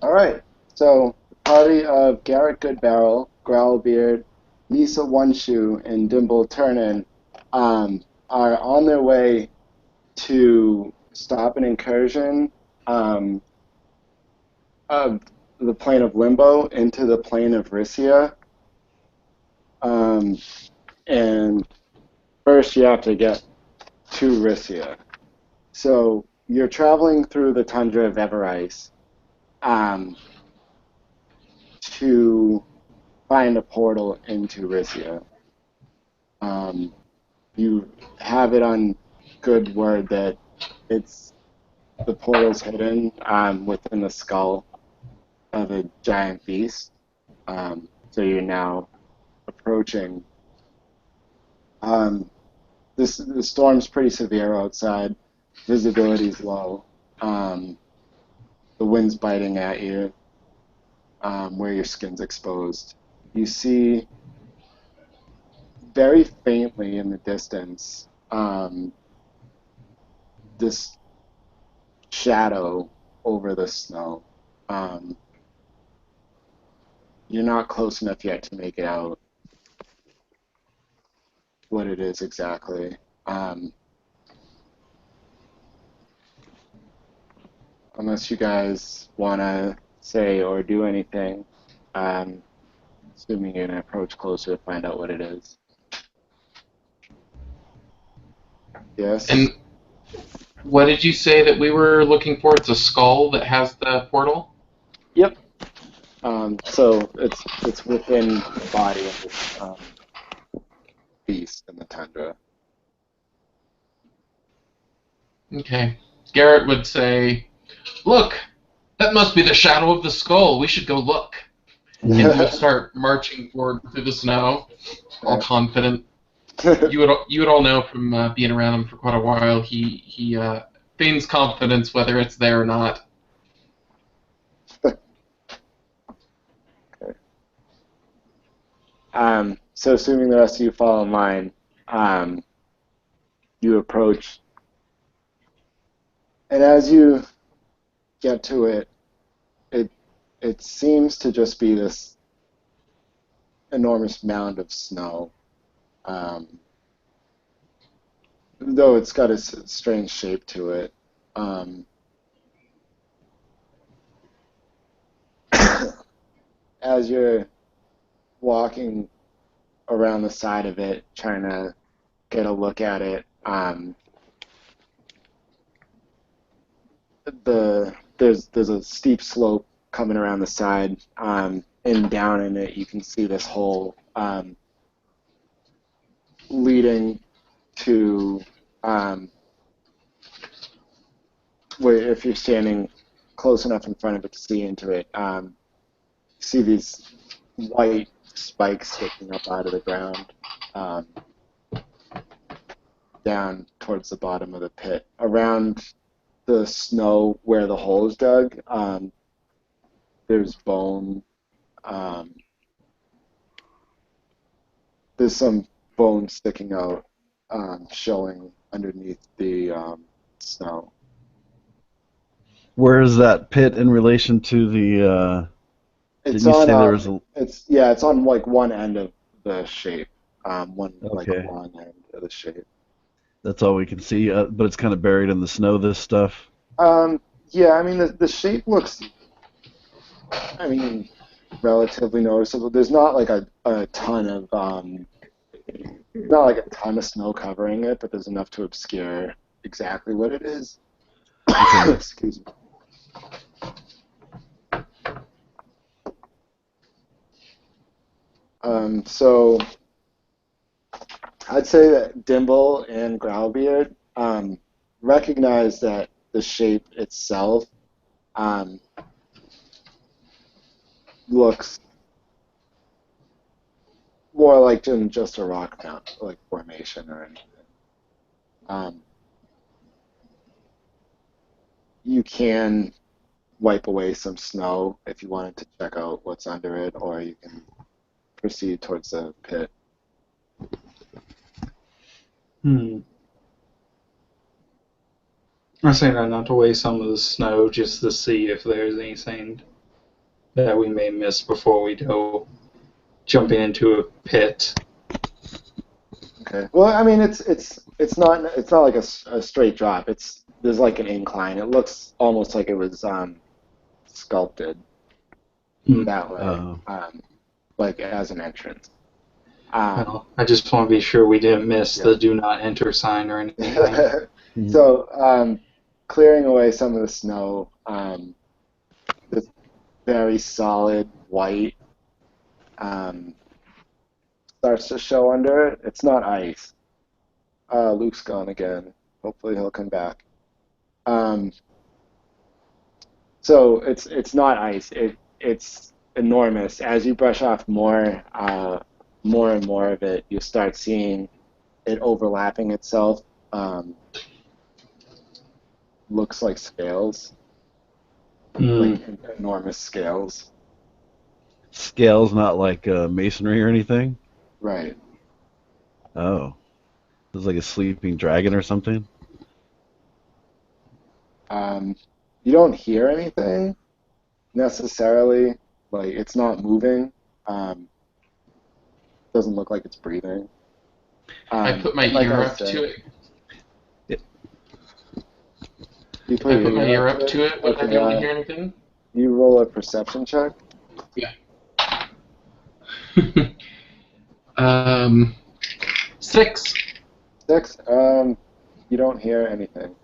All right. So the party of Garrett Goodbarrel, Growlbeard, Lisa One Shoe, and Dimble Turnin are on their way to stop an incursion um, of the plane of Limbo into the plane of Rissia. Um, and first, you have to get to Rissia. So you're traveling through the tundra of Everice um, to find a portal into Rissia. Um, you have it on good word that it's the portal's hidden within the skull of a giant beast. So you're now approaching. Um, the storm's pretty severe outside. Visibility's low. Um, the wind's biting at you where your skin's exposed. You see very faintly in the distance this shadow over the snow. Um, you're not close enough yet to make it out what it is exactly. Um, unless you guys want to say or do anything, um, assuming you're going to approach closer to find out what it is. Yes? And what did you say that we were looking for? It's a skull that has the portal? Yep. So it's within the body of this beast in the tundra. Okay. Garrett would say, "Look, that must be the shadow of the skull. We should go look." And he would start marching forward through the snow, all confident. You would all know from being around him for quite a while. He feigns confidence whether it's there or not. So assuming the rest of you fall in line, um, you approach, and as you get to it, it it seems to just be this enormous mound of snow. Um, though it's got a strange shape to it. Um, as you're walking around the side of it, trying to get a look at it, there's a steep slope coming around the side, and down in it you can see this hole leading to where if you're standing close enough in front of it to see into it, you see these white spikes sticking up out of the ground um, down towards the bottom of the pit. Around the snow where the hole is dug, there's bone. Um, there's some bone sticking out, showing underneath the snow. Where is that pit in relation to the? It's Didn't you on say there was a? it's on like one end of the shape, one like Okay, long end of the shape. that's all we can see. But it's kind of buried in the snow. This stuff. Yeah, I mean the shape looks, I mean, relatively noticeable. There's not like a ton of not like a ton of snow covering it, but there's enough to obscure exactly what it is. Okay. Excuse me. So I'd say that Dimble and Growlbeard recognize that the shape itself um, looks more like just a rock mount, like formation or anything. Um, you can wipe away some snow if you wanted to check out what's under it, or you can proceed towards the pit. Hmm. I say no, not to waste some of the snow just to see if there's anything that we may miss before we go jumping into a pit. Okay. Well, I mean, it's not like a straight drop. There's like an incline. It looks almost like it was sculpted Hmm. that way, Uh, like as an entrance. Um, Well, I just want to be sure we didn't miss yeah. the "Do Not Enter" sign or anything. So, clearing away some of the snow, this very solid white um, starts to show under it. It's not ice. Luke's gone again. Hopefully he'll come back. Um, so it's not ice. It's enormous. As you brush off more and more of it, you start seeing it overlapping itself. Um, looks like scales, Hmm. like enormous scales. scales, not like masonry or anything. Right. Oh, it's like a sleeping dragon or something. Um, you don't hear anything necessarily. Like it's not moving. Um, doesn't look like it's breathing. I put my And like ear I up to said, it. you If put I your put my ear ear up to up it. to it, would I Okay. be able to hear anything? You roll a perception check. Yeah. 6. 6. You don't hear anything.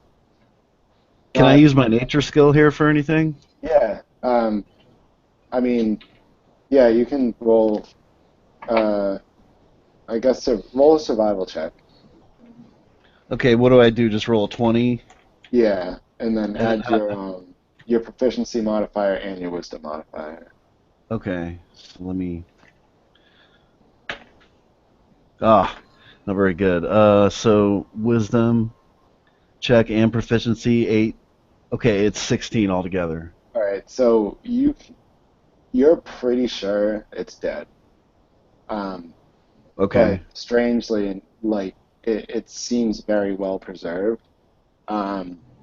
Can I Not. use my nature skill here for anything? Yeah. I mean, yeah. You can roll. Uh, I guess roll a survival check. Okay, what do I do? Just roll a 20? Yeah, and then And then, add your proficiency modifier and your wisdom modifier. okay, so let me. Ah, not very good. So wisdom check and proficiency 8. Okay, it's 16 altogether. All right, so you're pretty sure it's dead. Um, but Okay. strangely, like it seems very well preserved.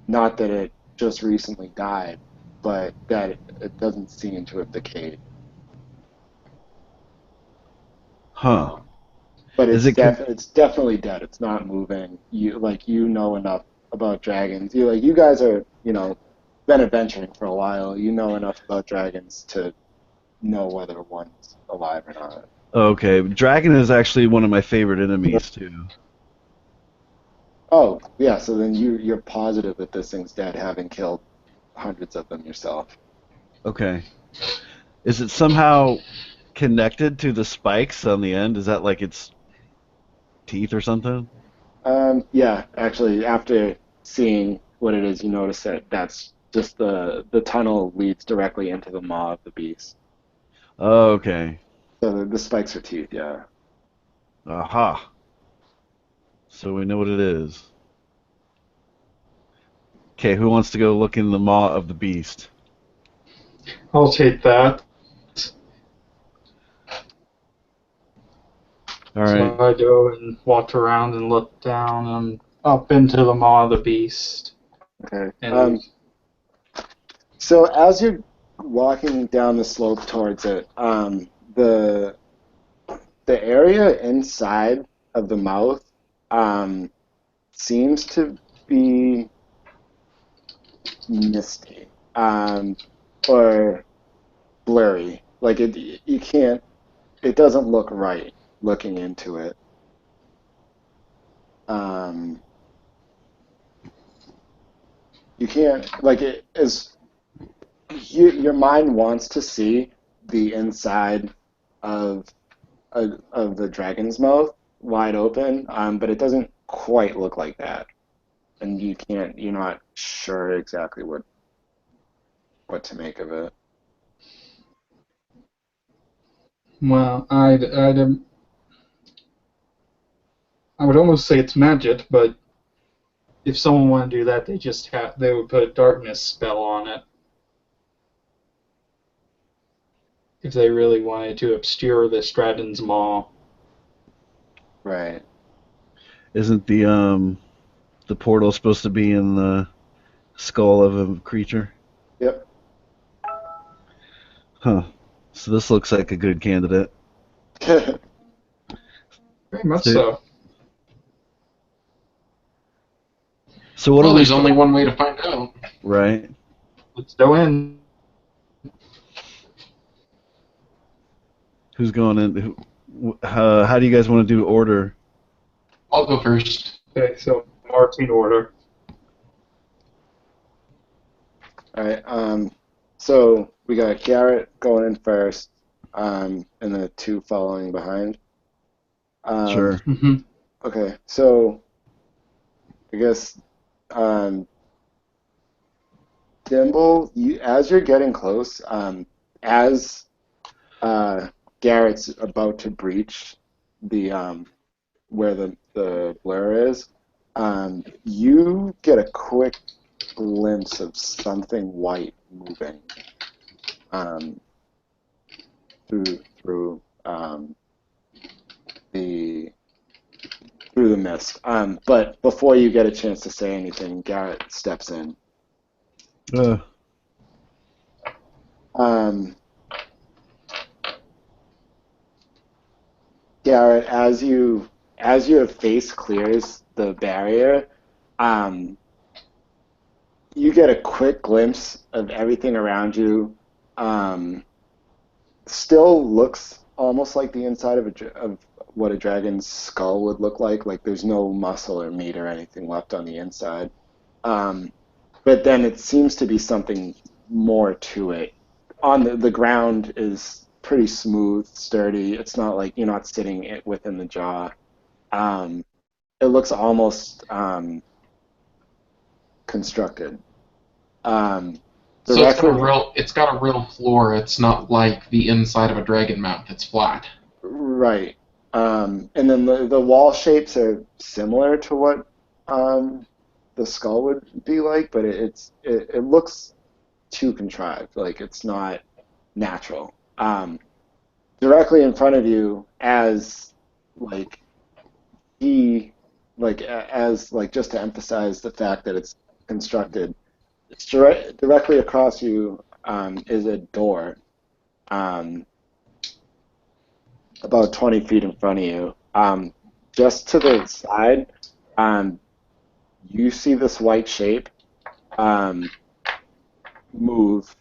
Not that it just recently died, but that it doesn't seem to have decayed. Huh. Um, but Is it con- it's definitely dead. It's not moving. You know enough about dragons. You guys are been adventuring for a while. You know enough about dragons to know whether one's alive or not. Okay, dragon is actually one of my favorite enemies too. Oh yeah, so then you're positive that this thing's dead, having killed hundreds of them yourself. Okay. Is it somehow connected to the spikes on the end? Is that like its teeth or something? Yeah, actually, after seeing what it is, you notice that that's just the tunnel leads directly into the maw of the beast. Oh, okay. So the spikes are teeth, yeah. Aha. So we know what it is. Okay, who wants to go look in the maw of the beast? I'll take that. All So right. I go and walk around and look down and up into the maw of the beast. Okay. And So as you're walking down the slope towards it, the area inside of the mouth um, seems to be misty, or blurry. Like you can't. It doesn't look right looking into it. Um, you can't like it is. Your mind wants to see the inside of of the dragon's mouth wide open, but it doesn't quite look like that, and you're not sure exactly what to make of it. well, I would almost say it's magic, but if someone wanted to do that, they would put a darkness spell on it if they really wanted to obscure the Straton's maw. Right. Isn't the portal supposed to be in the skull of a creature? Yep. Huh. So this looks like a good candidate. Very much So, so. so what are Well, we? there's only one way to find out. Right. Let's go in. Who's going in? How do you guys want to do order? I'll go first. Okay, so marching order. All right. So we got Garrett going in first, and the two following behind. Sure. Mm-hmm. Okay. So I guess, Dimble, as you're getting close, as Garrett's about to breach the where the blur is, you get a quick glimpse of something white moving um, through the through the mist. But before you get a chance to say anything, Garrett steps in. Uh, Um, Garrett, as your face clears the barrier, um, you get a quick glimpse of everything around you. Um, Still looks almost like the inside of what a dragon's skull would look like. Like there's no muscle or meat or anything left on the inside. Um, but then it seems to be something more to it. On the ground is pretty smooth, sturdy. It's not like you're not sitting it within the jaw. Um, it looks almost constructed. Um, So directly, it's got a real floor. It's not like the inside of a dragon mouth. It's flat. right. And then the wall shapes are similar to what the skull would be like, but it looks too contrived. Like it's not natural. Directly in front of you, as like he as like just to emphasize the fact that it's constructed, it's directly across you is a door. Um, about 20 feet in front of you. Just to the side, um, you see this white shape um, move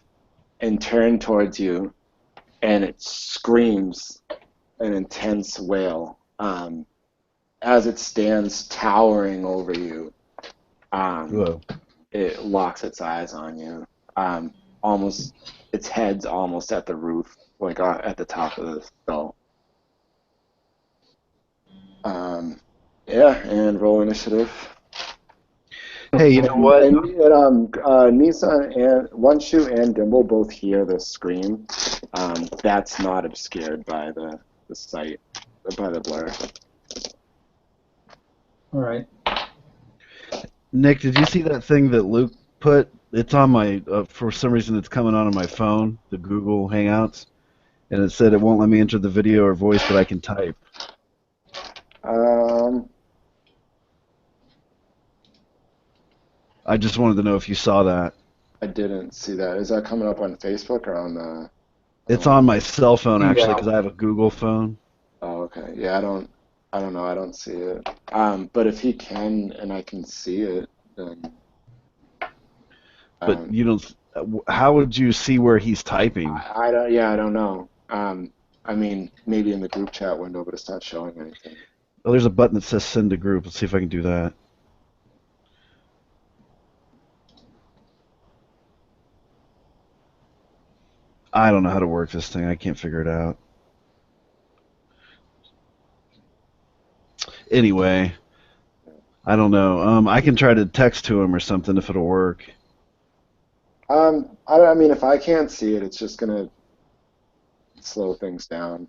and turn towards you, and it screams an intense wail as it stands towering over you. Um, whoa. it locks its eyes on you. Almost, its head's almost at the roof, like at the top of the skull. Um, yeah, and roll initiative. Hey, you know what? Nissan and One Shoe and Dimble both hear the scream. That's not obscured by the sight, by the blur. All right. Nick, did you see that thing that Luke put? It's on my, for some reason, it's coming on my phone, the Google Hangouts, and it said it won't let me enter the video or voice, but I can type. Um, I just wanted to know if you saw that. I didn't see that. Is that coming up on Facebook or on the? It's on my cell phone actually, Yeah. because I have a Google phone. Oh, okay. Yeah, I don't know. I don't see it. But if he can and I can see it, then But um, you don't. How would you see where he's typing? I don't. Yeah, I don't know. I mean, maybe in the group chat window, but it's not showing anything. Oh, there's a button that says send to group. Let's see if I can do that. I don't know how to work this thing. I can't figure it out. Anyway, I don't know. I can try to text to him or something if it'll work. I mean, if I can't see it, it's just gonna slow things down.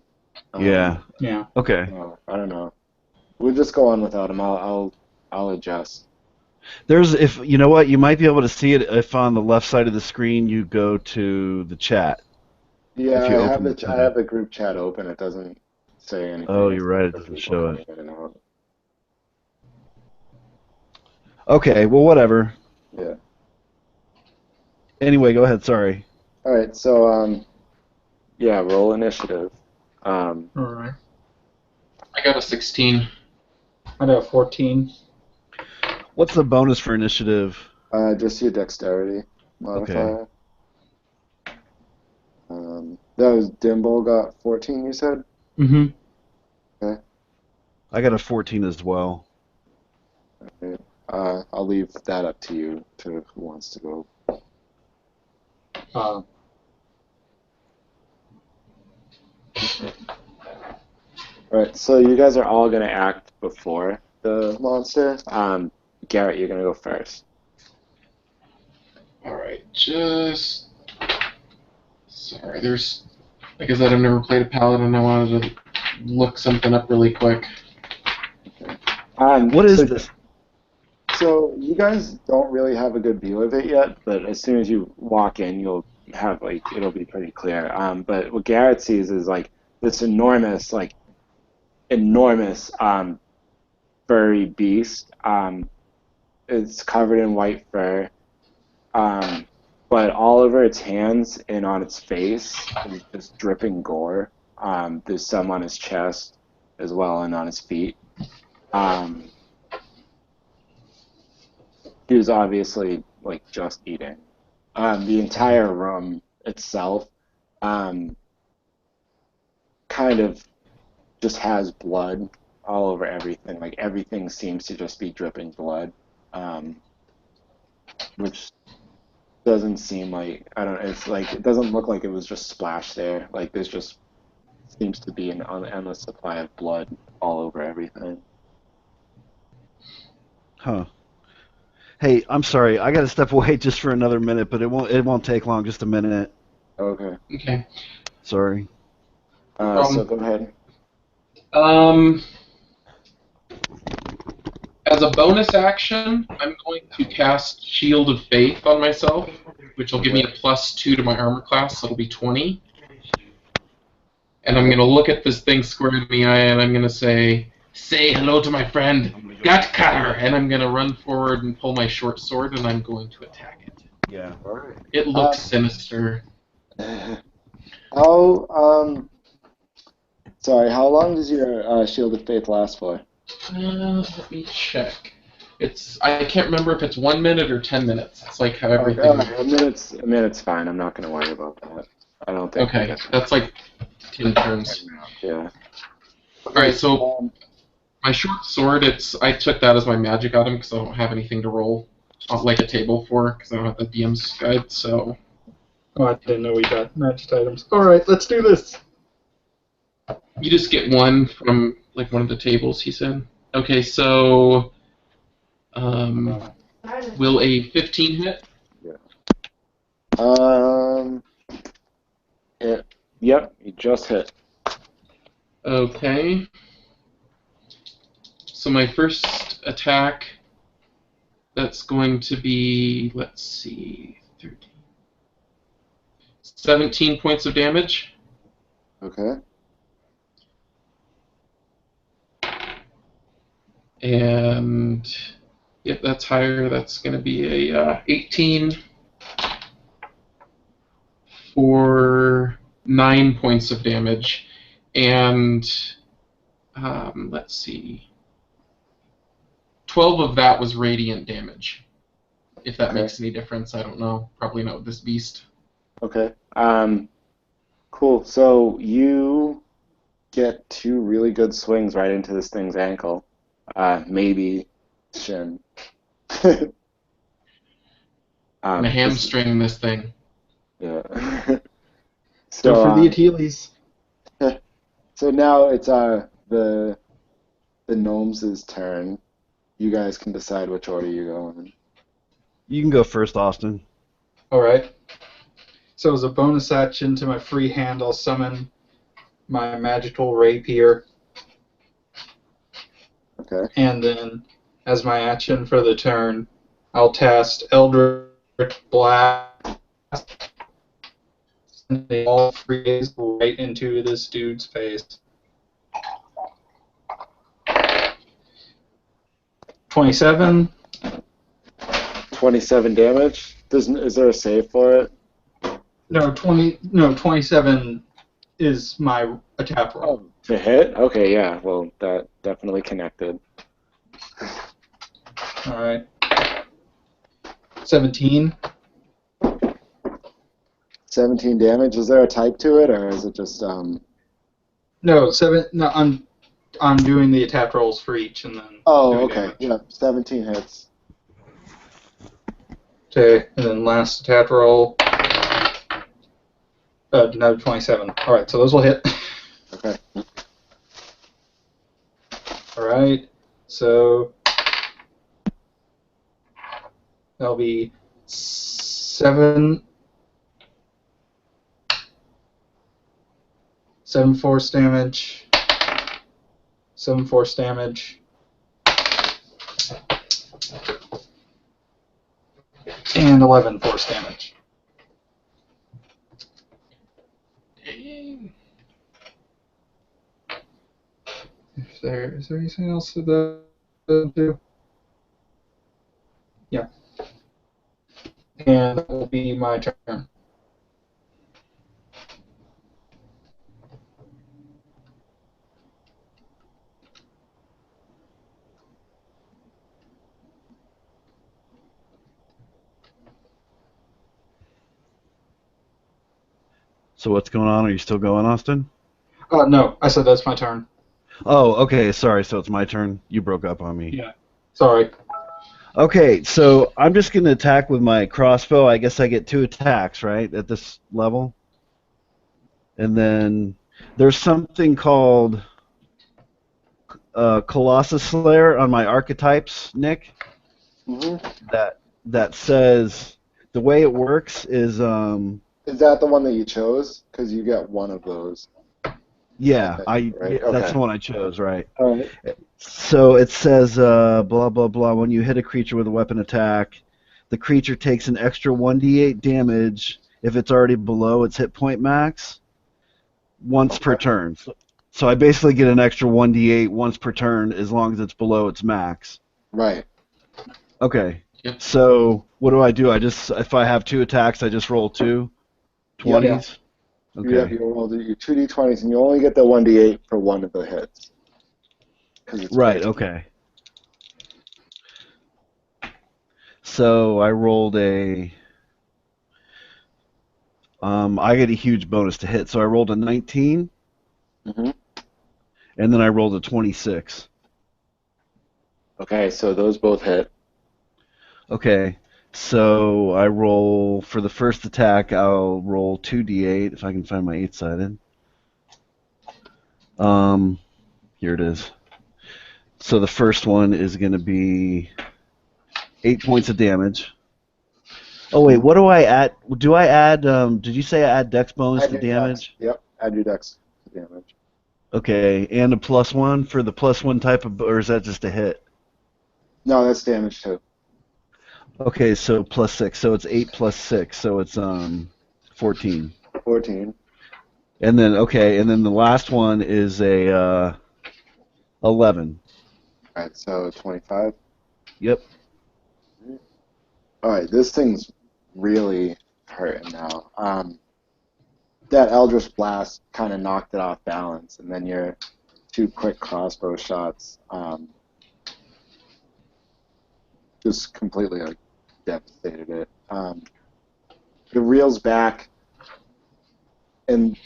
Yeah. Yeah. Okay. So, I don't know. We'll just go on without him. I'll adjust. There's if you know what, you might be able to see it if on the left side of the screen you go to the chat. Yeah, If you open the I tab. have the group chat open. It doesn't say Oh, anything. It's you're right. It for doesn't people show it. coming in and out. Okay. Well, whatever. Yeah. Anyway, go ahead. Sorry. All right. So Yeah, roll initiative. Alright. I got a 16. I got 14. What's the bonus for initiative? Just your dexterity Okay. modifier. That was Dimble got 14, you said? Mm-hmm. Okay. I got a 14 as well. Okay. I'll leave that up to you, to who wants to go. Uh, Alright, so you guys are all gonna act before the monster. Garrett, you're gonna go first. Alright, just... Sorry, there's... Like I said, I've never played a paladin. I wanted to look something up really quick. What is So this? So you guys don't really have a good view of it yet, but as soon as you walk in, you'll have it'll be pretty clear. But what Garrett sees is like this enormous furry beast. It's covered in white fur, um, but all over its hands and on its face is just dripping gore. There's some on his chest as well and on his feet. Um, he was obviously like just eating. The entire room itself um, kind of just has blood all over everything. Like everything seems to just be dripping blood, um, which doesn't seem like I don't. It's like it doesn't look like it was just splashed there. Like there's just seems to be an endless supply of blood all over everything. Huh. Hey, I'm sorry. I got to step away just for another minute, but it won't take long. Just a minute. Okay. Okay. Sorry. So go ahead. Um, as a bonus action, I'm going to cast Shield of Faith on myself, which will give me a +2 to my armor class, so it'll be 20. And I'm going to look at this thing square in the eye, and I'm going to say hello to my friend, Gutcutter! And I'm going to run forward and pull my short sword, and I'm going to attack it. Yeah. All right. It looks sinister. How Sorry, how long does your Shield of Faith last for? Let me check. I can't remember if it's 1 minute or 10 minutes. It's like how Okay, everything. a minute's fine. I'm not gonna worry about that. I don't think we'll Okay, get that's like 10 turns. yeah. All right, so Um, my short sword. I took that as my magic item because I don't have anything to roll like a table for because I don't have the DM's guide. So oh, I didn't know we got magic items. Alright, let's do this. you just get one from like one of the tables. He said. Okay, so will a 15 hit? yeah. It, yep, you just hit. Okay. So my first attack, that's going to be, let's see, 13, 17 points of damage. Okay. And, yep, that's higher. That's going to be a 18 for 9 points of damage. And, let's see, 12 of that was radiant damage. If that Okay. makes any difference, I don't know. Probably not with this beast. Okay. Cool. So you get two really good swings right into this thing's ankle. Maybe shin. I'm a hamstring this thing. Yeah. Go So for the Achilles. so now it's the gnomes' turn. You guys can decide which order you go in. You can go first, Austin. Alright. So as a bonus action to my free hand, I'll summon my magical rapier. Okay. And then, as my action for the turn, I'll cast Eldritch Blast. And they all freeze right into this dude's face. 27. 27 damage. Is there a save for it? No, 27 is my attack roll. Oh, to hit? Okay, yeah. Well, that definitely connected. All right. 17. 17 damage. Is there a type to it, or is it just No, 7. No, I'm doing the attack rolls for each and then Oh, doing okay. damage. Yeah, 17 hits. Okay, and then last attack roll. Another 27. All right, so those will hit. Okay. All right, so that'll be 7 force damage, 7 force damage, and 11 force damage. Dang. Is there anything else to do? Yeah. And that will be my turn. So what's going on? Are you still going, Austin? No, I said that's my turn. Oh, okay. Sorry. So it's my turn. You broke up on me. Yeah. Sorry. Okay, so I'm just going to attack with my crossbow. I guess I get 2 attacks, right, at this level? And then there's something called Colossus Slayer on my archetypes, Nick, hmm that says the way it works is, Is that the one that you chose? Because you get one of those. yeah, Right? that's Okay. the one I chose, right? All right. So it says, blah, blah, blah, when you hit a creature with a weapon attack, the creature takes an extra 1d8 damage if it's already below its hit point max once per turn. So I basically get an extra 1d8 once per turn as long as it's below its max. Right. Okay. Yep. So what do? If I have 2 attacks, I just roll 2 Yep. 20s? Okay. You roll your 2d20s, and you only get the 1d8 for one of the hits. It's Right, okay. So I rolled I get a huge bonus to hit. So I rolled a 19, hmm and then I rolled a 26. Okay, so those both hit. Okay. So I roll, for the first attack, I'll roll 2d8, if I can find my 8-sided. Here it is. So the first one is going to be 8 points of damage. Oh wait, what do I add? Do I add? Did you say I add Dex bonus Add to your dex. damage? Yep, add your dex to damage. Okay, and a +1 for the +1 type of, or is that just a hit? No, that's damage too. Okay, so +6, so it's 8 plus 6, so it's 14. 14. And then the last one is a 11. All right, so 25. Yep. All right, this thing's really hurting now. That Eldritch Blast kind of knocked it off balance, and then your 2 quick crossbow shots just completely devastated it. It reels back and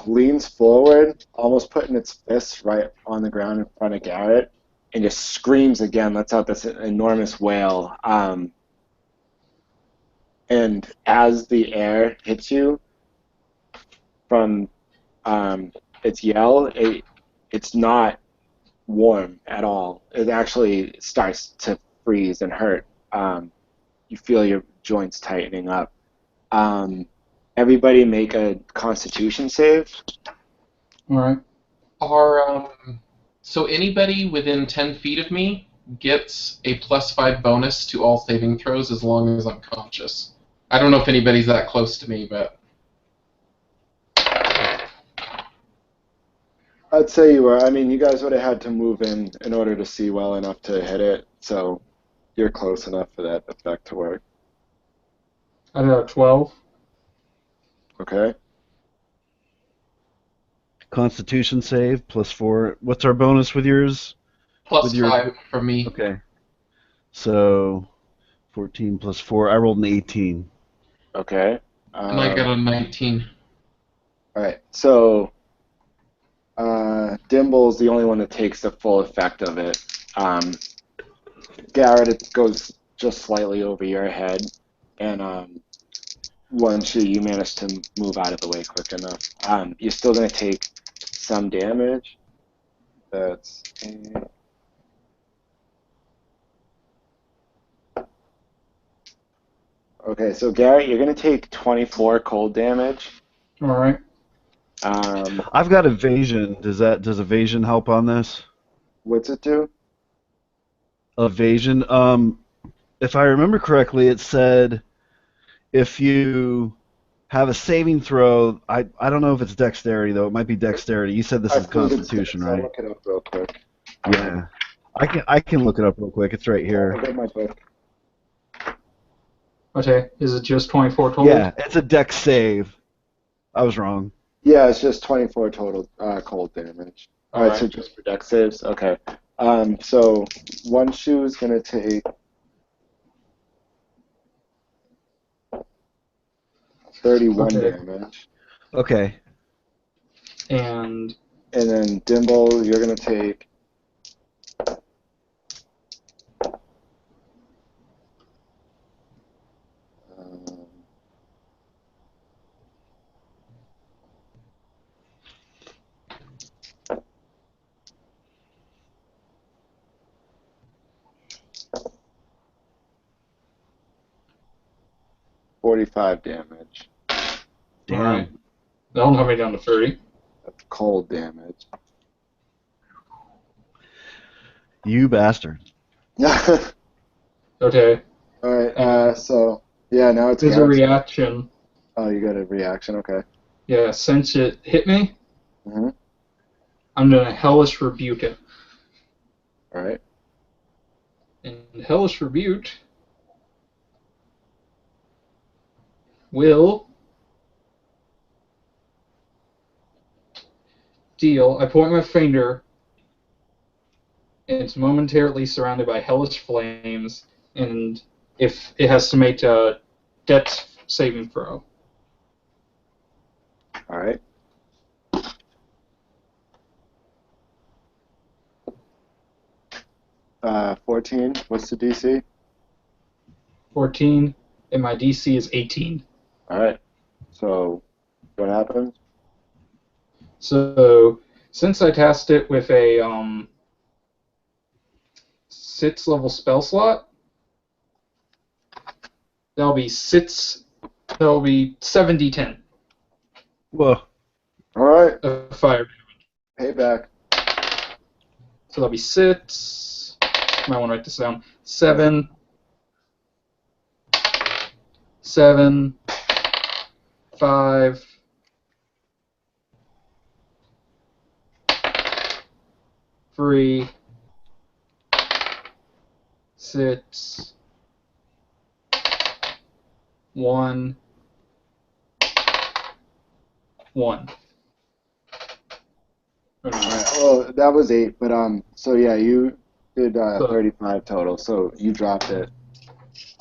leans forward, almost putting its fists right on the ground in front of Garrett, and just screams again, lets out this enormous wail. And as the air hits you from its yell, it's not warm at all. It actually starts to freeze and hurt. You feel your joints tightening up. Everybody make a Constitution save. All right. So anybody within 10 feet of me gets a +5 bonus to all saving throws as long as I'm conscious. I don't know if anybody's that close to me, but I'd say you were. I mean, you guys would have had to move in order to see well enough to hit it, so you're close enough for that effect to work. I got a 12. Okay? Constitution save +4. What's our bonus with yours? Plus With your 5 from me. Okay. So 14 +4. I rolled an 18. Okay. And I got a 19. All right. So Dimble's the only one that takes the full effect of it. Garrett, it goes just slightly over your head, and once you manage to move out of the way quick enough, you're still going to take some damage. That's 8. Okay, so Garrett, you're going to take 24 cold damage. All right. I've got evasion. Does evasion help on this? What's it do? Evasion. If I remember correctly, it said if you have a saving throw. I don't know if it's dexterity though. It might be dexterity. You said this is think it's Constitution, Dex. I'll right? look it up real quick. Yeah. I can look it up real quick. It's right I'll here. get my book. Okay. Is it just 24 total? Yeah, it's a dex save. I was wrong. Yeah, it's just 24 total cold damage. All right, so Alright. just for dex saves? Okay. So one shoe is going to take 31 Okay. damage. Okay. And And then Dimble, you're going to take 45 damage. Damn. all right. That'll knock me down to 30. That's cold damage. You bastard. Okay. All right, so, yeah, now it's There's a Garrett's turn. reaction. Oh, you got a reaction, okay. Yeah, since it hit me, Mm-hmm. I'm going to Hellish Rebuke it. All right. And Hellish Rebuke will deal. I point my finger, and it's momentarily surrounded by hellish flames, and if it has to make a dex saving throw. All right. Uh, 14. What's the DC? 14, and my DC is 18. All right. So, what happens? So, since I tasked it with a 6 level spell slot, that'll be 7d10 Whoa. All right. of fire. Payback. So that'll be 6. Might want to write this down. 7. 7. 5. 3. 6. 1. 1. All right. Well, that was 8, but so yeah, you did So- 35 total, so you dropped it.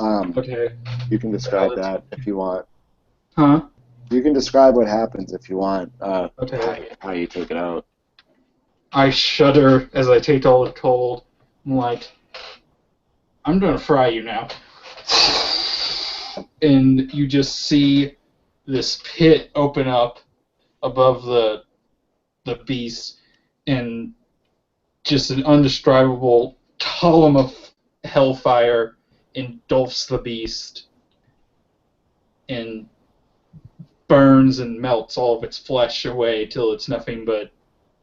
Okay. You can describe that if you want. Huh? You can describe what happens if you want. Okay. How you take it out. I shudder as I take all the cold. I'm like, I'm gonna fry you now. And you just see this pit open up above the beast, and just an undescribable column of hellfire engulfs the beast and burns and melts all of its flesh away till it's nothing but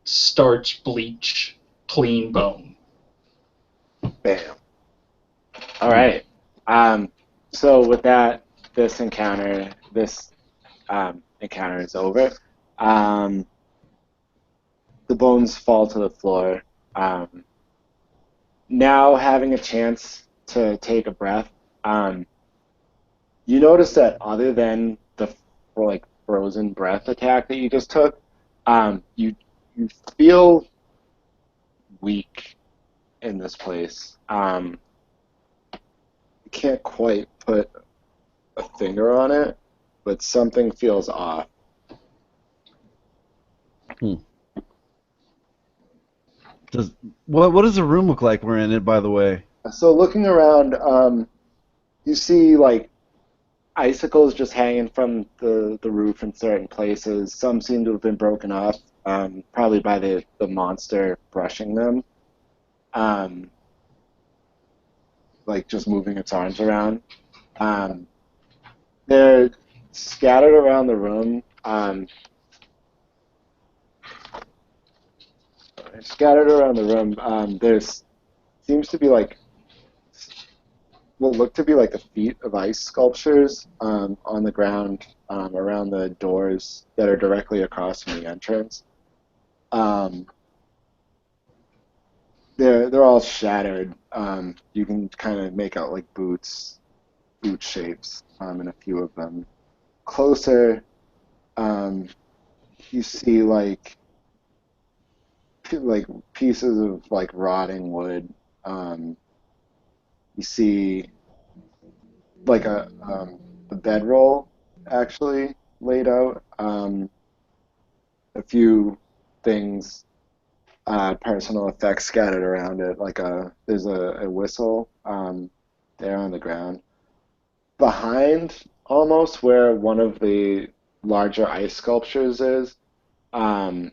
starch, bleach, clean bone. Bam. All right. So with that, this encounter is over. The bones fall to the floor. Now having a chance to take a breath, you notice that other than the frozen breath attack that you just took, You feel weak in this place. You can't quite put a finger on it, but something feels off. What does the room look like we're in it, by the way? So looking around, you see like icicles just hanging from the roof in certain places. Some seem to have been broken off, probably by the monster brushing them. Like just moving its arms around. They're scattered around the room. There's seems to be like what look to be like the feet of ice sculptures on the ground around the doors that are directly across from the entrance. They're all shattered. You can kind of make out like boot shapes in a few of them. Closer, you see like pieces of like rotting wood. You see like a bedroll actually laid out. A few things, personal effects scattered around it. Like there's a whistle there on the ground. Behind, almost where one of the larger ice sculptures is, um,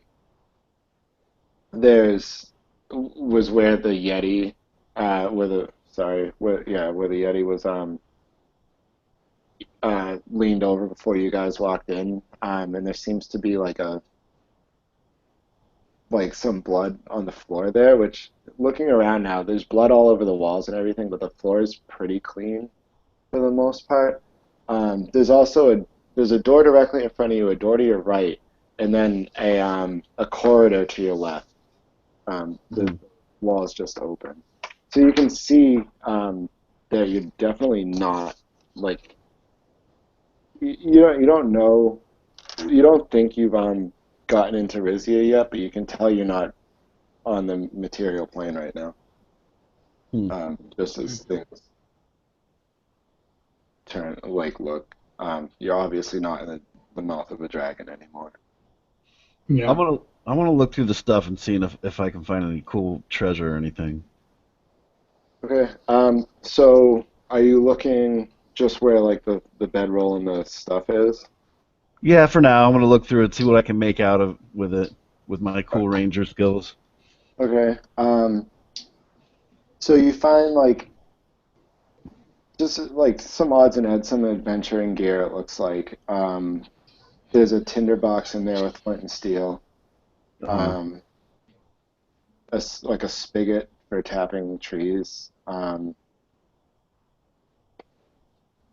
there's was where the Yeti, where the Yeti was leaned over before you guys walked in, and there seems to be like some blood on the floor there. Which, looking around now, there's blood all over the walls and everything, but the floor is pretty clean for the most part. There's a door directly in front of you, a door to your right, and then a corridor to your left. The wall is just open, so you can see that you're definitely not like you don't know, you don't think you've gotten into Rizia yet, but you can tell you're not on the material plane right now. Just as things look, you're obviously not in the mouth of a dragon anymore. Yeah. I want to look through the stuff and see if I can find any cool treasure or anything. Okay. So are you looking just where like the bedroll and the stuff is? Yeah, for now I'm gonna look through it, see what I can make out of with it with my cool ranger skills. Okay. So you find like just like some odds and ends, some adventuring gear. It looks like there's a tinderbox in there with flint and steel. Um, like a spigot for tapping trees.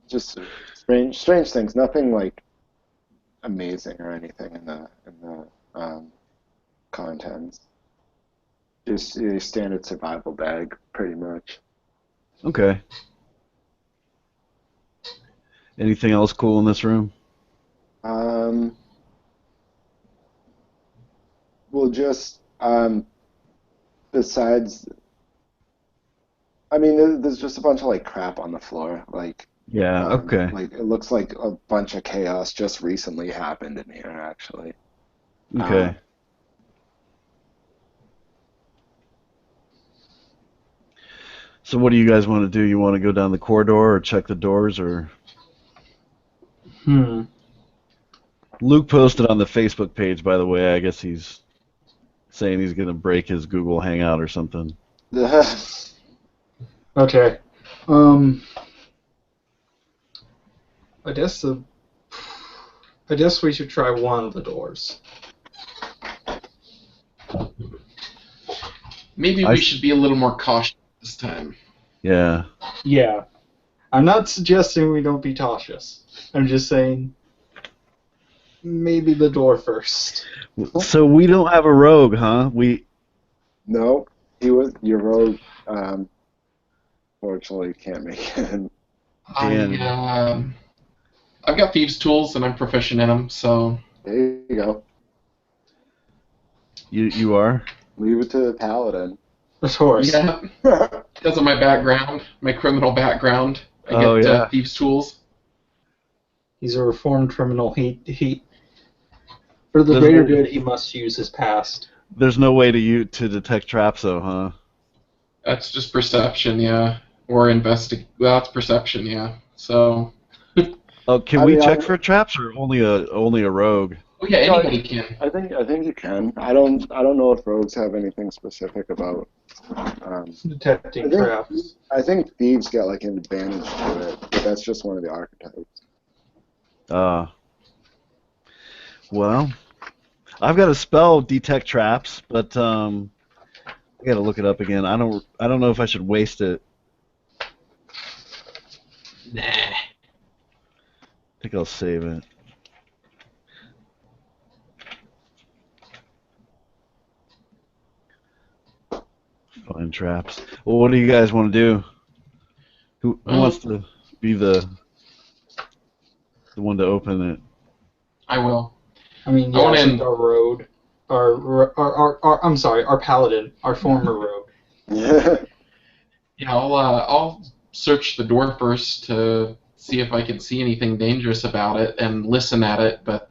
Just strange things. Nothing like amazing or anything in the contents. Just your standard survival bag, pretty much. Okay. Anything else cool in this room? Well, just besides, I mean, there's just a bunch of like crap on the floor. Yeah, okay. Like it looks like a bunch of chaos just recently happened in here, actually. Okay. So what do you guys want to do? You want to go down the corridor or check the doors or? Luke posted on the Facebook page, by the way. I guess he's saying he's going to break his Google Hangout or something. Okay. I guess we should try one of the doors. Maybe we should be a little more cautious this time. Yeah. Yeah. I'm not suggesting we don't be cautious. I'm just saying maybe the door first. So we don't have a rogue, huh? No, your rogue. Fortunately, can't make it. I've got thieves' tools and I'm proficient in them, so. There you go. You are? Leave it to the paladin. Of course. Yeah, because of my background, my criminal background, I Oh get yeah. thieves' tools. He's a reformed criminal. He for the There's greater no, good, he must use his past. there's no way to detect traps though, huh? That's just perception, yeah. Or Well, that's perception, yeah. So, Oh, can I we mean, check for traps or only a rogue? oh yeah, no, anybody can. I think you can. I don't know if rogues have anything specific about. I Detecting think traps. I think thieves get like an advantage to it, but that's just one of the archetypes. Uh, well, I've got a spell detect traps, but I gotta look it up again. I don't know if I should waste it. Nah. I think I'll save it. Find traps. Well, what do you guys want to do? Who Well, wants to be the one to open it? I will. I mean, I want yeah, to since end. our road, our I'm sorry, our paladin, our former rogue. Yeah. Yeah, I'll search the door first to see if I can see anything dangerous about it and listen at it. But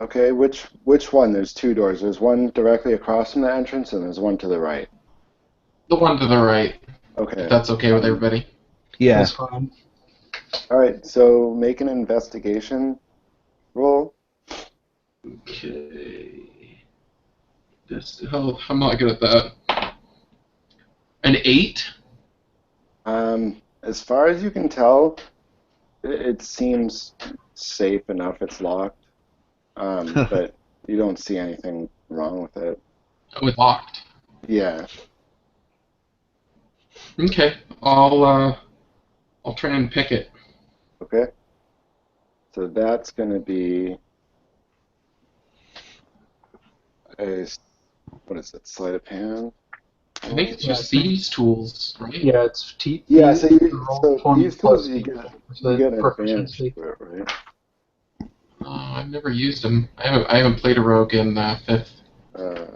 Okay, which one? There's two doors. There's one directly across from the entrance, and there's one to the right. the one to the right, if Okay. that's okay with everybody. Yeah. That's fine. All right. So make an investigation roll. Okay. I'm not good at that. An 8. As far as you can tell, it seems safe enough. It's locked. But you don't see anything wrong with it. With locked. Yeah. Okay. I'll try and pick it. Okay. So that's going to be a, what is it, sleight of hand? I think it's Yeah, I just think thieves' tools, right? yeah, it's Yeah, so roll so 20 these tools plus you get an advantage proficiency. to it, right? I've never used them. I haven't played a rogue in 5th. Uh,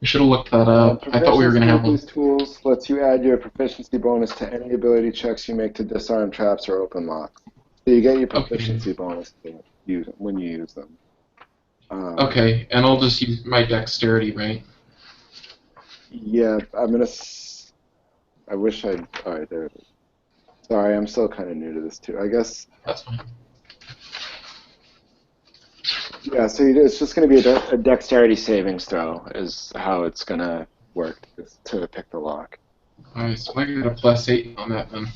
I should have looked that up. I thought we were gonna proficiency have with one. these tools lets you add your proficiency bonus to any ability checks you make to disarm traps or open locks. So you get your Okay. proficiency bonus to use when you use them. Okay, and I'll just use my dexterity, right? Yeah, I wish I'd. All right, there it is. Sorry, I'm still kind of new to this too. I guess. That's fine. Yeah, so it's just going to be a dexterity savings throw is how it's going to work to pick the lock. Alright, so I got a +8 on that then.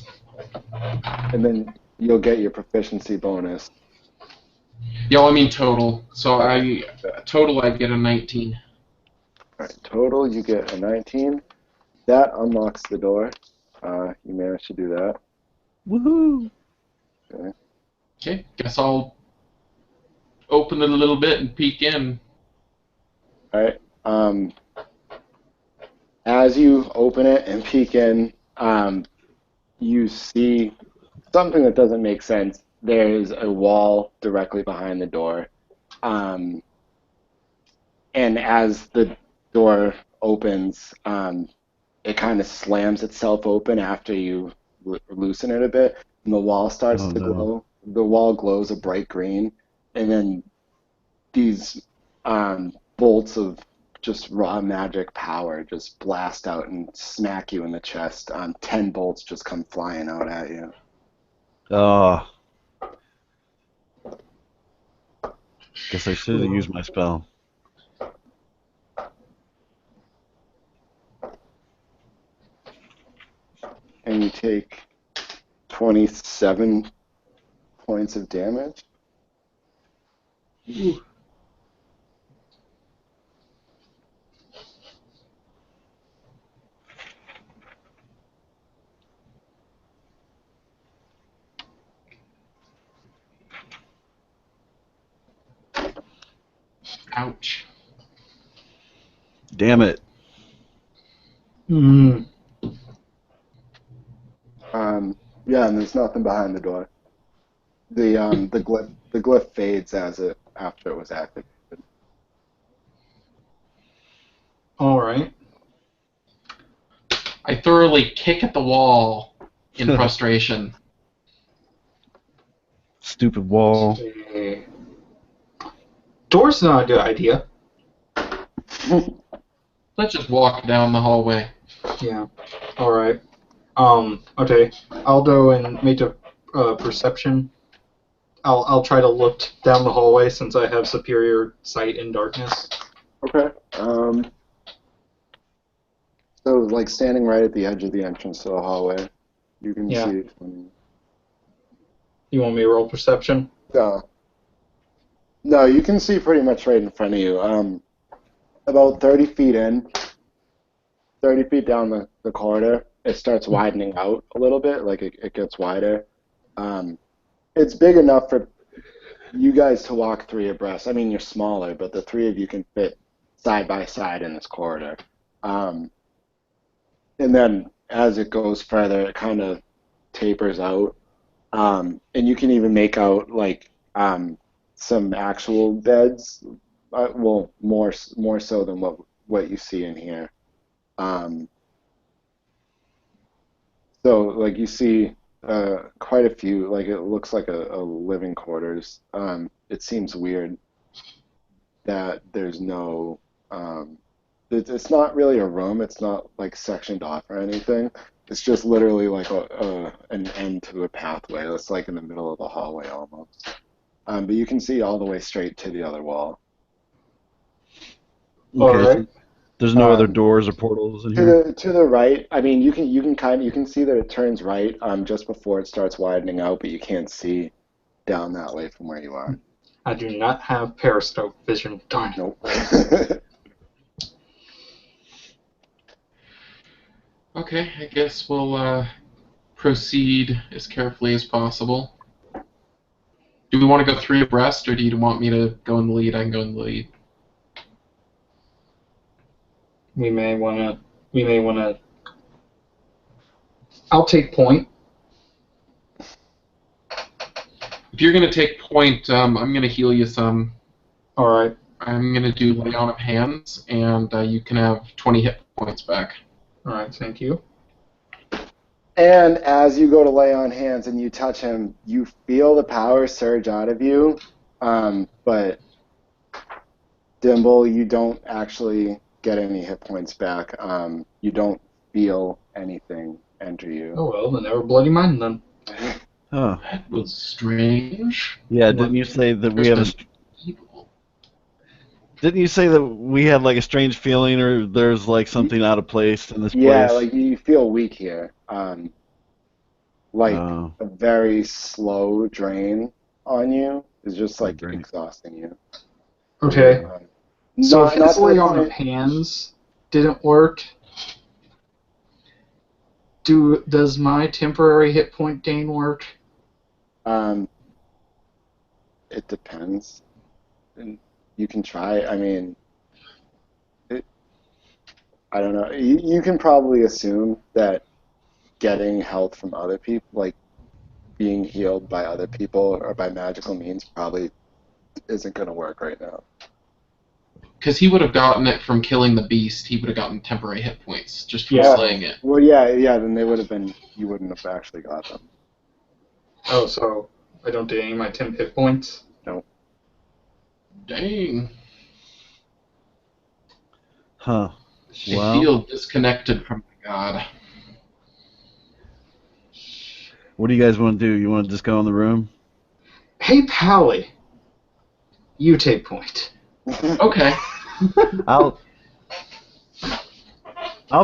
And then you'll get your proficiency bonus. Yeah, well, I mean total. So Okay. I get a 19. All right, total, you get a 19. That unlocks the door. You managed to do that. Woohoo! Okay. Okay, guess I'll open it a little bit and peek in. All right. As you open it and peek in, you see something that doesn't make sense. There's a wall directly behind the door. Um, and as the door opens, it kind of slams itself open after you loosen it a bit, and the wall starts Oh to no. glow. The wall glows a bright green, and then these bolts of just raw magic power just blast out and smack you in the chest. 10 bolts just come flying out at you. Oh, guess I should have used my spell. And you take 27 points of damage. Ooh. Ouch. Damn it. Mm. Yeah, and there's nothing behind the door. the glyph fades after it was activated. All right. I thoroughly kick at the wall in frustration. Stupid wall. Okay. Door's not a good idea. Let's just walk down the hallway. Yeah. All right. Okay. I'll go and make a perception. I'll try to look down the hallway since I have superior sight in darkness. Okay. So like standing right at the edge of the entrance to the hallway, you can Yeah. see. You want me to roll perception? No, you can see pretty much right in front of you. About 30 feet in, 30 feet down the corridor, it starts widening out a little bit, like it gets wider. It's big enough for you guys to walk three abreast. I mean, you're smaller, but the three of you can fit side by side in this corridor. And then as it goes further, it kind of tapers out. And you can even make out like some actual beds. Well, more so than what you see in here. So like you see quite a few. Like it looks like a living quarters. It seems weird that there's no. It's not really a room. It's not like sectioned off or anything. It's just literally like an end to a pathway. It's like in the middle of the hallway almost. But you can see all the way straight to the other wall. Okay. All right. So there's no other Um, doors or portals in To here. the right, I mean, you can see that it turns right just before it starts widening out, but you can't see down that way from where you are. I do not have periscope vision. Darn it. Nope. Okay, I guess we'll proceed as carefully as possible. Do we want to go three abreast, or do you want me to go in the lead? I can go in the lead. We may wanna. I'll take point. If you're going to take point, I'm going to heal you some. All right. I'm going to do lay on of hands, and you can have 20 hit points back. All right. Thank you. And as you go to lay on hands and you touch him, you feel the power surge out of you. But Dimble, you don't actually get any hit points back. You don't feel anything enter you. Oh well, then never bloody mind then. Huh. That was strange. Yeah. Didn't you say that we have a? Evil. Didn't you say that we had like a strange feeling, or there's like something out of place in this Yeah, place? like you feel weak here. Like Oh, a very slow drain on you is just Slow like drain. exhausting you. Okay. So if Not his to the lay on of point. hands didn't work, does my temporary hit point gain work? It depends. And you can try. I mean, I don't know. You can probably assume that getting health from other people, like being healed by other people or by magical means, probably isn't going to work right now. Because he would have gotten it from killing the beast. He would have gotten temporary hit points just from Yeah. slaying it. Well, yeah. Then they would have been. You wouldn't have actually got them. Oh, so I don't get any of my 10 hit points? No. Dang. huh. I Well, feel disconnected from my god. what do you guys want to do? You want to just go in the room? Hey, Pally, you take point. Okay. I'll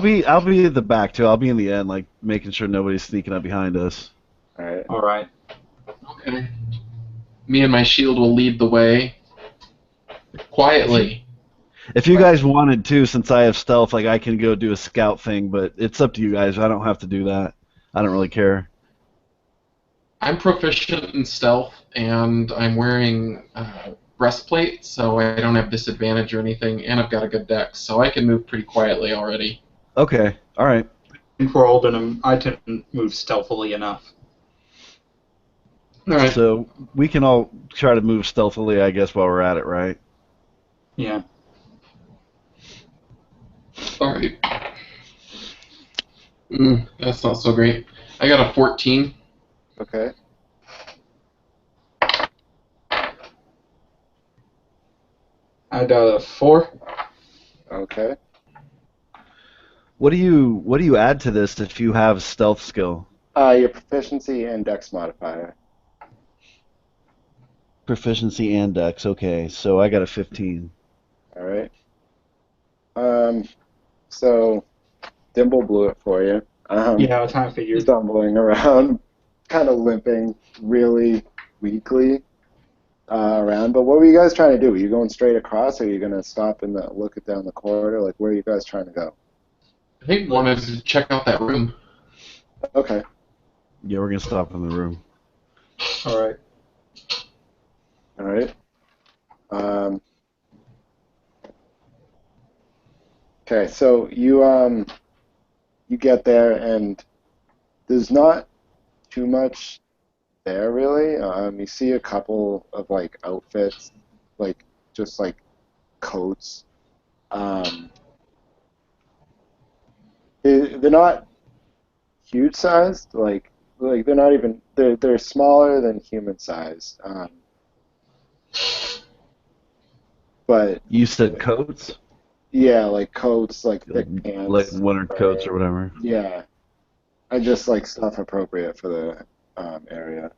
be at the back too. I'll be in the end, like making sure nobody's sneaking up behind us. All right. All right. Okay. Me and my shield will lead the way. Quietly. If you guys wanted to, since I have stealth, like I can go do a scout thing, but it's up to you guys. I don't have to do that. I don't really care. I'm proficient in stealth, and I'm wearing breastplate, so I don't have disadvantage or anything, and I've got a good dex, so I can move pretty quietly already. Okay. All right. I think we're all gonna. I can move stealthily enough. All right. So we can all try to move stealthily, I guess, while we're at it, right? Yeah. All right. That's not so great. I got a 14. Okay. I got a 4. Okay. What do you add to this if you have stealth skill? Your proficiency and dex modifier. Proficiency and dex. Okay, so I got a 15. All right. So Dimble blew it for you. Yeah, I kind of figured. Stumbling around, kind of limping really weakly around. But what were you guys trying to do? Were you going straight across, or are you going to stop and look it down the corridor? Like, where are you guys trying to go? I think we wanted to check out that room. Okay. Yeah, we're gonna stop in the room. All right. All right. Okay, so you get there, and there's not too much there really. You see a couple of like outfits, like just like coats. Um, they're not huge sized, like they're not even they're smaller than human sized. But You said coats, yeah, like coats, like like, thick like pants. winter coats or whatever. Yeah, I just like stuff appropriate for the area.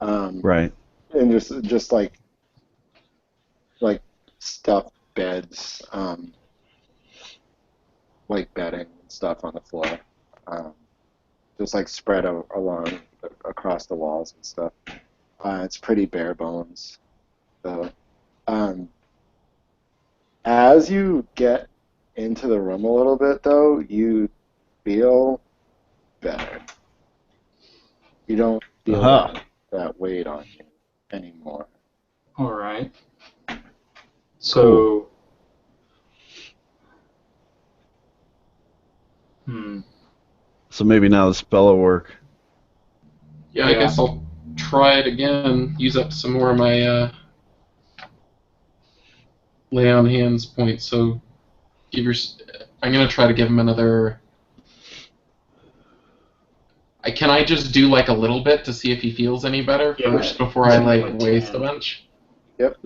Right. And just like stuffed beds, like bedding and stuff on the floor, um, just like spread along across the walls and stuff. It's pretty bare bones. So, um, as you get into the room a little bit, though, you feel better. You don't feel Aha. that weight on you anymore. All right. So. Hmm. So maybe now the spell will work. Yeah, I guess I'll try it again. Use up some more of my lay on hands points. So I'm gonna try to give him another. Can I just do like a little bit to see if he feels any better Yeah. first before I like waste a bunch? Yep.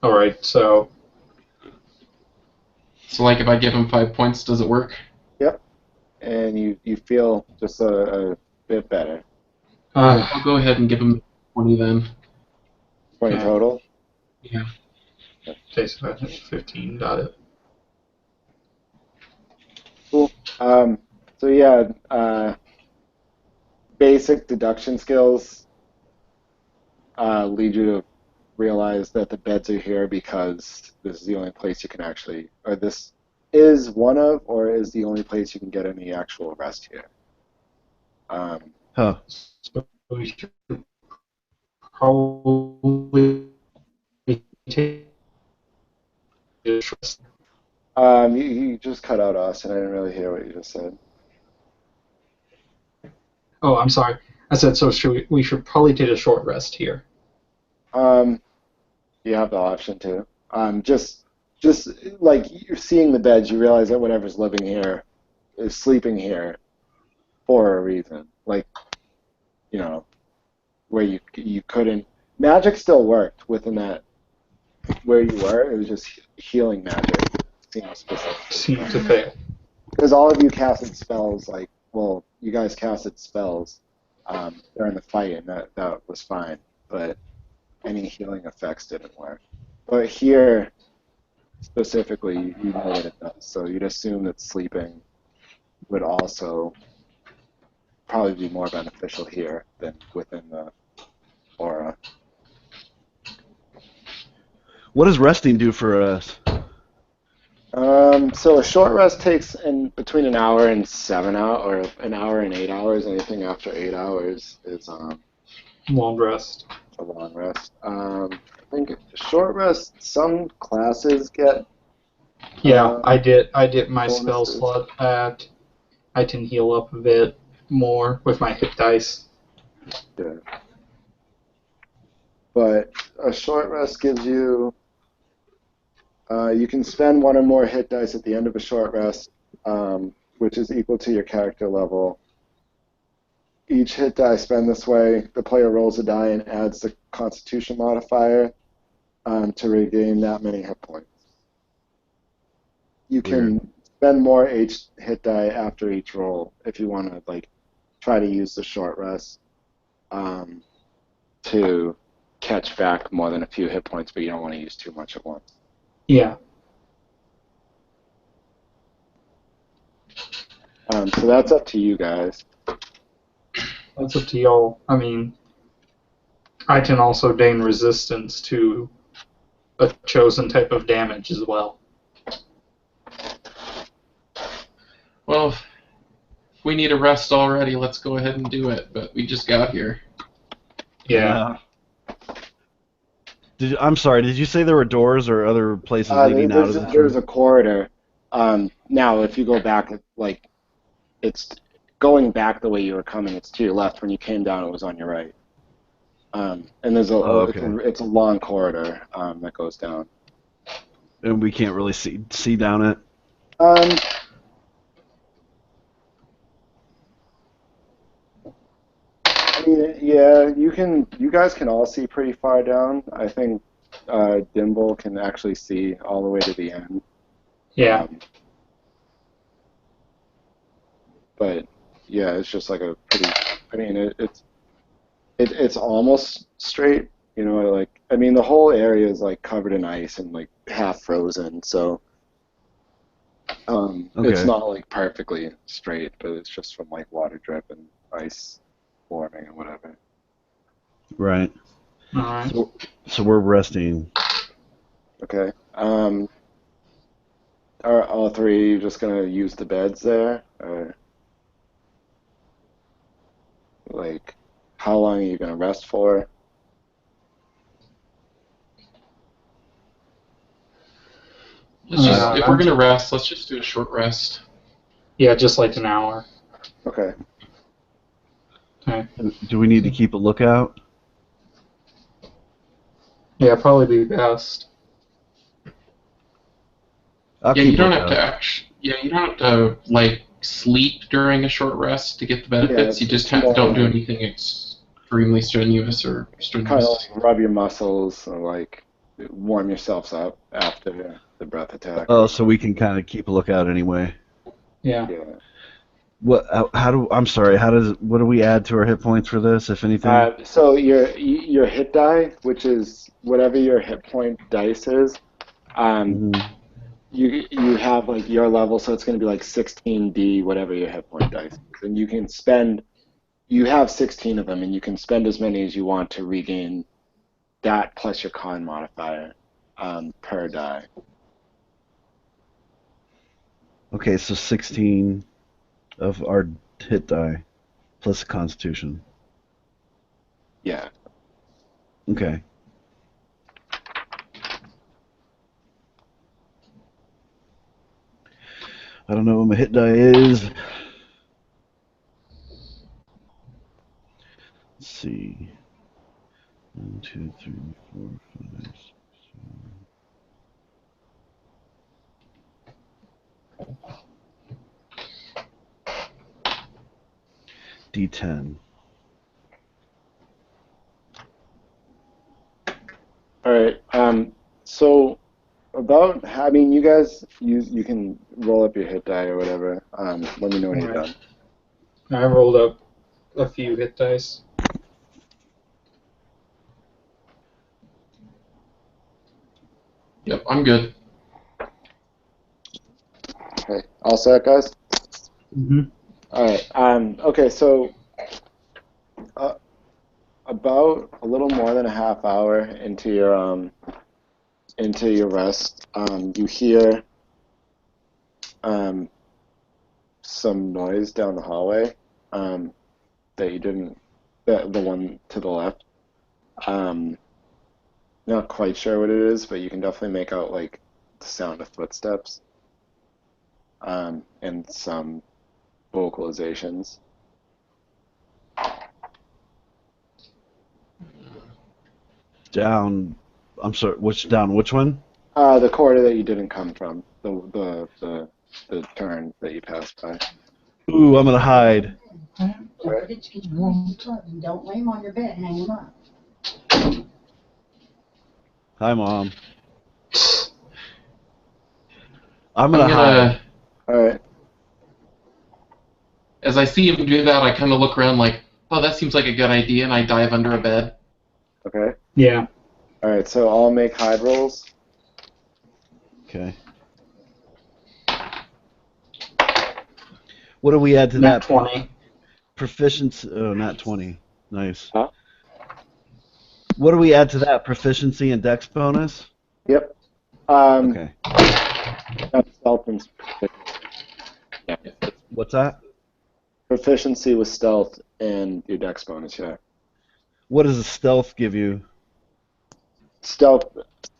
All right. So. So like if I give him 5 points, does it work? Yep. And you feel just a bit better. I'll go ahead and give him 20 then. 20 Okay. total. Yeah. Okay, so I have 15. Got it. Cool. So yeah, basic deduction skills lead you to realize that the beds are here because this is the only place you can actually, or this is one of, or is the only place you can get any actual rest here. Huh. So we should probably take it. You just cut out Austin. I didn't really hear what you just said. Oh, I'm sorry. I said so. We should probably take a short rest here. You have the option to. Just like you're seeing the beds, you realize that whatever's living here is sleeping here for a reason. Like, you know, where you couldn't. Magic still worked within that where you were. It was just healing magic seemed specific. Seemed to fail. Because all of you casted spells, like, well, you guys casted spells during the fight, and that was fine. But any healing effects didn't work. But here, specifically, you know that it does. So you'd assume that sleeping would also probably be more beneficial here than within the aura. What does resting do for us? So a short rest takes in between an hour and 7 hours, or an hour and 8 hours. Anything after 8 hours is Long rest. a long rest. I think short rest. Some classes get. Yeah, I did my spell bonuses. slot at. I can heal up a bit. more with my hit dice. Yeah. But a short rest gives you. You can spend one or more hit dice at the end of a short rest, which is equal to your character level. Each hit die spent this way, the player rolls a die and adds the Constitution modifier to regain that many hit points. You can spend more hit die after each roll if you want to like try to use the short rest to catch back more than a few hit points, but you don't want to use too much at once. Yeah. So that's up to you guys. That's up to y'all. I mean, I can also gain resistance to a chosen type of damage as well. Well, if we need a rest already, let's go ahead and do it. But we just got here. Yeah. I'm sorry. Did you say there were doors or other places leading out of this There's room? a corridor. Now, if you go back, like it's going back the way you were coming. It's to your left. When you came down, it was on your right. And there's it's a long corridor that goes down. And we can't really see down it. I mean, yeah, you guys can all see pretty far down. I think Dimble can actually see all the way to the end. Yeah. But yeah, it's just like a pretty. I mean, it's almost straight. You know, like I mean, the whole area is like covered in ice and like half frozen, so it's not like perfectly straight, but it's just from like water drip and ice forming and whatever. Right. All right. So we're resting. Okay. Are all three just gonna use the beds there, or like how long are you gonna rest for? If we're gonna rest, let's just do a short rest. Yeah, just like an hour. Okay. Okay. Do we need to keep a lookout? Yeah, probably be best. You don't have to like sleep during a short rest to get the benefits. Yeah, you just don't do anything extremely strenuous or strenuous. Kind of like rub your muscles or like warm yourselves up after the breath attack. Oh, so we can kind of keep a lookout anyway. Yeah. What do we add to our hit points for this, if anything? So your hit die, which is whatever your hit point dice is, you have like your level, so it's going to be like 16D, whatever your hit point dice is, and you have 16 of them, and you can spend as many as you want to regain that plus your con modifier per die. Okay, so 16 of our hit die plus Constitution. Yeah. Okay. I don't know what my hit die is. Let's see. 1, 2, 3, 4, 5, 6, 7. D10. All right. So you guys, you can roll up your hit die or whatever. Let me know when you're done. I rolled up a few hit dice. Yep, I'm good. Okay, all set, guys? Mm-hmm. All right. Okay, so about a little more than a half hour into your rest, you hear some noise down the hallway that you didn't, the one to the left. Not quite sure what it is, but you can definitely make out like the sound of footsteps and some vocalizations. Down. I'm sorry. Which down? Which one? The quarter that you didn't come from. The turn that you passed by. Ooh, I'm gonna hide. Don't forget to get your clothes and don't lay them on your bed, hang them up. Hi, Mom. I'm I'm gonna hide. All right. as I see him do that, I kind of look around like, oh, that seems like a good idea, and I dive under a bed. Okay. Yeah. All right. So I'll make hide rolls. Okay. What do we add to Nat that? 20. Proficiency. Oh, not 20. Nice. Huh? What do we add to that? Proficiency and dex bonus? Yep. Okay. That's stealth and yeah. What's that? Proficiency with stealth and your dex bonus. Yeah. What does a stealth give you? Stealth.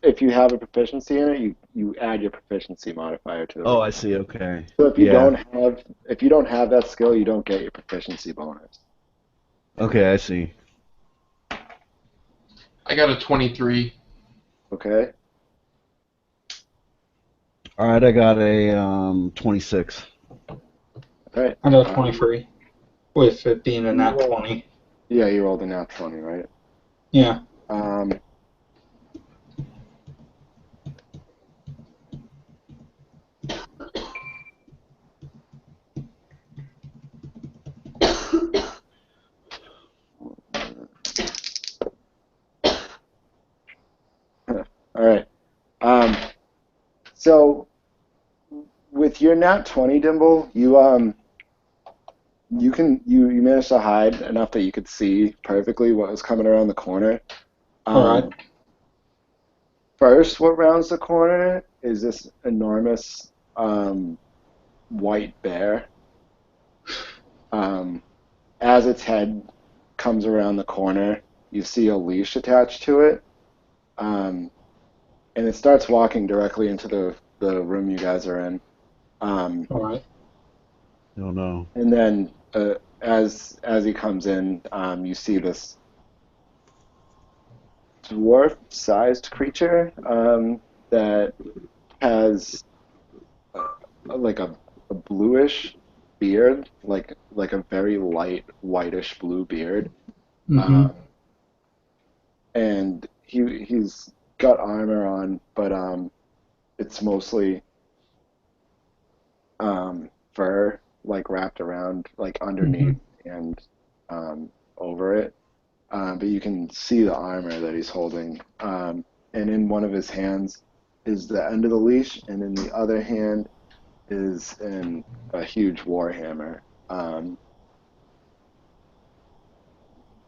If you have a proficiency in it, you add your proficiency modifier to the Oh, roll. I see. Okay. So if you Yeah. don't have that skill, you don't get your proficiency bonus. Okay, I see. I got a 23. Okay. All right, I got a 26. Okay. I got 23. With it being a nat Well- 20. Yeah, you rolled a nat 20, right? Yeah. All right. So with your nat 20, Dimble, you managed to hide enough that you could see perfectly what was coming around the corner. Alright. First, what rounds the corner is this enormous white bear. As its head comes around the corner, you see a leash attached to it, and it starts walking directly into the room you guys are in. Alright. Oh no. And then as he comes in, you see this dwarf-sized creature that has like a bluish beard, like a very light whitish blue beard, Mm-hmm. and he's got armor on, but it's mostly fur, like wrapped around, like underneath and over it. But you can see the armor that he's holding. And in one of his hands is the end of the leash, and in the other hand is a huge warhammer.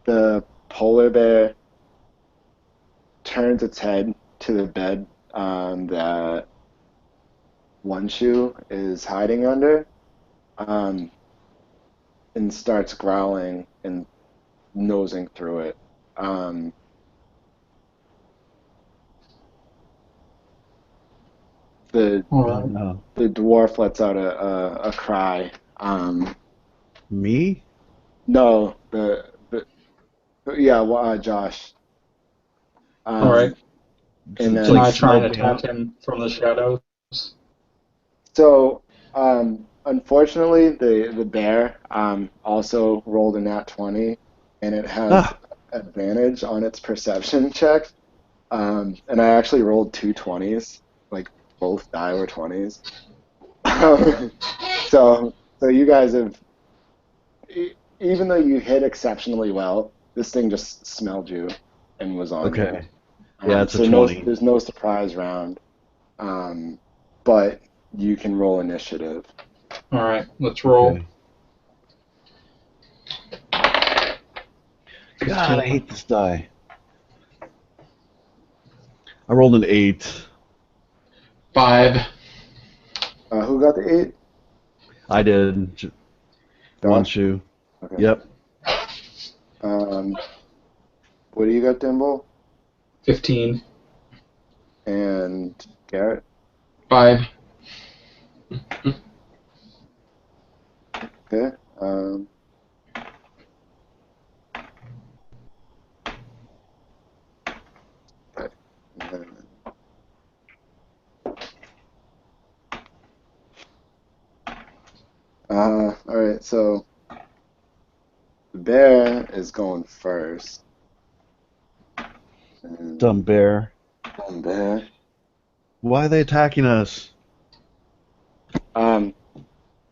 The polar bear turns its head to the bed that One Shoe is hiding under, and starts growling and nosing through it. The Alright. No. the dwarf lets out a cry. Me? No, Josh. Alright. And It's Can then I try and smoke attack behind- him from the shadows? so unfortunately the bear also rolled a nat 20, and it has advantage on its perception check. And I actually rolled two 20s, like both die were 20s. So you guys have, even though you hit exceptionally well, this thing just smelled you and was on you. Okay. Yeah, it's So a 20. there's no surprise round, but you can roll initiative. Alright, let's roll. Okay. God, I hate this die. I rolled an 8. 5. Who got the 8? I did. One Josh? shoe. Okay. Yep. What do you got, Dimble? 15. And Garrett? 5. Okay. Alright, so the bear is going first. And Dumb bear. dumb bear. Why are they attacking us? Um,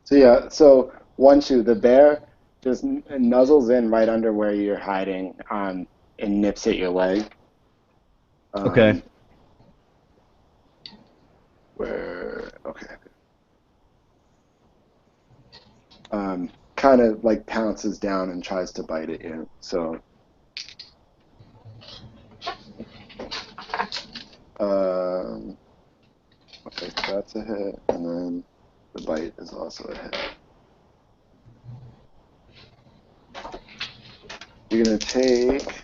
so yeah, so once the bear just nuzzles in right under where you're hiding, and nips at your leg. Okay. Okay. Kind of like pounces down and tries to bite at you. So, okay, so that's a hit, and then the bite is also a hit. You're gonna take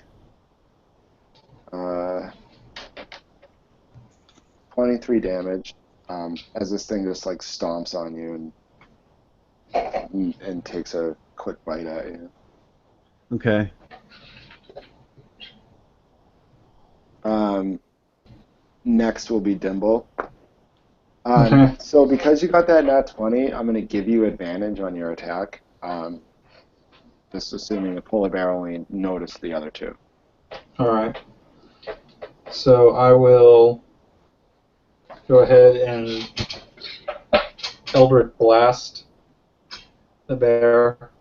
23 damage, as this thing just like stomps on you and takes a quick bite at you. Okay. Next will be Dimble. Okay. So because you got that nat 20, I'm gonna give you advantage on your attack. Just assuming the polar bear only noticed the other two. All right. So I will go ahead and Eldritch Blast the bear.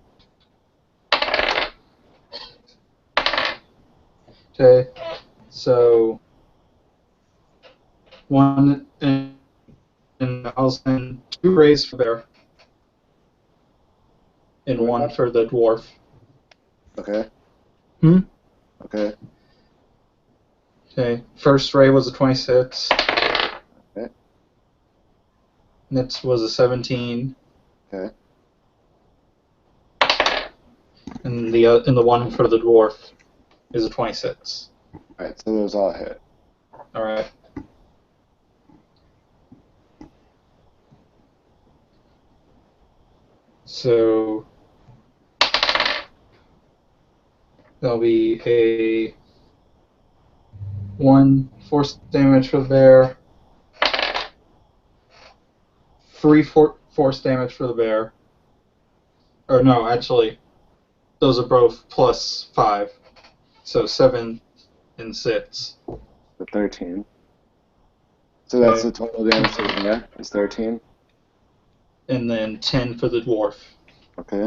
Okay. So one and I'll send 2 rays for the bear and 1 for the dwarf. Okay. Hmm? Okay. Okay. First ray was a 26. Okay. Next was a 17. Okay. And the one for the dwarf is a 26. All right. So those all hit. All right. So there'll be a 1 force damage for the bear, 3 force damage for the bear. Or no, actually, those are both plus 5. So 7 and 6. The 13. So that's Okay. the total damage to the bear is 13. And then 10 for the dwarf. Okay.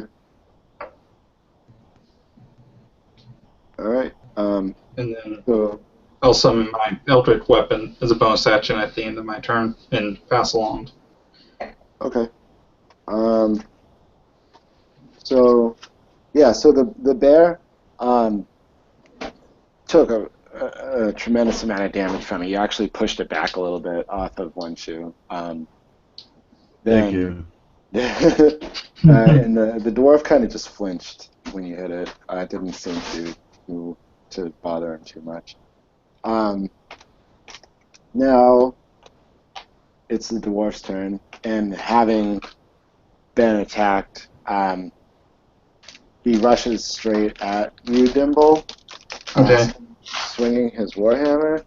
All right. And then So I'll summon my Eldritch Weapon as a bonus action at the end of my turn and pass along. okay. So yeah. So the bear took a tremendous amount of damage from it. You actually pushed it back a little bit off of one shoe. Thank Then you. and the dwarf kind of just flinched when you hit it. It didn't seem to bother him too much. Now it's the dwarf's turn, and having been attacked, he rushes straight at you, Dimble, Okay. swinging his warhammer.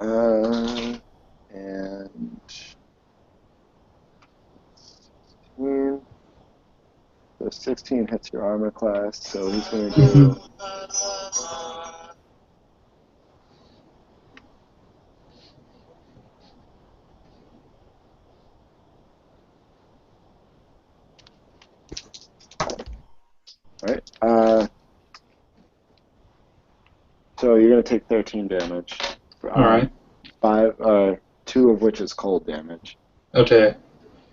And 16. So 16 hits your armor class, so he's going to do. Right. So you're going to take 13 damage. All right. 2 of which is cold damage. Okay.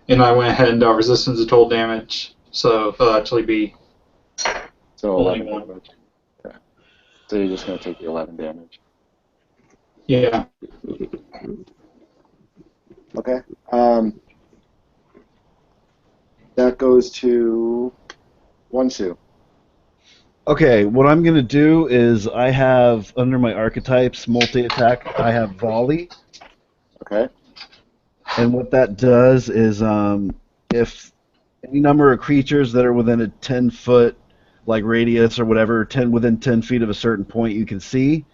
And I went ahead and dealt resistance to cold damage, so it'll actually be So only 11 1. damage. Yeah. So you're just going to take the 11 damage. Yeah. Okay. That goes to one shoe. Okay, what I'm going to do is I have, under my archetypes, multi-attack, I have volley. Okay. And what that does is if any number of creatures that are within a 10-foot like radius or whatever, within 10 feet of a certain point you can see,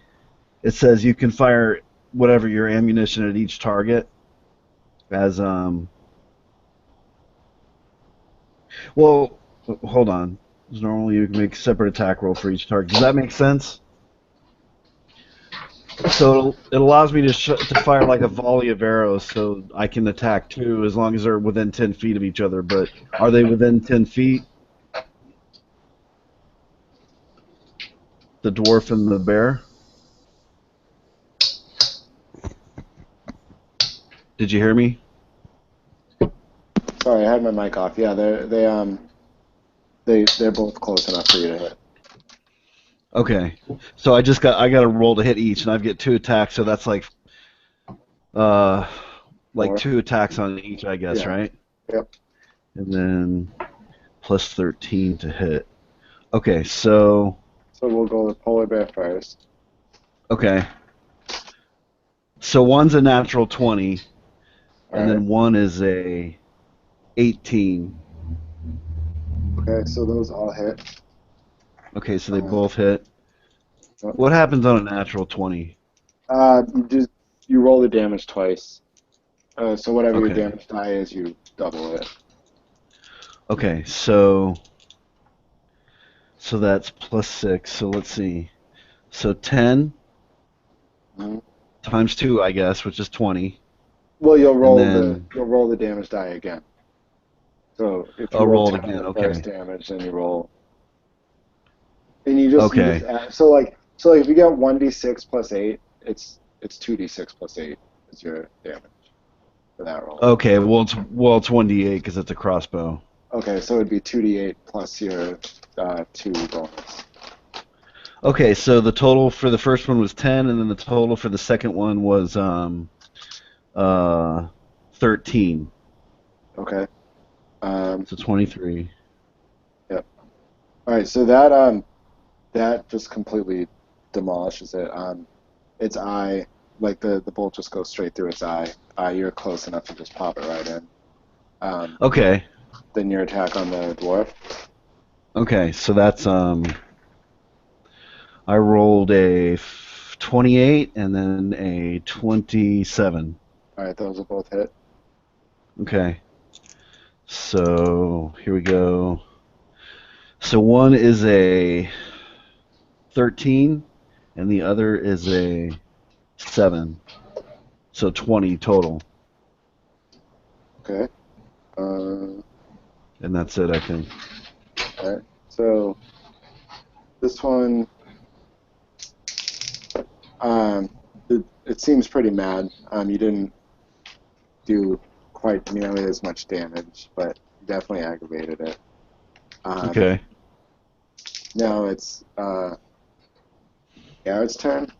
it says you can fire whatever your ammunition at each target as well, hold on. Normally you can make a separate attack roll for each target. Does that make sense? So it allows me to fire like a volley of arrows, so I can attack two as long as they're within 10 feet of each other. But are they within 10 feet? The dwarf and the bear? Did you hear me? Sorry, I had my mic off. Yeah, they're both close enough for you to hit. Okay. So I got to roll to hit each, and I get 2 attacks, so that's like uh 4. 2 attacks on each, I guess, Yeah. right? Yep. And then plus 13 to hit. Okay, so So we'll go with polar bear first. okay. So one's a natural 20, and Alright. then one is a 18. Okay, so those all hit. Okay, so they both hit. Yep. What happens on a natural 20? You roll the damage twice. So whatever your Okay. damage die is, you double it. Okay, so that's plus 6. So let's see. So 10 Mhm. times 2, I guess, which is 20. Well, you'll roll then- the damage die again. So if you I'll roll roll it 10 on again. the Okay. first damage, then you roll, and you just Okay. add, so if you get 1d6 plus 8, it's 2d6 plus 8 is your damage for that roll. Okay, well it's 1d8 because it's a crossbow. Okay, so it'd be 2d8 plus your 2 bonus. Okay, so the total for the first one was 10, and then the total for the second one was 13. Okay. So 23. Yep. All right, so that just completely demolishes it. Its eye, like the bolt just goes straight through its eye. You're close enough to just pop it right in. Okay. Then your attack on the dwarf. Okay, so that's I rolled a 28 and then a 27. All right, those will both hit. Okay. So here we go. So one is a 13 and the other is a 7. So 20 total. Okay. And that's it, I think. All right. So this one, it seems pretty mad. You didn't do quite nearly as much damage, but definitely aggravated it. Okay. Now it's Garrett's turn.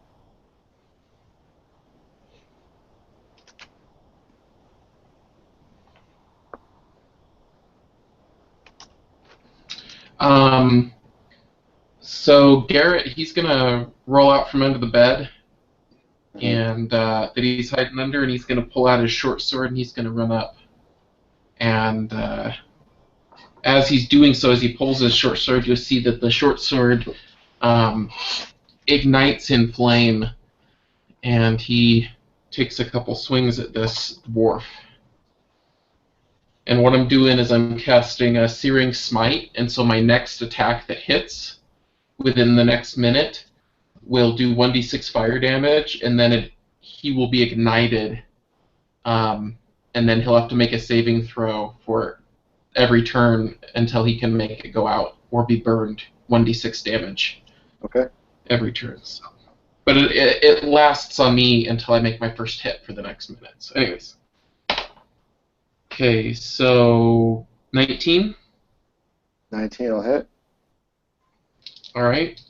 So Garrett, he's gonna roll out from under the bed, and that he's hiding under, and he's gonna pull out his short sword, and he's gonna run up. And as he's doing so, as he pulls his short sword, you'll see that the short sword ignites in flame, and he takes a couple swings at this dwarf. And what I'm doing is I'm casting a Searing Smite, and so my next attack that hits within the next minute will do 1d6 fire damage, and then he will be ignited, and then he'll have to make a saving throw for every turn until he can make it go out or be burned 1d6 damage Okay. every turn. So. But it lasts on me until I make my first hit for the next minute. So anyways. Okay, so 19. 19 will hit. All right.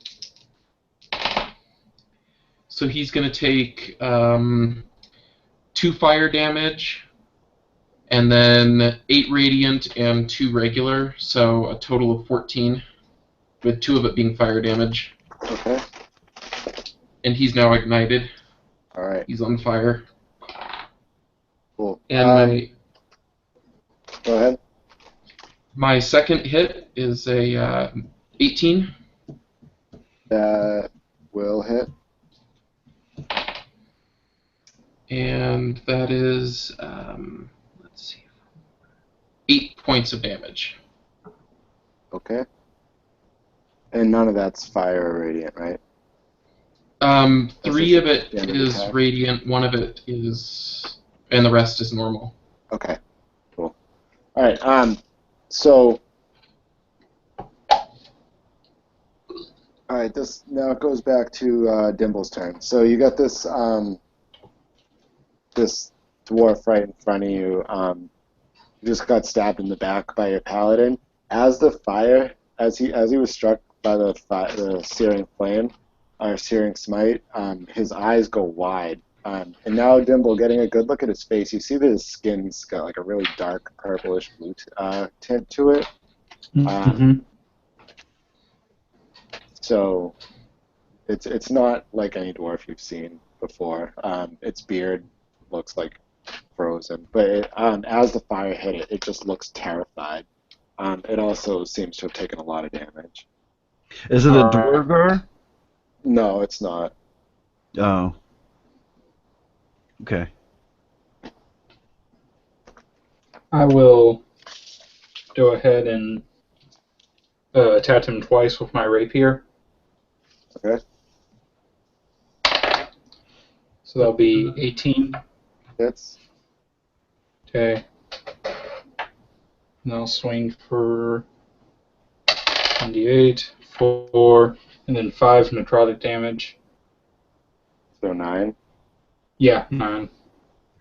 So he's going to take 2 fire damage, and then 8 radiant and 2 regular, so a total of 14, with 2 of it being fire damage. Okay. And he's now ignited. All right. He's on fire. Cool. And Go ahead. my second hit is a 18. That will hit. And that is, let's see, 8 points of damage. Okay. And none of that's fire or radiant, right? 3 of it standard is attack? radiant, 1 of it is, and the rest is normal. Okay, cool. All right. So, all right. This now it goes back to Dimble's turn. So you got this dwarf right in front of you. You just got stabbed in the back by your paladin. As he was struck by the searing flame, or searing smite, his eyes go wide. And now Dimble, getting a good look at his face, you see that his skin's got like a really dark purplish blue tint to it. Mm-hmm. So it's not like any dwarf you've seen before. Its beard looks like frozen, but as the fire hit it, it just looks terrified. It also seems to have taken a lot of damage. Is it a Dwargar? No, it's not. Oh. Okay. I will go ahead and attack him twice with my rapier. Okay. So that'll be 18. Hits. Okay. And I'll swing for 1d8, 4, and then 5 necrotic damage. So 9. Yeah, 9.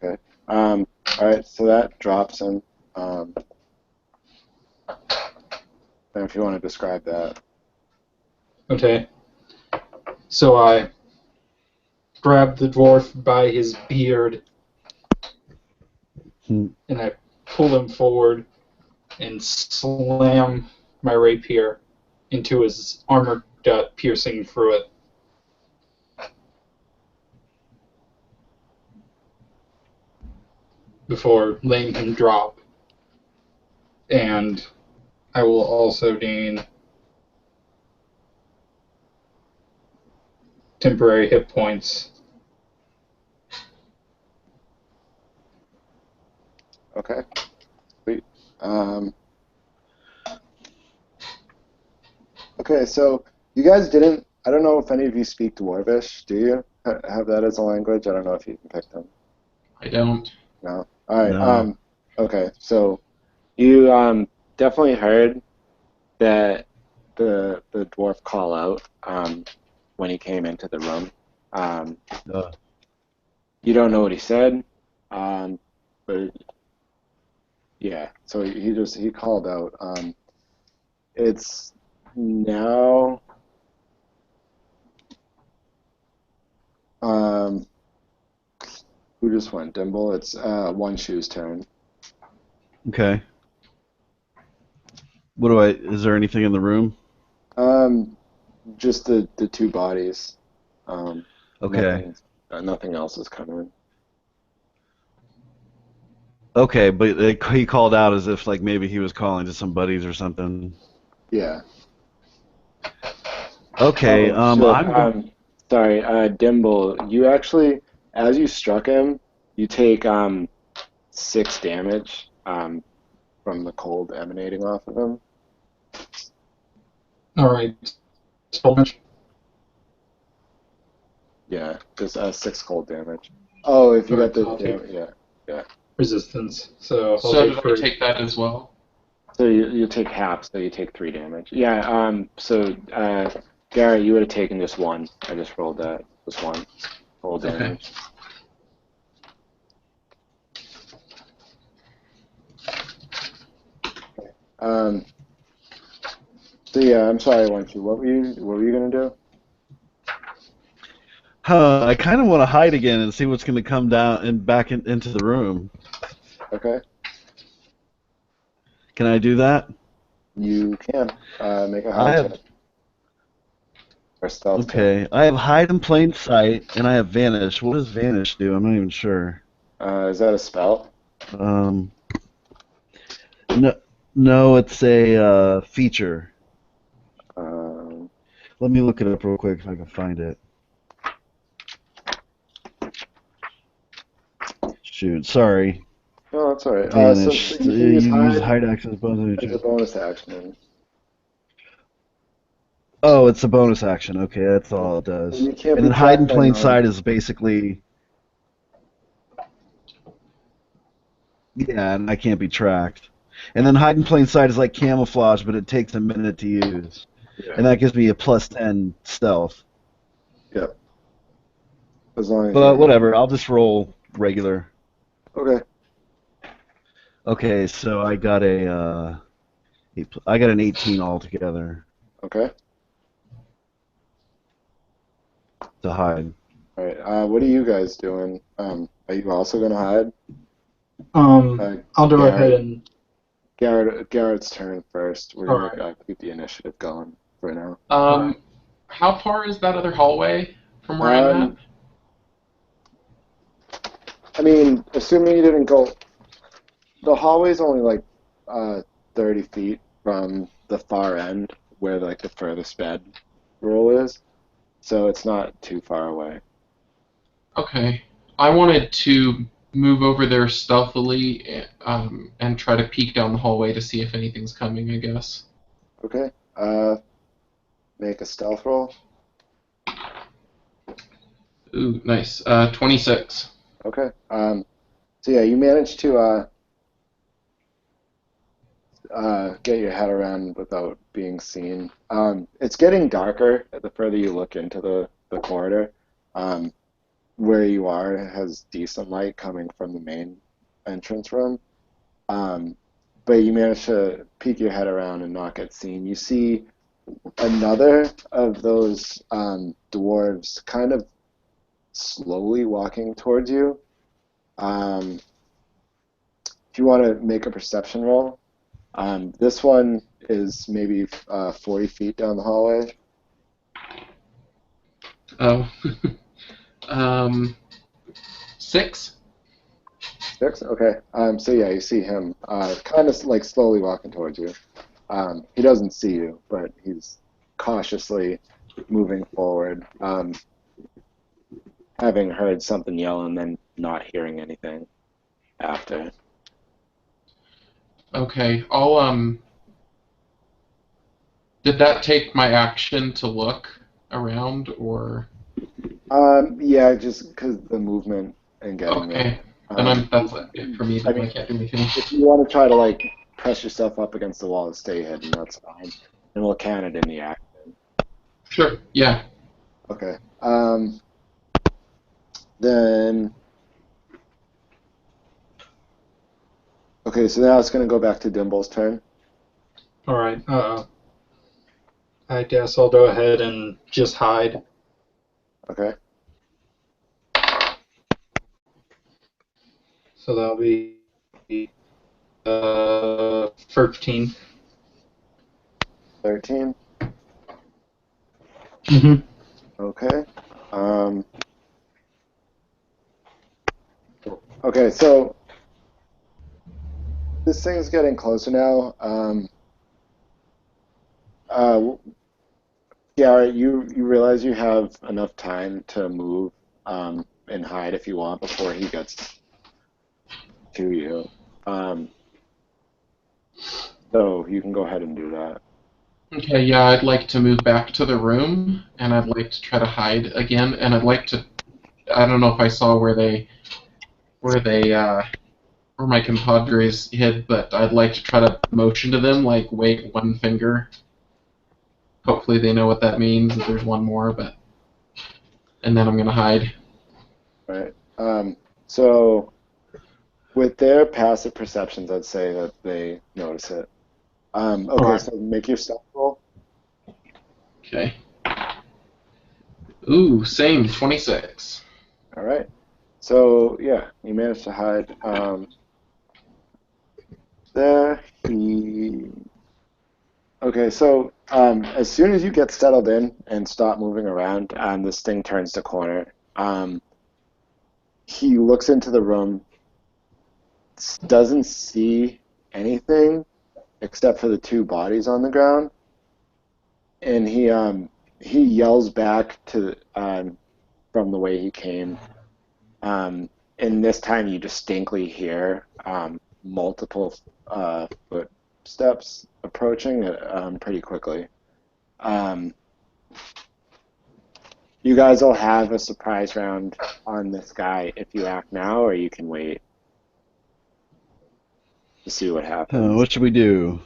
Okay. All right. So that drops him. And if you want to describe that. Okay. So I grab the dwarf by his beard and I pull him forward and slam my rapier into his armor gut, piercing through it. Before letting him drop. And I will also gain temporary hit points. Okay. Sweet. Okay, so you guys didn't. I don't know if any of you speak Dwarvish. Do you have that as a language? I don't know if you can pick them. I don't. No. All right. No. Okay. So you definitely heard that the dwarf call out when he came into the room. You don't know what he said, but yeah. So he called out. It's now. Who just went? Dimble. It's One Shoe's turn. Okay. Is there anything in the room? Just the two bodies. Okay. Nothing else is coming. Okay, but he called out as if like maybe he was calling to some buddies or something. Yeah. Okay. Oh shit. I'm. Sorry. Dimble. You actually, as you struck him, you take 6 damage from the cold emanating off of him. Alright. Spell damage. Yeah, just 6 cold damage. Oh, if you got Alright, the I'll take yeah. resistance. So I'll So take did I 3. take that as well? So you take half, so you take 3 damage. Yeah. So Gary, you would have taken just 1. I just rolled that. Just 1 cold Okay. damage. So yeah, I'm sorry, One Shoe. What were you gonna do? I kind of want to hide again and see what's going to come down and back into the room. Okay. Can I do that? You can make a I hide have. check or stealth check. Okay. I have hide in plain sight and I have vanish. What does vanish do? I'm not even sure. Is that a spell? No, no, it's a feature. Um, Let me look it up real quick if I can find it. Shoot, sorry. No, that's all right. So Vanished. you You can use use hide hide action as bonus as a action. bonus action. Oh, it's a bonus action. Okay, that's all it And does. you can't And be then hide in tracked by plain sight non. is basically, yeah, and I can't be tracked. And then hide in plain sight is like camouflage, but it takes a minute to use. Yeah. And that gives me a +10 stealth. Yep. As long as But you're. whatever, I'll just roll regular. Okay. Okay, so I got I got an 18 altogether Okay. to hide. All right. What are you guys doing? Are you also gonna hide? I'll go ahead Garrett. and. Garrett's turn first. We're All gonna right. keep the initiative going for now. Alright. How far is that other hallway from where I'm at? Um, I mean, assuming you didn't go, the hallway's only like 30 feet from the far end where like the furthest bed roll is, so it's not too far away. Okay. I wanted to move over there stealthily and try to peek down the hallway to see if anything's coming, I guess. Okay. Make a stealth roll. Ooh, nice. 26. Okay. So yeah, you managed to get your head around without being seen. It's getting darker the further you look into the corridor. Um, where you are has decent light coming from the main entrance room. Um, but you manage to peek your head around and not get seen. You see another of those dwarves kind of slowly walking towards you. Um, if you want to make a perception roll, this one is maybe 40 feet down the hallway. Oh. 6? 6? Okay. So yeah, you see him kind of like slowly walking towards you. He doesn't see you, but he's cautiously moving forward, having heard something yell and then not hearing anything after. Okay. Did that take my action to look around, or? Yeah, just because the movement and getting there. Okay. Then Um, that's it for me, I then I mean, can't do anything. if you want to try to like press yourself up against the wall and stay hidden, that's fine, and we'll count it in the act. Sure, yeah. Okay. Then. Okay, so now it's going to go back to Dimble's turn. Alright. I guess I'll go ahead and just hide. Okay. So that'll be 13. 13. Mm-hmm. Okay. Okay, so this thing's getting closer now. Uh, Garrett, you realize you have enough time to move and hide if you want before he gets to you. Um, so you can go ahead and do that. Okay, yeah, I'd like to move back to the room, and I'd like to try to hide again, and I'd like to, I don't know if I saw where my compadres hid, but I'd like to try to motion to them, like wave one finger. Hopefully they know what that means, that there's one more, and then I'm gonna hide. Right. So with their passive perceptions, I'd say that they notice it. Okay, Alright. so make your stealth roll. Okay. Ooh, same, 26. All right. So yeah, you managed to hide. There he. Okay, so as soon as you get settled in and stop moving around, this thing turns the corner. He looks into the room, doesn't see anything except for the two bodies on the ground, and he yells back to from the way he came. and this time you distinctly hear multiple footsteps approaching pretty quickly. You guys will have a surprise round on this guy if you act now, or you can wait to see what happens. What should we do?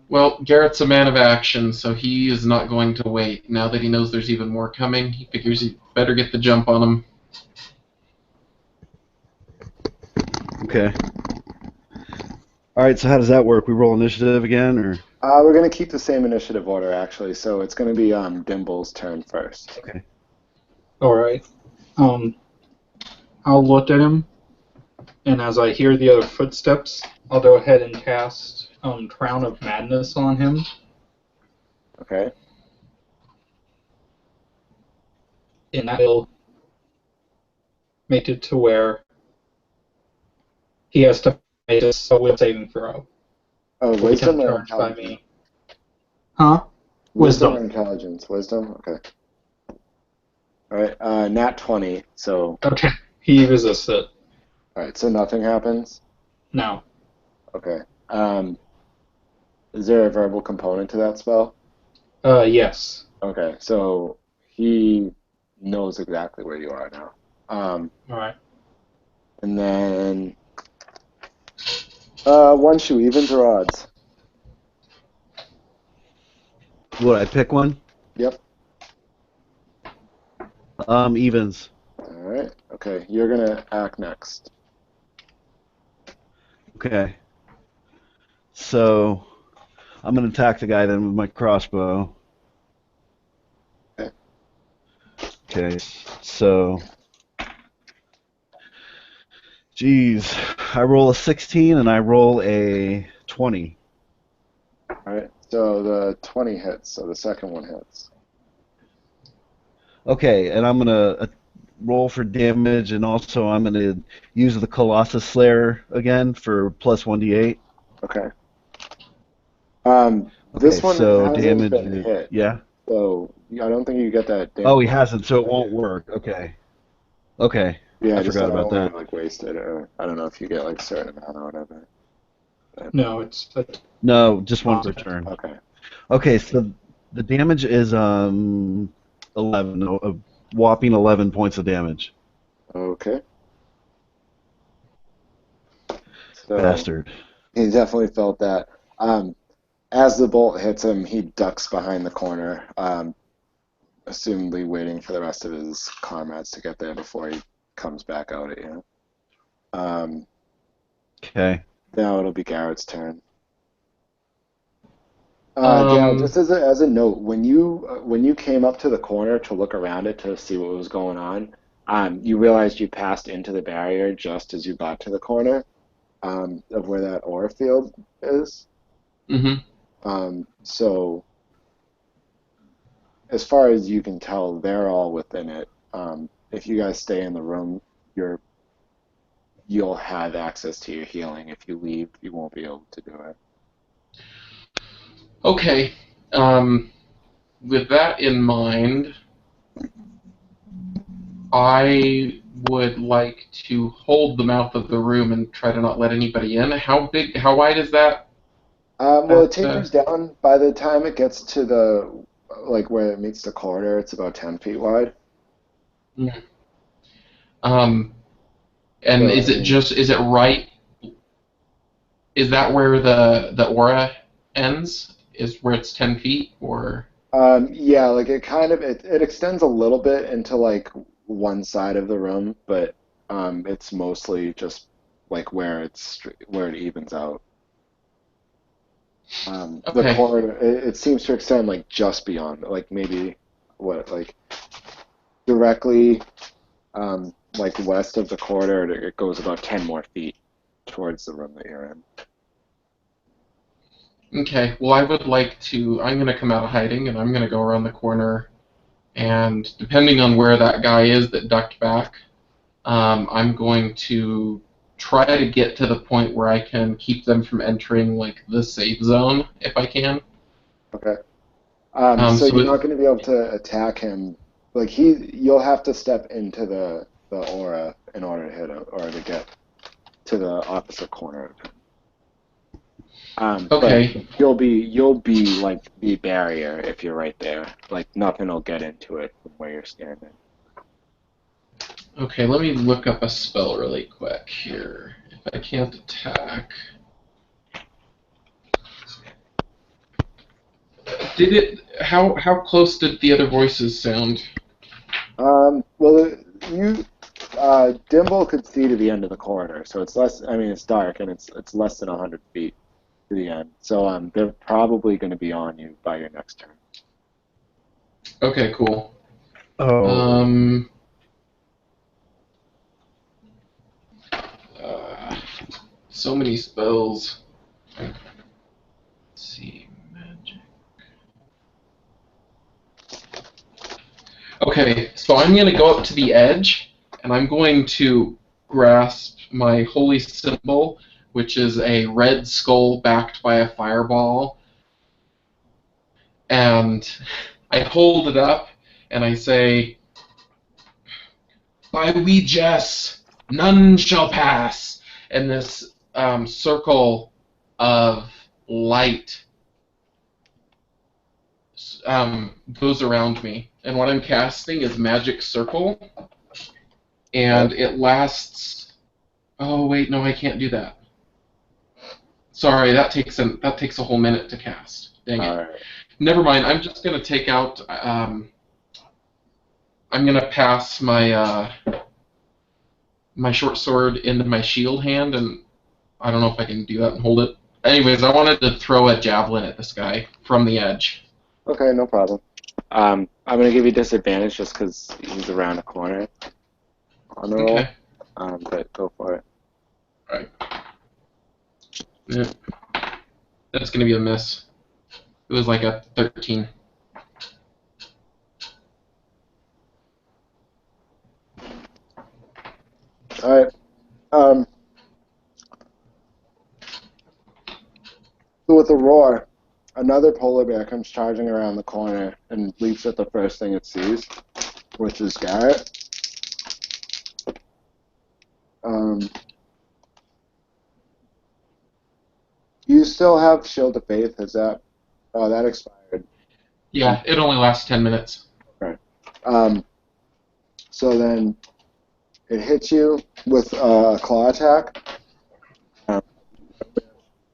Well, Garrett's a man of action, so he is not going to wait. Now that he knows there's even more coming, he figures he better get the jump on him. Okay. All right. So how does that work? We roll initiative again, or? We're going to keep the same initiative order, actually, so it's going to be Dimble's turn first. Okay. All right. I'll look at him, and as I hear the other footsteps, I'll go ahead and cast Crown of Madness on him. Okay. And that will make it to where he has to make a will saving throw. Oh, To wisdom become or charged by intelligence? me. Huh? Wisdom or Wisdom. intelligence? Wisdom? Okay. All right, nat 20, so... Okay. He resists it. All right, so nothing happens? No. Okay. Is there a verbal component to that spell? Yes. Okay, so he knows exactly where you are now. All right. And then... one shoe, evens or odds? Would I pick one? Yep. Evens. All right. Okay, you're gonna act next. Okay. So I'm gonna attack the guy then with my crossbow. Okay. Okay. So, geez, I roll a 16 and I roll a 20. All right. So the 20 hits. So the second one hits. Okay, and I'm gonna roll for damage, and also I'm gonna use the Colossus Slayer again for plus 1d8. Okay. Okay, This one so hasn't damage. been hit, Yeah. so I don't think you get that damage. Oh, he hasn't, so it won't work. Okay. Okay. Yeah, I just forgot I don't about want that. to like waste it, or I don't know if you get like a certain amount or whatever. No, it's No, just one per turn. Okay. Okay, so the damage is 11, a whopping 11 points of damage. Okay. So Bastard. he definitely felt that. As the bolt hits him, he ducks behind the corner, assumably waiting for the rest of his comrades to get there before he comes back out at you. Okay. Now it'll be Garrett's turn. Garrett, just as a note, when you came up to the corner to look around it to see what was going on, you realized you passed into the barrier just as you got to the corner of where that ore field is. Mm-hmm. So as far as you can tell, they're all within it. If you guys stay in the room, you'll have access to your healing. If you leave, you won't be able to do it. Okay. With that in mind, I would like to hold the mouth of the room and try to not let anybody in. How wide is that? Well, it tapers down. By the time it gets to the where it meets the corridor, it's about 10 feet wide. Yeah. And So, is it right? Is that where the aura ends? Is where it's 10 feet, or? Yeah, like it extends a little bit into like one side of the room, but it's mostly just like where it evens out. The Okay. corridor, it seems to extend like just beyond, like maybe like directly like west of the corridor. It goes about 10 more feet towards the room that you're in. Okay. Well, I would like to. I'm going to come out of hiding, and I'm going to go around the corner. And depending on where that guy is that ducked back, I'm going to try to get to the point where I can keep them from entering like the safe zone if I can. Okay. So So you're not going to be able to attack him. Like you'll have to step into the aura in order to hit it or to get to the opposite corner of it. Okay. But you'll be like the barrier if you're right there. Like nothing will get into it from where you're standing. Okay, let me look up a spell really quick here. If I can't attack. Did it? How close did the other voices sound? Well, Dimble could see to the end of the corridor, so it's less. I mean, it's dark and it's less than 100 feet to the end. So they're probably going to be on you by your next turn. Okay, cool. Oh. So many spells. Let's see, magic. Okay, so I'm going to go up to the edge, and I'm going to grasp my holy symbol, which is a red skull backed by a fireball, and I hold it up, and I say, "By we Jess, none shall pass," and this circle of light goes around me. And what I'm casting is Magic Circle, and it lasts. Oh wait, no, I can't do that. Sorry, that takes a whole minute to cast. Dang it. All right. Never mind. I'm just gonna take out. I'm gonna pass my my short sword into my shield hand, and I don't know if I can do that and hold it. Anyways, I wanted to throw a javelin at this guy from the edge. Okay, no problem. I'm going to give you disadvantage just because he's around the corner on the roll. Okay. But go for it. Alright. Yeah. That's gonna be a miss. It was like a 13. All right. So with a roar, another polar bear comes charging around the corner and leaps at the first thing it sees, which is Garrett. You still have Shield of Faith, is that? Oh, that expired. Yeah, it only lasts 10 minutes. Okay. So then it hits you with a claw attack.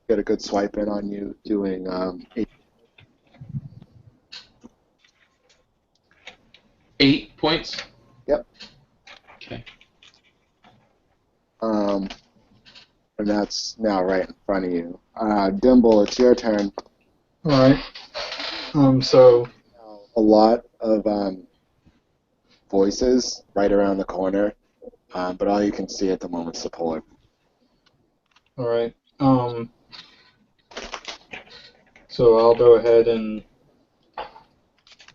Get a good swipe in on you, doing 8 points? Yep. Okay. And that's now right in front of you. Dimble, it's your turn. All right. So A lot of voices right around the corner, but all you can see at the moment is the polar. all right. So I'll go ahead and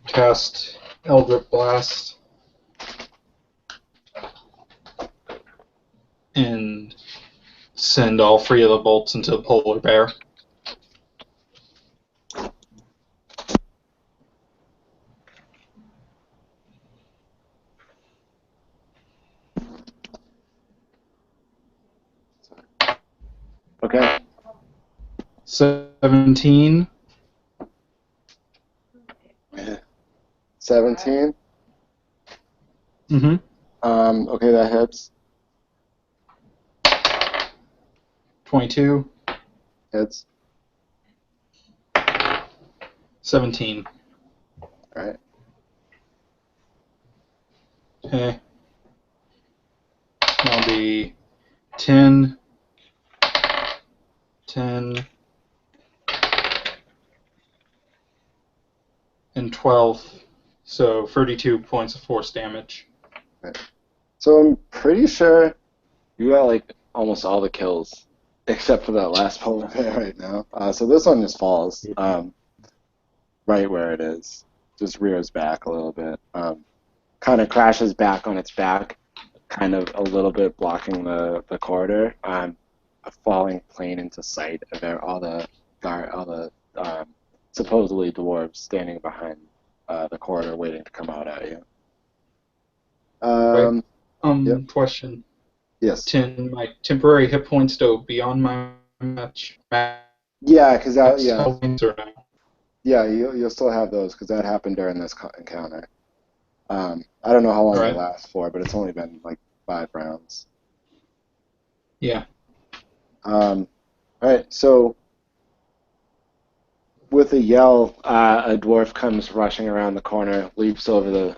cast Eldritch Blast and send all 3 of the bolts into the polar bear. Okay. 17. 17. Mm-hmm. Okay, that hits. 22. Hits. 17. All right. Okay. That'll be 10, 10, and 12. So 32 points of force damage. So I'm pretty sure you got like almost all the kills except for that last polar bear right now. So this one just falls right where it is. Just rears back a little bit. Kind of crashes back on its back, kind of a little bit blocking the corridor. Falling plane into sight of all the supposedly dwarves standing behind the corridor waiting to come out at you. Right. Yep. Question. Yes. Can my temporary hit points go beyond my max Yeah, because yeah, health points or no? yeah, you'll still have those because that happened during this encounter. I don't know how long they Alright. last for, but it's only been like 5 rounds. Yeah. All right, so with a yell, a dwarf comes rushing around the corner, leaps over the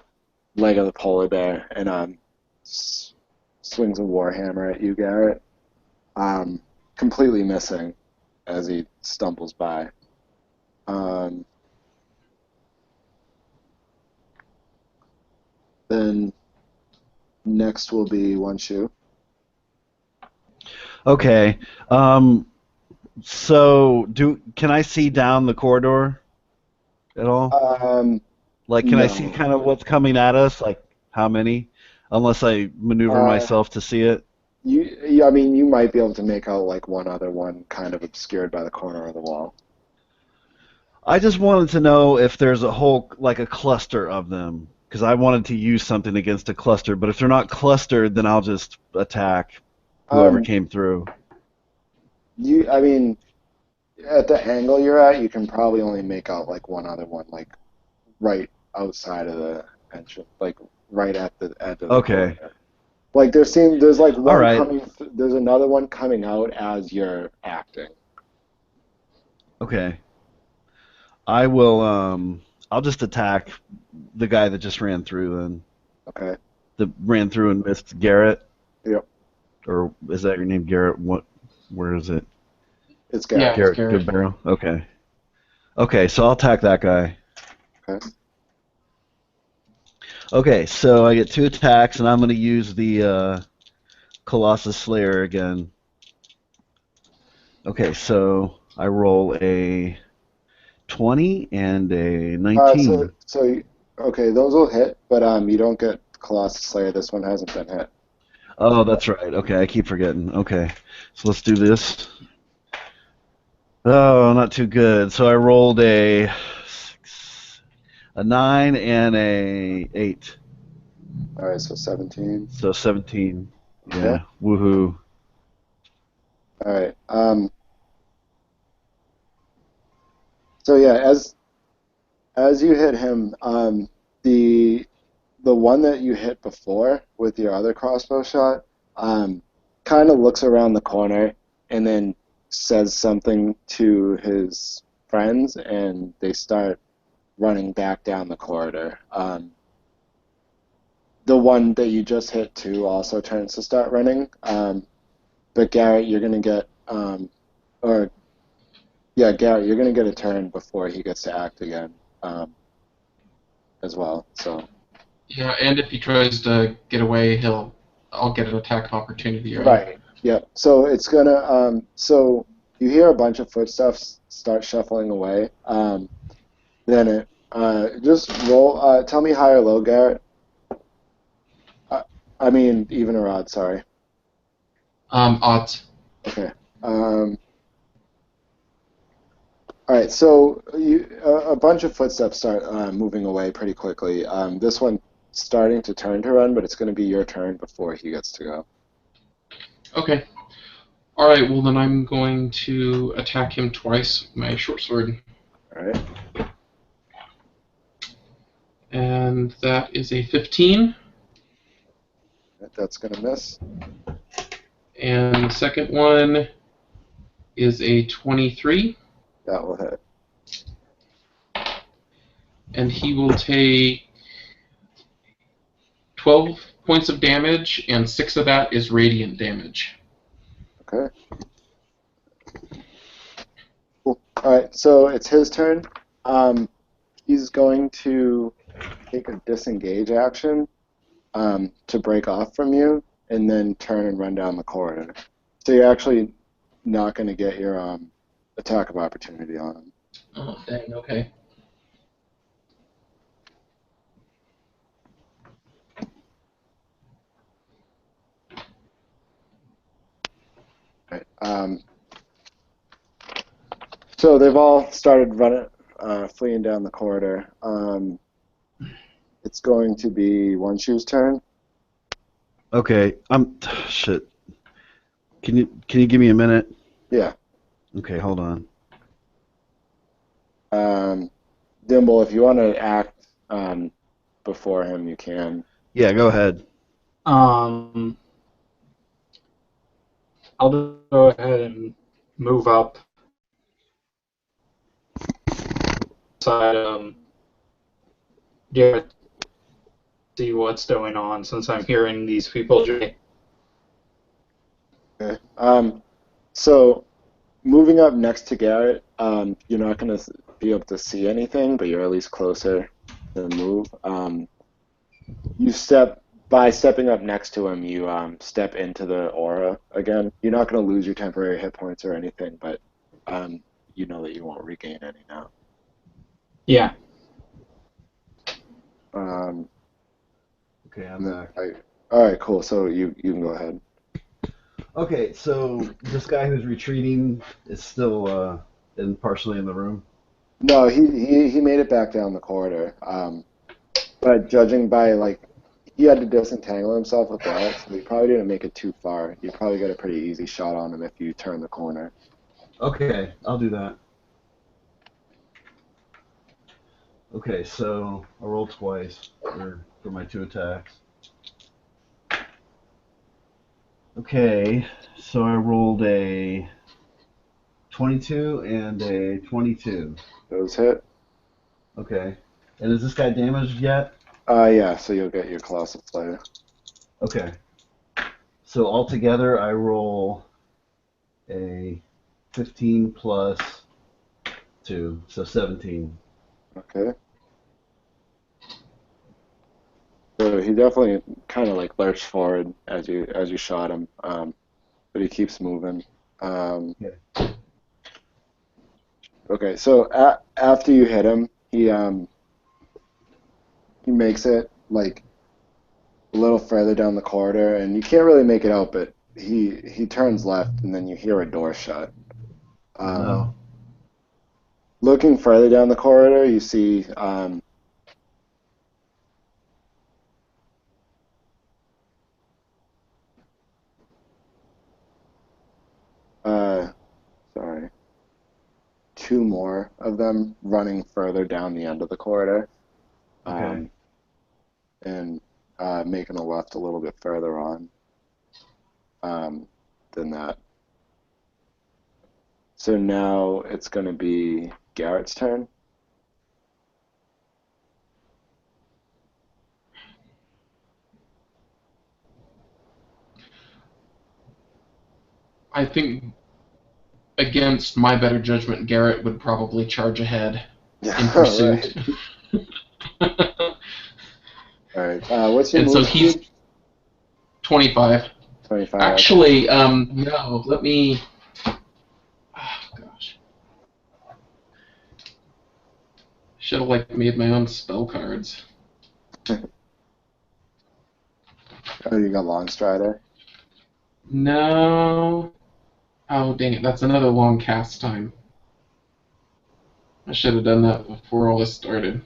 leg of the polar bear, and swings a warhammer at you, Garrett. Completely missing as he stumbles by. Then next will be One Shoe. Okay. So can I see down the corridor at all? Like, can I see No. kind of what's coming at us? Like, how many? Unless I maneuver myself to see it. I mean, you might be able to make out like one other one kind of obscured by the corner of the wall. I just wanted to know if there's like a cluster of them, because I wanted to use something against a cluster. But if they're not clustered, then I'll just attack whoever Um, came through. I mean, at the angle you're at, you can probably only make out like one other one, like right outside of the entrance, like right at the end of the Okay. corridor. Like there's like All one right. coming, there's another one coming out as you're acting. Okay. I will. I'll just attack the guy that just ran through then. Okay. That ran through and missed Garrett. Yep. Or is that your name, Garrett? What? Where is it? It's Yeah, Garrett. it's Garrett Garrett. Goodbarrow. Okay. Okay, so I'll attack that guy. Okay. Okay, so I get 2 attacks, and I'm going to use the Colossus Slayer again. Okay, so I roll a 20 and a 19. Okay, those will hit, but you don't get Colossus Slayer. This one hasn't been hit. Oh, that's right. Okay, I keep forgetting. Okay, so let's do this. Oh, not too good. So I rolled a 9 and a 8. All right, so 17. So 17. Yeah. Yeah, woohoo. All right. So yeah, as you hit him, the the one that you hit before with your other crossbow shot, kind of looks around the corner and then says something to his friends, and they start running back down the corridor. The one that you just hit too also turns to start running. But Garrett, you're gonna get, or yeah, Garrett, you're gonna get a turn before he gets to act again, as well. So. Yeah, and if he tries to get away, I'll get an attack opportunity, right? Right. Yep. So it's gonna. So you hear a bunch of footsteps start shuffling away. Then it. Just roll. Tell me high or low, Garrett. I mean even or odd. Sorry. Odds. Okay. All right. So a bunch of footsteps start moving away pretty quickly. This one starting to turn to run, but it's going to be your turn before he gets to go. Okay. All right. Well, then I'm going to attack him twice with my short sword, All right. and that is a 15. That's going to miss. And the second one is a 23, That will hit. and he will take 12 points of damage, and 6 of that is radiant damage. Okay. Cool. All right, so it's his turn. He's going to take a disengage action to break off from you, and then turn and run down the corridor. So you're actually not going to get your attack of opportunity on him. Oh, dang, okay. Right. So they've all started running, fleeing down the corridor. It's going to be One Shoe's turn. Okay, I'm shit. Can you give me a minute? Yeah. Okay, hold on. Dimble, if you want to act before him, you can. Yeah, go ahead. Um, I'll just go ahead and move up side. Yeah, see what's going on since I'm hearing these people. Okay. So moving up next to Garrett, you're not going to be able to see anything, but you're at least closer to move. You by stepping up next to him, you step into the aura again. You're not going to lose your temporary hit points or anything, but you know that you won't regain any now. Yeah. Um, Okay, I'm and then back. all right, cool. So you can go ahead. Okay, so this guy who's retreating is still partially in the room. No, he made it back down the corridor. But judging by he had to disentangle himself with that, so he probably didn't make it too far. You probably get a pretty easy shot on him if you turn the corner. Okay, I'll do that. Okay, so I rolled twice for my 2 attacks. Okay, so I rolled a 22 and a 22. Those hit. Okay, and is this guy damaged yet? Yeah. So you'll get your Colossal Slayer. Okay, so altogether I roll a 15 plus 2, so 17. Okay. So he definitely kind of lurched forward as you shot him, but he keeps moving. Okay. Okay. So after you hit him, he makes it a little further down the corridor, and you can't really make it out, but he turns left, and then you hear a door shut. Um, No. Looking further down the corridor, you see uh, sorry, two more of them running further down the end of the corridor, Okay. um, and making a left a little bit further on um, than that. So now it's going to be Garrett's turn. I think against my better judgment, Garrett would probably charge ahead in Yeah, pursuit. right. All right. What's your And so move he's speed? 25. 25. Okay. Actually, no, let me. Oh, gosh. Should have made my own spell cards. Oh, you got long strider. No. Oh, dang it. That's another long cast time. I should have done that before all this started.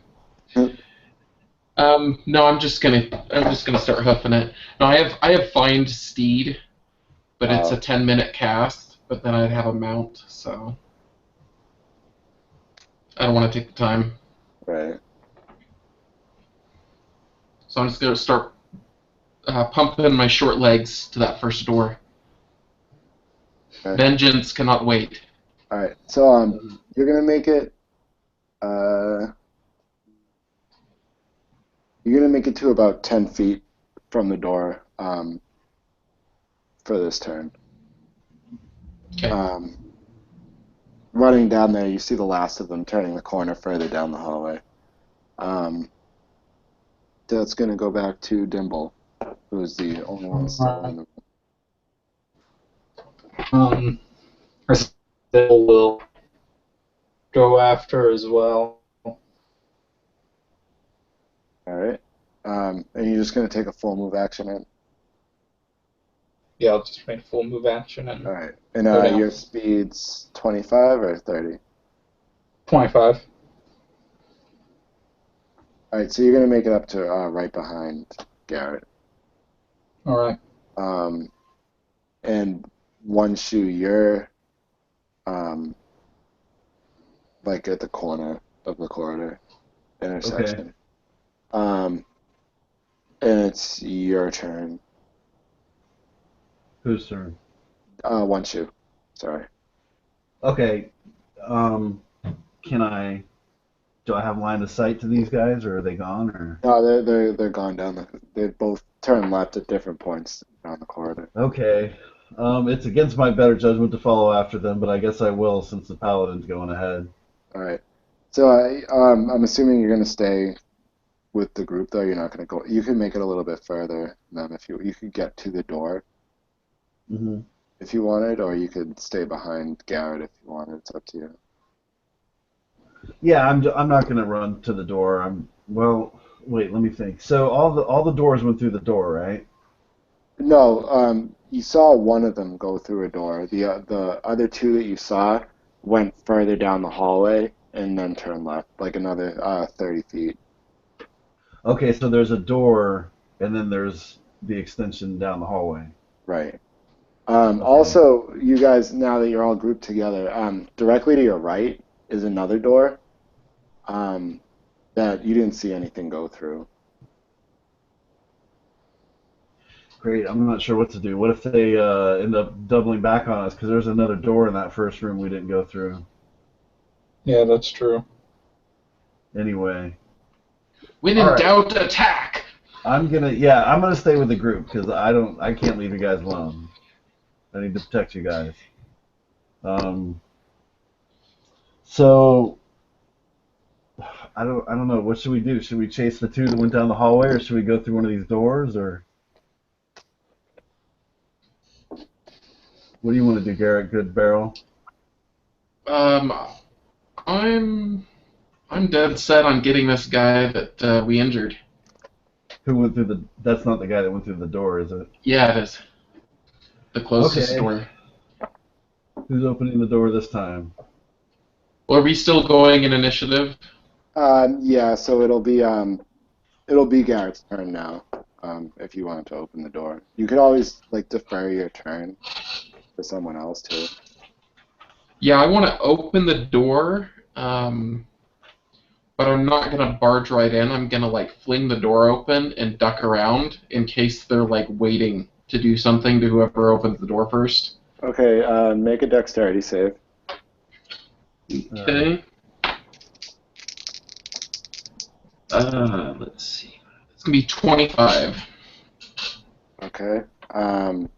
No, I'm just gonna start hoofing it. No, I have find steed, but it's a Oh, 10-minute cast. But then I'd have a mount, so I don't want to take the time. right. So I'm just gonna start pumping my short legs to that first door. Okay. Vengeance cannot wait. All right. So you're gonna make it. Uh, you're gonna make it to about 10 feet from the door. For this turn. Okay. Um, Running down there, you see the last of them turning the corner further down the hallway. Um, that's gonna go back to Dimble, who's the only one still in the room. I still will go after as well. All right. And you're just gonna take a full move action in. Yeah, I'll just make a full move action All and right. And go down. your speed's 25 or 30. 25. All right. So you're gonna make it up to right behind Garrett. All right. And one shoe, you're like at the corner of the corridor Okay. intersection. Um, and it's your turn. Whose turn? One shoe. Sorry. Okay. Um, can I? Do I have line of sight to these guys, or are they gone? Or No, they're gone down the. They both turn left at different points down the corridor. okay. It's against my better judgment to follow after them, but I guess I will since the paladin's going ahead. All right. So I'm assuming you're gonna stay with the group though. You're not gonna go. You can make it a little bit further than if you could get to the door Hmm. if you wanted, or you could stay behind Garrett if you wanted. It's up to you. Yeah, I'm not gonna run to the door. Well. Wait, let me think. So all the doors went through the door, right? No, you saw one of them go through a door. The other two that you saw went further down the hallway and then turned left, like another 30 feet. Okay, so there's a door, and then there's the extension down the hallway. Right. Okay. Also, you guys, now that you're all grouped together, directly to your right is another door um, that you didn't see anything go through. Great. I'm not sure what to do. What if they end up doubling back on us? Because there's another door in that first room we didn't go through. Yeah, that's true. Anyway. When All in right. doubt, attack. I'm gonna stay with the group because I can't leave you guys alone. I need to protect you guys. Um. So I don't know. What should we do? Should we chase the two that went down the hallway, or should we go through one of these doors, or what do you want to do, Garrett? Good barrel. Um, I'm I'm dead set on getting this guy that we injured. Who went through the? That's not the guy that went through the door, is it? Yeah, it is the closest Okay. door. Who's opening the door this time? Well, are we still going in initiative? Yeah, so it'll be Garrett's turn now. If you wanted to open the door, you could always like defer your turn for someone else too. Yeah, I want to open the door, but I'm not gonna barge right in. I'm gonna like fling the door open and duck around in case they're like waiting to do something to whoever opens the door first. Okay, make a dexterity save. All right. Okay. Let's see. It's gonna be 25. Okay. Um,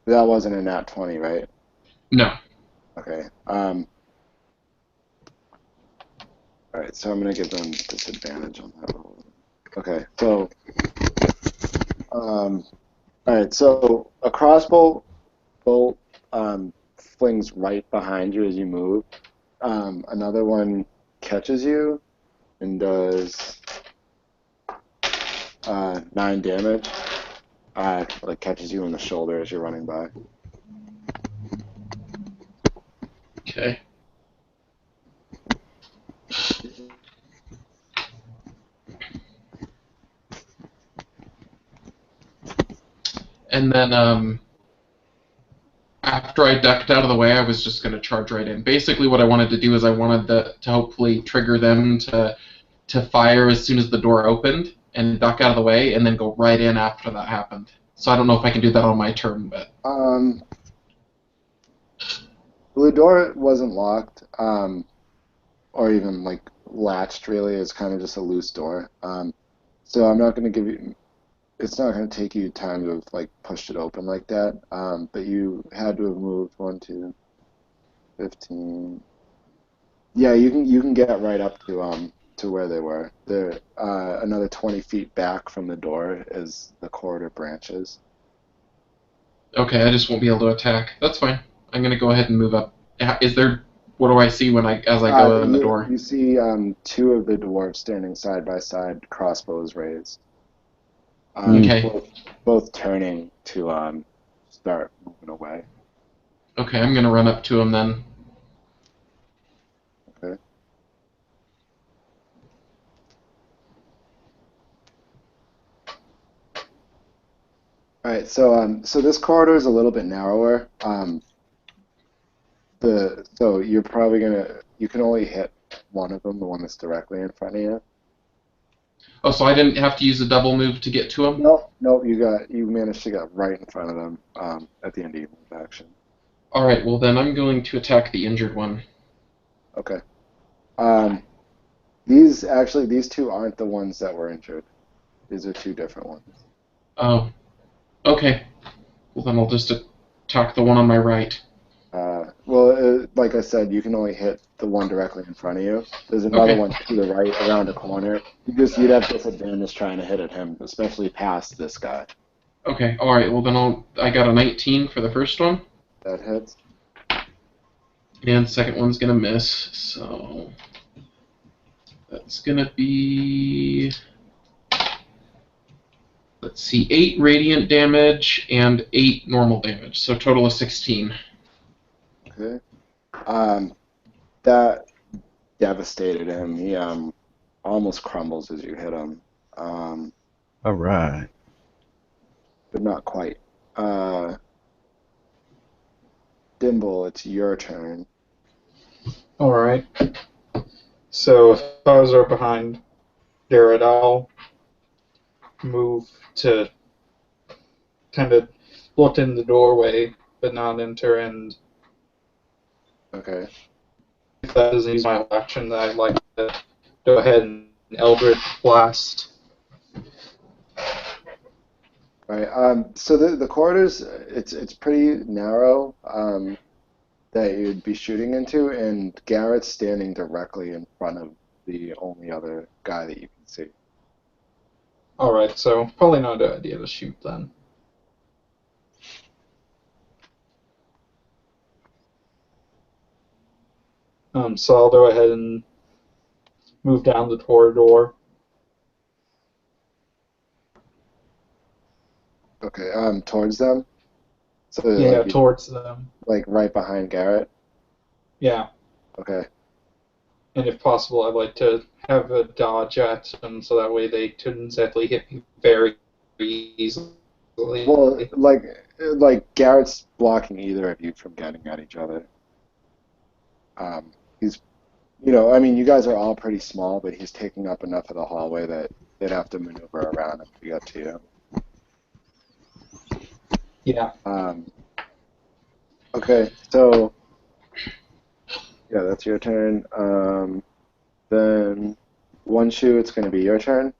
that wasn't a nat 20, right? No. Okay. All right, so I'm gonna give them disadvantage on that roll. Okay, so all right, so a crossbow bolt flings right behind you as you move. Another one catches you and does 9 damage. Like catches you in the shoulder as you're running by. Okay. And then after I ducked out of the way, I was just going to charge right in. Basically, what I wanted to do is I wanted to hopefully trigger them to fire as soon as the door opened and duck out of the way, and then go right in after that happened. So I don't know if I can do that on my turn, but The door wasn't locked, or even like latched. Really, it's kind of just a loose door. So I'm not going to give you. It's not going to take you time to have like pushed it open like that. But you had to have moved 1, 2, 15. Yeah, you can get right up to where they were. They're another 20 feet back from the door as the corridor branches. okay, I just won't be able to attack. That's fine. I'm going to go ahead and move up. Is there? What do I see when as I go in the You door? you see two of the dwarves standing side by side, crossbows raised, Okay. both turning to start moving away. Okay, I'm going to run up to him then. Okay. All right, so this corridor is a little bit narrower. So you're probably you can only hit one of them, the one that's directly in front of you. Oh, so I didn't have to use a double move to get to him? Nope, you managed to get right in front of them at the end of your move action. All right, well then I'm going to attack the injured one. Okay. These two aren't the ones that were injured. These are two different ones. Oh, okay. Well then I'll just attack the one on my right. Like I said, you can only hit the one directly in front of you. There's another Okay. one to the right around a corner. You'd have disadvantage trying to hit at him, especially past this guy. Okay, all right. Well then I got a 19 for the first one, That hits. and the second one's gonna miss. So that's gonna be, let's see, 8 radiant damage and 8 normal damage. So total of 16. Okay. That devastated him. He almost crumbles as you hit him. All right. But not quite. Dimble, it's your turn. Alright. So if I was right behind Garrett, I'll move to kind of look in the doorway, but not enter, and Okay. if that doesn't use my action, then I'd like to go ahead and Eldritch Blast. Right. So the corridors, it's pretty narrow. That you'd be shooting into, and Garrett's standing directly in front of the only other guy that you can see. Alright, so probably not a good idea to shoot then. So I'll go ahead and move down the corridor. Okay. Towards them. So Yeah, towards them. like right behind Garrett. Yeah, Okay. and if possible, I'd like to have a dodge at them so that way they couldn't exactly hit me very easily. Well, like Garrett's blocking either of you from getting at each other. He's, I mean, you guys are all pretty small, but he's taking up enough of the hallway that they'd have to maneuver around him to get to you. Yeah. Okay, so yeah, that's your turn. Then one shoe, it's going to be your turn.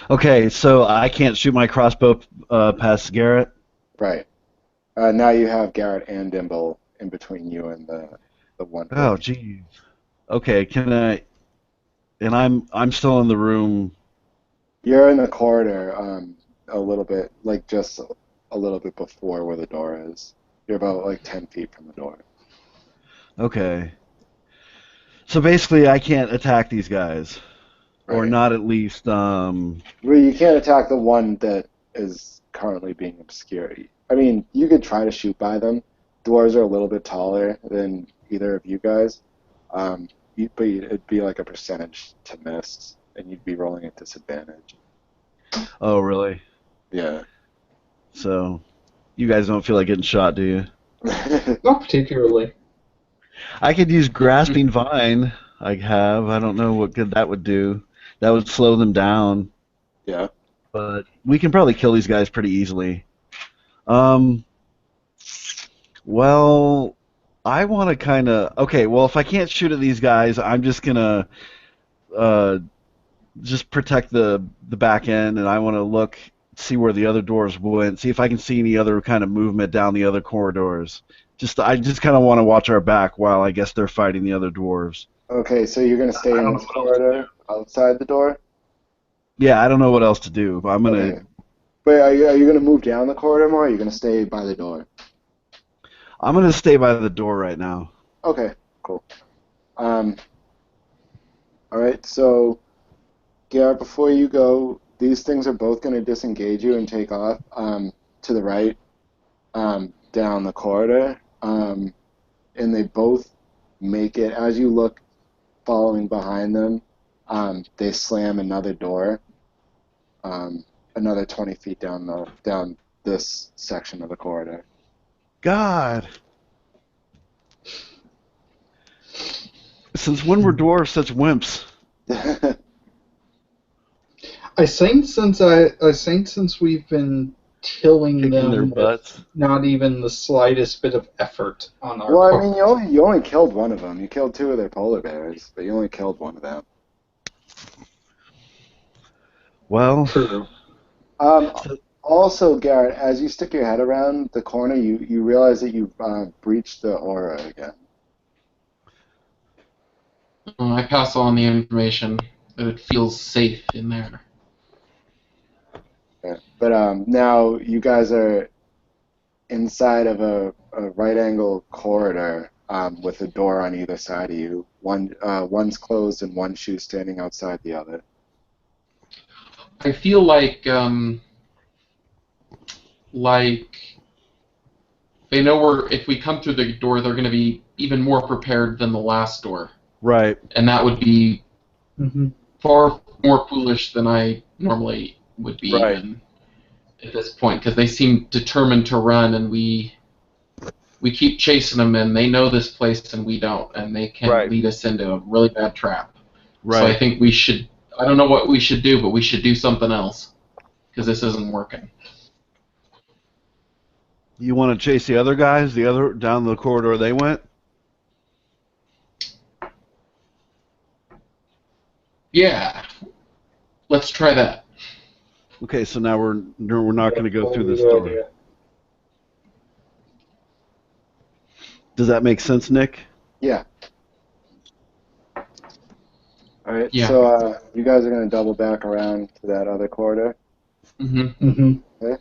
Okay, so I can't shoot my crossbow past Garrett. Right. Now you have Garrett and Dimble in between you and the one. Oh, geez. Okay, can I? And I'm still in the room. You're in the corridor, a little bit, like just a little bit before where the door is. You're about like 10 feet from the door. Okay. So basically, I can't attack these guys, or Right. not at least. Well, you can't attack the one that is currently being obscured. I mean, you could try to shoot by them. Doors are a little bit taller than either of you guys. But it'd be like a percentage to miss, and you'd be rolling at disadvantage. Oh, really? Yeah. So, you guys don't feel like getting shot, do you? Not particularly. I could use grasping vine. I don't know what good that would do. That would slow them down. Yeah. But we can probably kill these guys pretty easily. Well, I want to kind of. Okay, well, if I can't shoot at these guys, I'm just gonna just protect the back end, and I want to see where the other doors went, see if I can see any other kind of movement down the other corridors. I just kind of want to watch our back while I guess they're fighting the other dwarves. Okay, so you're gonna stay in this corridor outside the door? Yeah, I don't know what else to do. But I'm gonna. Okay. Wait, are you gonna move down the corridor more, or are you gonna stay by the door? I'm gonna stay by the door right now. Okay, cool. All right, so Garrett, before you go, these things are both gonna disengage you and take off to the right down the corridor, and they both make it as you look, following behind them. They slam another door, another 20 feet down this section of the corridor. God. Since when were dwarves such wimps? I think since we've been killing Kicking their them with butts. not even the slightest bit of effort on our Well, I part. mean, you only killed one of them. You killed 2 of their polar bears, but you only killed one of them. Well, True. Also, Garrett, as you stick your head around the corner, you realize that you've breached the aura again. I pass on the information that it feels safe in there. Yeah. But now you guys are inside of a right angle corridor with a door on either side of you. One's closed and one shoe standing outside the other. I feel like they know if we come through the door, they're going to be even more prepared than the last door, right. and that would be Mm-hmm. far more foolish than I normally would be Right. even at this point, because they seem determined to run, and we keep chasing them, and they know this place and we don't, and they can Right. lead us into a really bad trap. Right. So I think we should. I don't know what we should do, but we should do something else because this isn't working. You want to chase the other guys, down the corridor they went? Yeah, let's try that. Okay, so now we're not going to go through this Good door. idea. Does that make sense, Nick? Yeah. All right. Yeah. So you guys are going to double back around to that other corridor. Mm-hmm. Mm-hmm. Okay.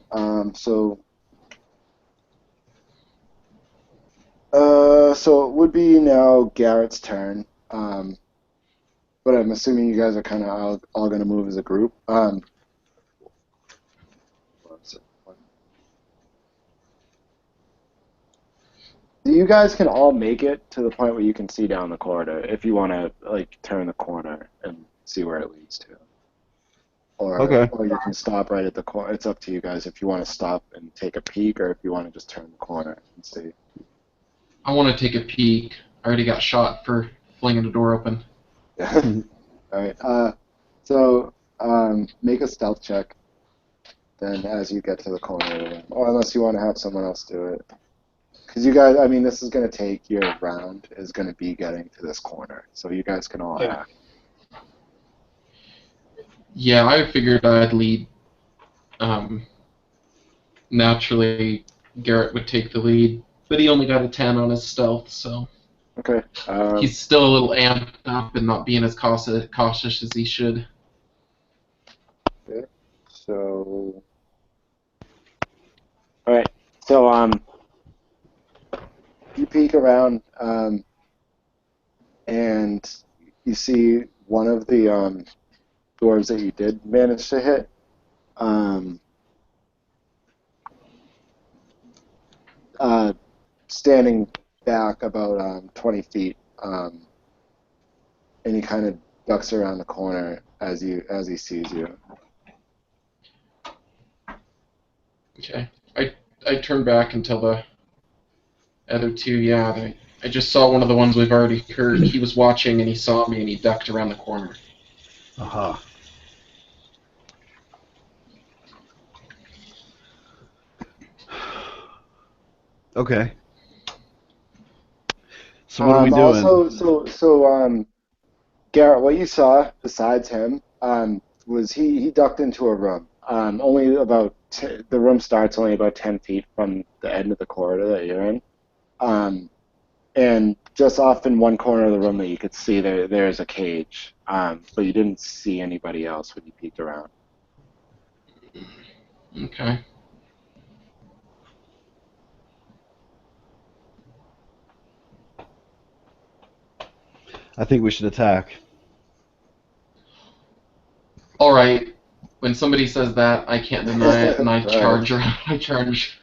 So it would be now Garrett's turn. But I'm assuming you guys are kind of all going to move as a group. You guys can all make it to the point where you can see down the corridor if you want to like turn the corner and see where it leads to. Okay. Or you can stop right at the corner. It's up to you guys if you want to stop and take a peek or if you want to just turn the corner and see. I want to take a peek. I already got shot for flinging the door open. Yeah. All right. So make a stealth check then as you get to the corner of the room. Or unless you want to have someone else do it. Because you guys, I mean, this is going to take your round, is going to be getting to this corner. So you guys can all Yeah. act. Yeah, I figured I'd lead. Naturally, Garrett would take the lead, but he only got a 10 on his stealth, so Okay. he's still a little amped up and not being as cautious as he should. Okay. So, all right. So you peek around and you see one of the doors that you did manage to hit. Standing back about 20 feet, and he kind of ducks around the corner as he sees you. Okay. I turn back and tell the other two, yeah, I just saw one of the ones we've already heard. He was watching and he saw me and he ducked around the corner. Aha. Okay. So what are we doing? Also, Garrett, what you saw besides him was he ducked into a room. Only about the room starts only about 10 feet from the end of the corridor that you're in. And just off in one corner of the room that you could see there's a cage. But you didn't see anybody else when you peeked around. Okay. I think we should attack. All right. When somebody says that, I can't deny it, and I Right. charge around. I charge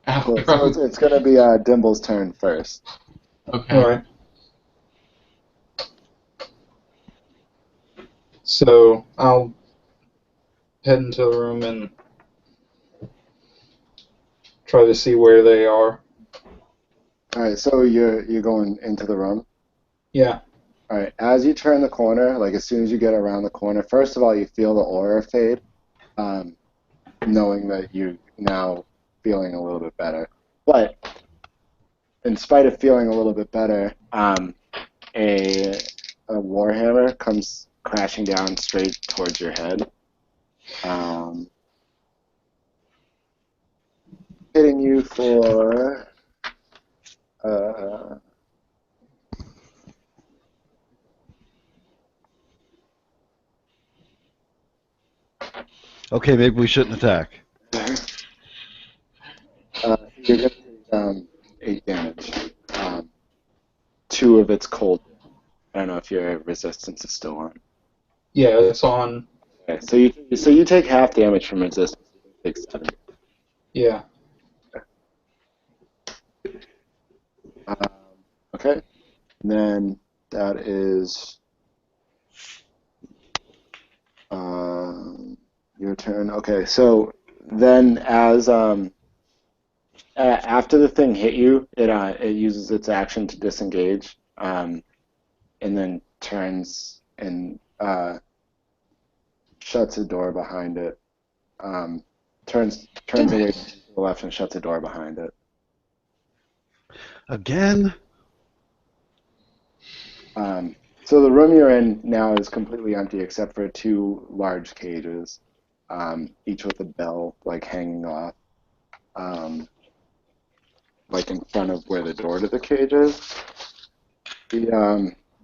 after Cool. So him. it's going to be Dimble's turn first. Okay. All right. So I'll head into the room and try to see where they are. All right, so you're going into the room. Yeah. All right, as you turn the corner, like as soon as you get around the corner, first of all, you feel the aura fade, knowing that you're now feeling a little bit better. But in spite of feeling a little bit better, a warhammer comes crashing down straight towards your head, hitting you for uh, Okay, maybe we shouldn't attack. you're going to take 8 damage. 2 of it's cold. I don't know if your resistance is still on. Yeah, it's on. Okay, so you take half damage from resistance. You take 7. Yeah. Okay, and then that is your turn. Okay, so then as after the thing hit you, it uses its action to disengage, and then turns and shuts a door behind it. Turns away to the left and shuts a door behind it. Again? So the room you're in now is completely empty except for 2 large cages, each with a bell like hanging off, like in front of where the door to the cage is.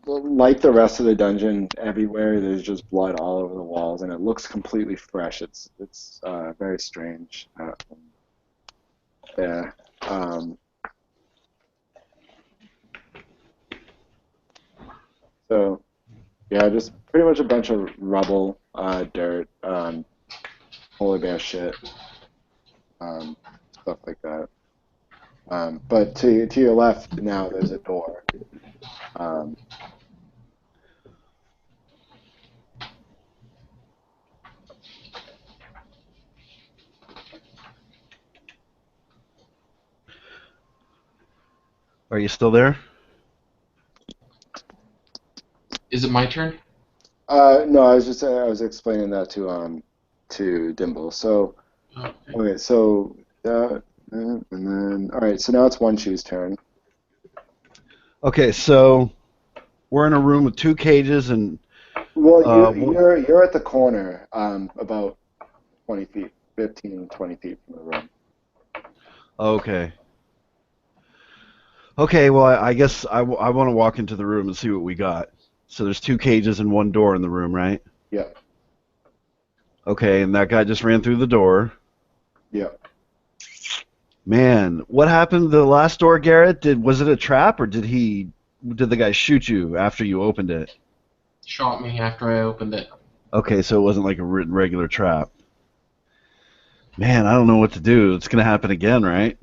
Like the rest of the dungeon, everywhere there's just blood all over the walls, and it looks completely fresh. It's very strange. Yeah. So yeah, just pretty much a bunch of rubble, dirt, polar bear shit, stuff like that. But to your left now, there's a door. Um, Are you still there? Is it my turn? no, I was explaining that to Dimble. So Okay. okay, so that and then all right, so now it's One Shoe's turn. Okay, so we're in a room with 2 cages and Well, wh- you're at the corner, about 20 feet, 15, 20 feet from the room. okay. Okay, well, I guess I want to walk into the room and see what we got. So there's 2 cages and 1 door in the room, right? Yep, Okay, and that guy just ran through the door. yep. Man, what happened to the last door, Garrett? Was it a trap or did the guy shoot you after you opened it? Shot me after I opened it. Okay, so it wasn't like a regular trap. Man, I don't know what to do. It's gonna happen again, right?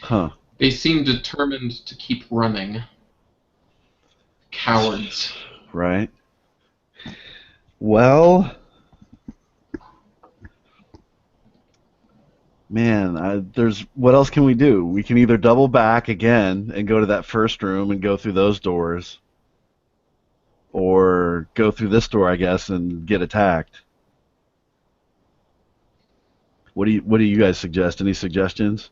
Huh. They seem determined to keep running. Cowards. Right. Well, man, there's what else can we do? We can either double back again and go to that first room and go through those doors, or go through this door, I guess, and get attacked. What do you guys suggest? Any suggestions?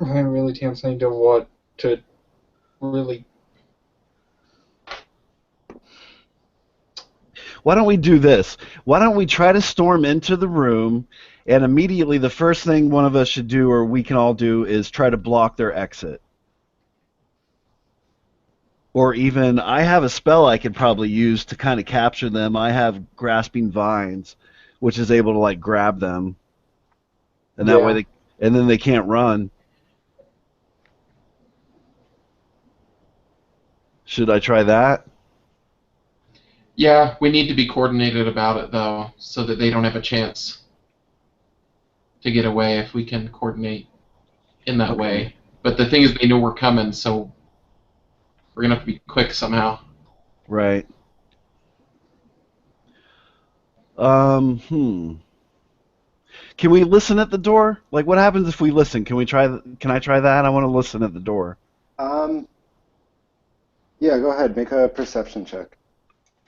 I really can't think of what to really. Why don't we do this? Why don't we try to storm into the room, and immediately the first thing one of us should do, or we can all do, is try to block their exit. Or even, I have a spell I could probably use to kind of capture them. I have Grasping Vines, which is able to like grab them, and that way and then they can't run. Should I try that? Yeah, we need to be coordinated about it, though, so that they don't have a chance to get away if we can coordinate in that way. But the thing is, they know we're coming, so we're going to have to be quick somehow. Right. Hmm. Can we listen at the door? Like, what happens if we listen? Can we try? Can I try that? I want to listen at the door. Um, yeah, go ahead. Make a perception check.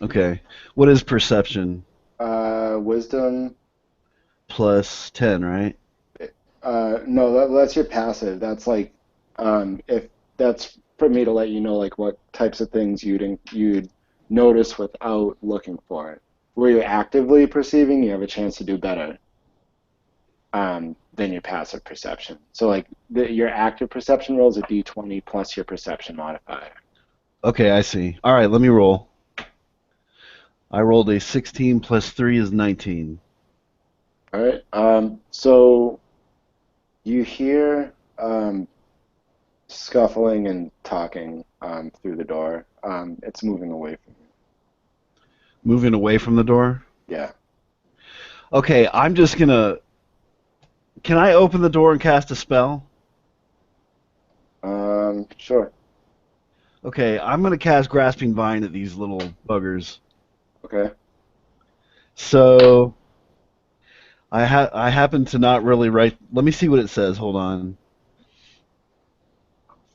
Okay. What is perception? Wisdom. Plus 10, right? No, that's your passive. That's like, if that's for me to let you know like what types of things you'd notice without looking for it. Where you're actively perceiving, you have a chance to do better than your passive perception. So like your active perception roll is a d20 plus your perception modifier. Okay, I see. All right, let me roll. I rolled a 16 plus 3 is 19. All right. So you hear scuffling and talking through the door. It's moving away from you. Moving away from the door? Yeah. Okay, I'm just gonna... Can I open the door and cast a spell? Sure. Okay, I'm gonna cast Grasping Vine at these little buggers. Okay. So... I happen to not really write... Let me see what it says. Hold on.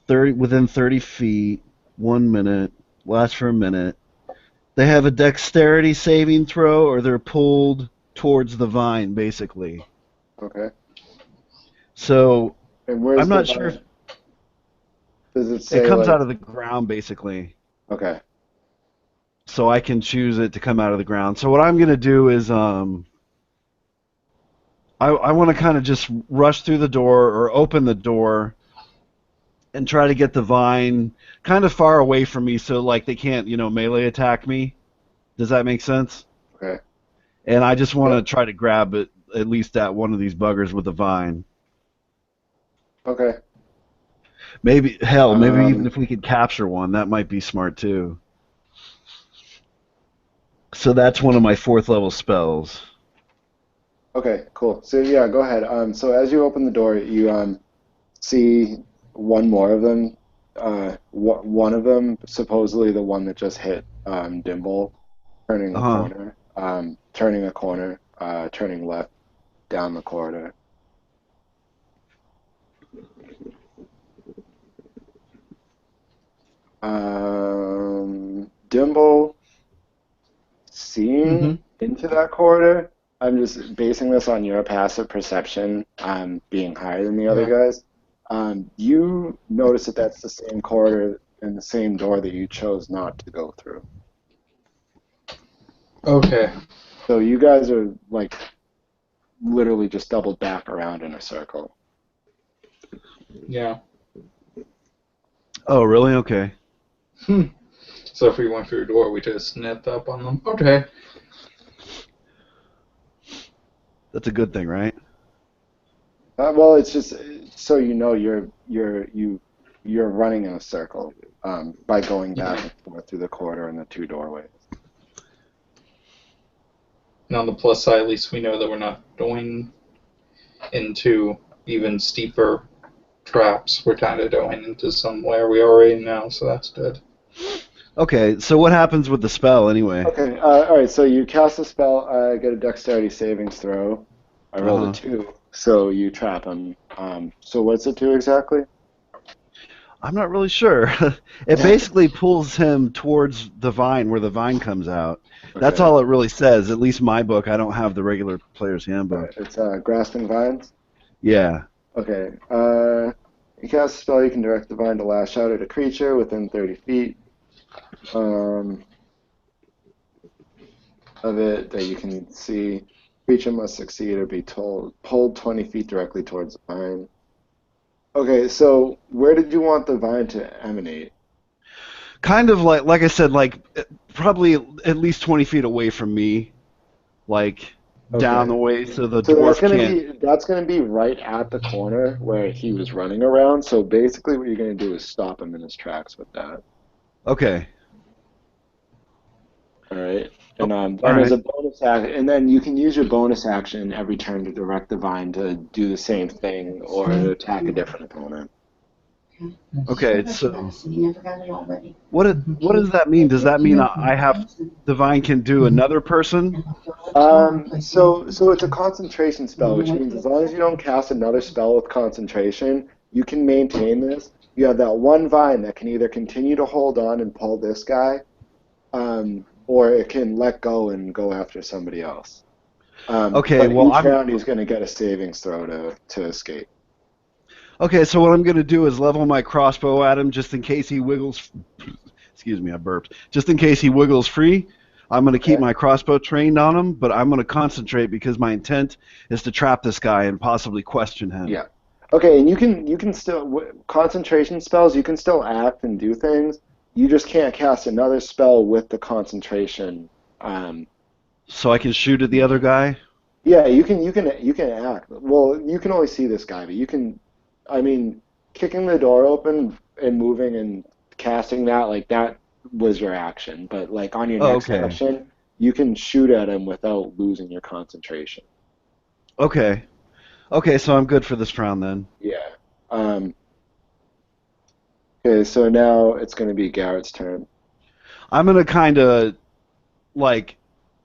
within 30 feet, 1 minute, lasts for a minute. They have a dexterity saving throw, or they're pulled towards the vine, basically. Okay. So And where's I'm the not sure if vine? Does it it say comes like? out of the ground, basically. Okay. So I can choose it to come out of the ground. So what I'm going to do is I want to kind of just rush through the door or open the door and try to get the vine kind of far away from me so like they can't, melee attack me. Does that make sense? Okay. And I just want Yeah. to try to grab it, at least at one of these buggers with a vine. Okay. Maybe even Um. if we could capture one, that might be smart too. So that's one of my 4th level spells. Okay. Cool. So yeah, go ahead. So as you open the door, you see one more of them. One of them, supposedly the one that just hit Dimble, turning a Uh-huh. corner. Turning a corner. Turning left down the corridor. Dimble seeing Mm-hmm. into that corridor. I'm just basing this on your passive perception being higher than the other Yeah. guys. You notice that that's the same corridor and the same door that you chose not to go through. Okay. So you guys are like literally just doubled back around in a circle. Yeah. Oh, really? Okay. So if we went through a door, we just snipped up on them. Okay. That's a good thing, right? Well, it's just so you know you're running in a circle by going back Yeah. and forth through the corridor and the two doorways. And on the plus side, at least we know that we're not going into even steeper traps. We're kind of going into somewhere we already know, so that's good. Okay, so what happens with the spell anyway? Okay, all right. So you cast a spell. Get a dexterity savings throw. I rolled a Uh-huh. 2, so you trap him. So what's a 2 exactly? I'm not really sure. It basically pulls him towards the vine where the vine comes out. That's Okay. all it really says. At least my book. I don't have the regular player's All handbook. right. It's grasping vines. Yeah. Okay. You cast a spell. You can direct the vine to lash out at a creature within 30 feet um, of it that you can see. Creature must succeed or be pulled 20 feet directly towards the vine. Okay, so where did you want the vine to emanate? Kind of like I said, like probably at least 20 feet away from me, like down Okay. the way so the So dwarf can't. that's gonna be right at the corner where he was running around. So basically, what you're gonna do is stop him in his tracks with that. Okay. All right. Oh, And all then there's right. a bonus action, and then you can use your bonus action every turn to direct the vine to do the same thing or to attack a different opponent. Okay, That's so nice, and you never got it already. what does that mean? Does that mean I have Divine can do another person? So it's a concentration spell, which means as long as you don't cast another spell with concentration, you can maintain this. You have that one vine that can either continue to hold on and pull this guy, or it can let go and go after somebody else. Okay, But well each round he's going to get a savings throw to escape. okay, so what I'm going to do is level my crossbow at him just in case he wiggles. Excuse me, I burped. Just in case he wiggles free, I'm going to keep Okay. my crossbow trained on him, but I'm going to concentrate because my intent is to trap this guy and possibly question him. Yeah. Okay, and you can still concentration spells. You can still act and do things. You just can't cast another spell with the concentration. So I can shoot at the other guy? Yeah, you can act. Well, you can only see this guy, but you can. I mean, kicking the door open and moving and casting that like that was your action. But like on your Oh, next okay. action, you can shoot at him without losing your concentration. Okay. Okay, so I'm good for this round then. Yeah. Um, okay, so now it's going to be Garrett's turn. I'm going to kind of like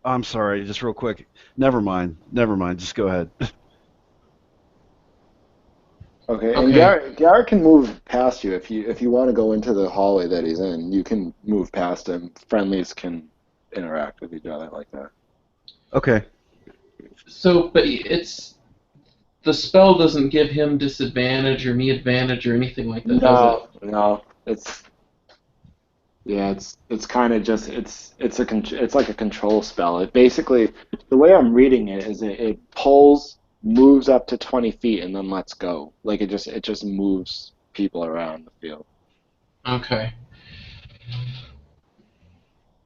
I'm sorry, just real quick. Never mind. Just go ahead. Okay, and Okay. Garrett can move past you if you want to go into the hallway that he's in. You can move past him. Friendlies can interact with each other like that. Okay. So, but the spell doesn't give him disadvantage or me advantage or anything like that, does it? No, it's kind of just it's like a control spell. It basically the way I'm reading it is it pulls, moves up to 20 feet, and then lets go. Like it just moves people around the field. Okay.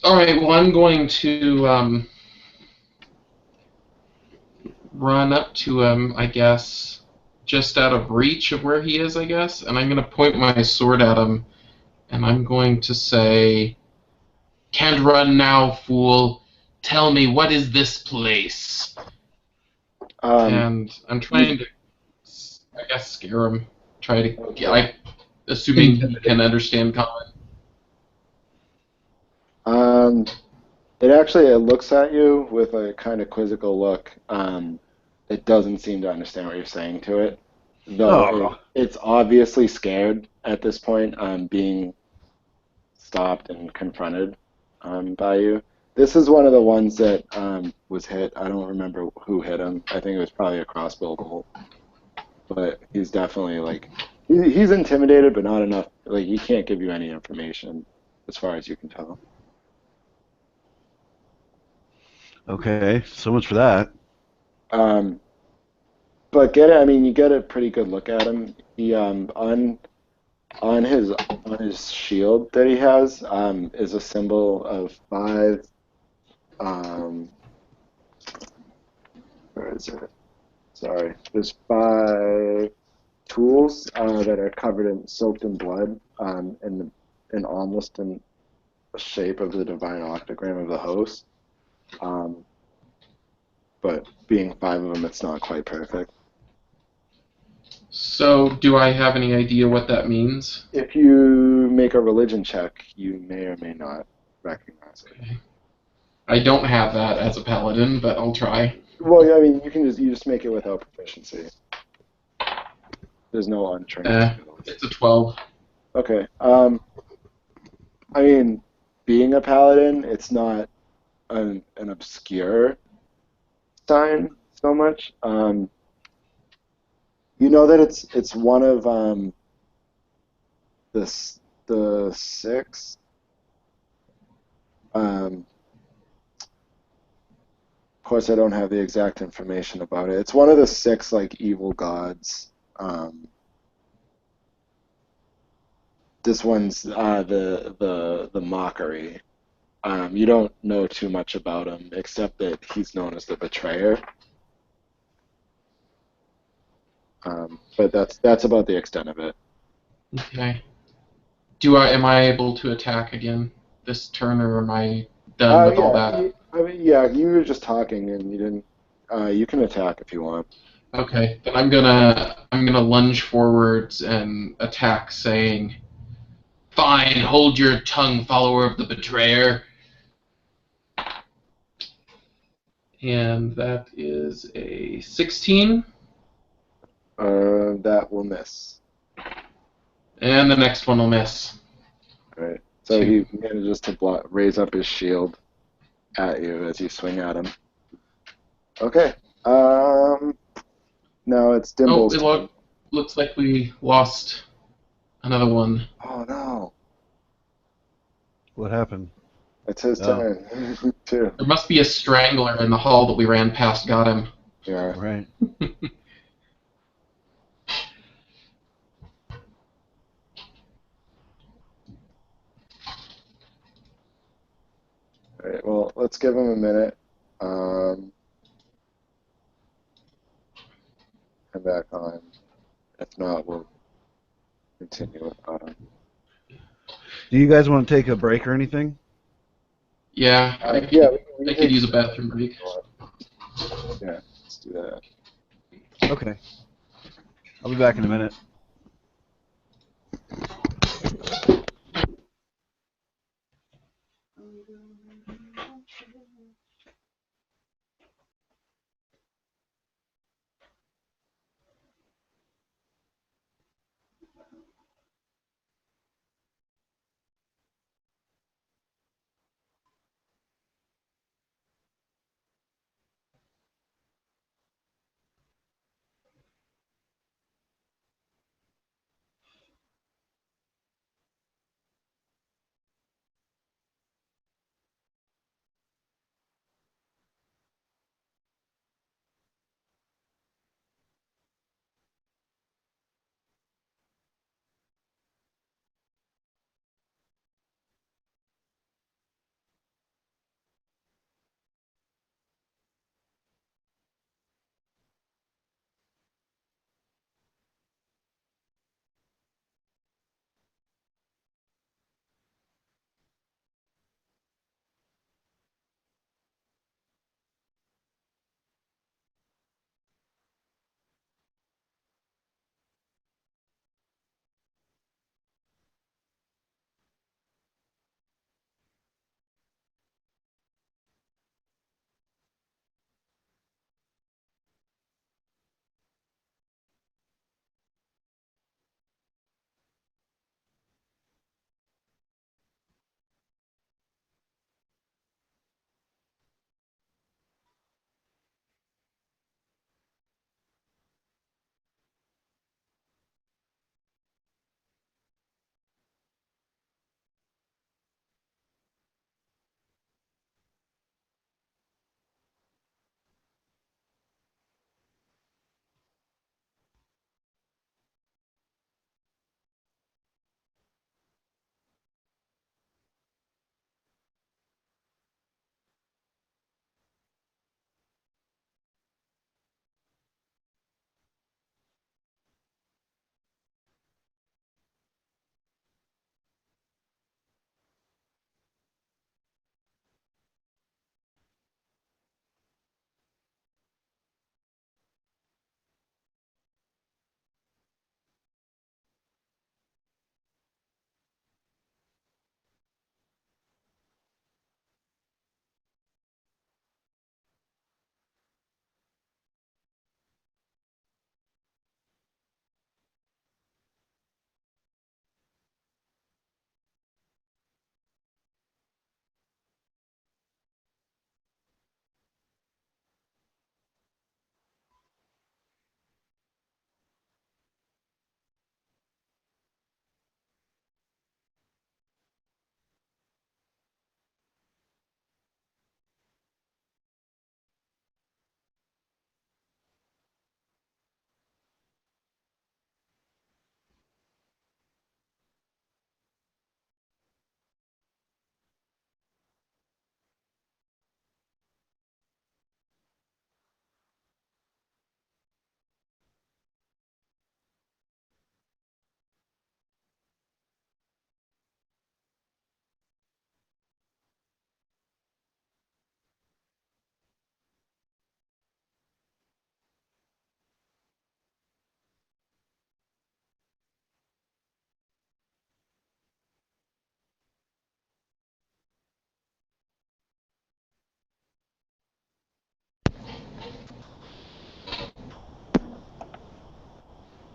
All right. Well, I'm going to run up to him, I guess, just out of reach of where he is, I guess, and I'm going to point my sword at him, and I'm going to say, "Can't run now, fool. Tell me, what is this place?" Um, And I'm you trying to, I guess, scare him. Try to, okay. I, assuming he can understand common. Um, it looks at you with a kind of quizzical look. It doesn't seem to understand what you're saying to it, though Oh. it's obviously scared at this point, being stopped and confronted by you. This is one of the ones that was hit. I don't remember who hit him. I think it was probably a crossbow bolt, but he's definitely like he's intimidated, but not enough. Like he can't give you any information as far as you can tell. Okay. So much for that. Um, but get it. I mean, you get a pretty good look at him. He on his shield that he has is a symbol of five. Um, where is it? Sorry, there's five tools that are covered in soaked in blood, in almost in the shape of the divine octagram of the host. Um, but being five of them, it's not quite perfect. So, do I have any idea what that means? If you make a religion check, you may or may not recognize it. Okay. I don't have that as a paladin, but I'll try. Well, yeah, I mean, you just make it without proficiency. There's no untrained skills. It's a 12. Okay. I mean, being a paladin, it's not an obscure sign so much. You know that it's one of the six. Of course, I don't have the exact information about it. It's one of the six like evil gods. This one's the mockery. You don't know too much about him except that he's known as the betrayer. But that's about the extent of it. Okay. Am I able to attack again this turn, or am I done with all that? I mean, yeah, you were just talking and you didn't. You can attack if you want. Okay, then I'm gonna I'm gonna lunge forwards and attack, saying, "Fine, hold your tongue, follower of the betrayer." And that is a 16. That will miss. And the next one will miss. Right. So Two. he manages to raise up his shield at you as you swing at him. Okay. Now it's Oh, Dimble's it turn. looks like we lost another one. Oh no. What happened? It's his Oh. turn, too. There must be a strangler in the hall that we ran past, got him. Yeah. Right. All right. Well, let's give him a minute. Come back on. If not, we'll continue with Autumn. Do you guys want to take a break or anything? Yeah, Yeah, I we could can use a bathroom break. Yeah, let's do that. Okay. I'll be back in a minute.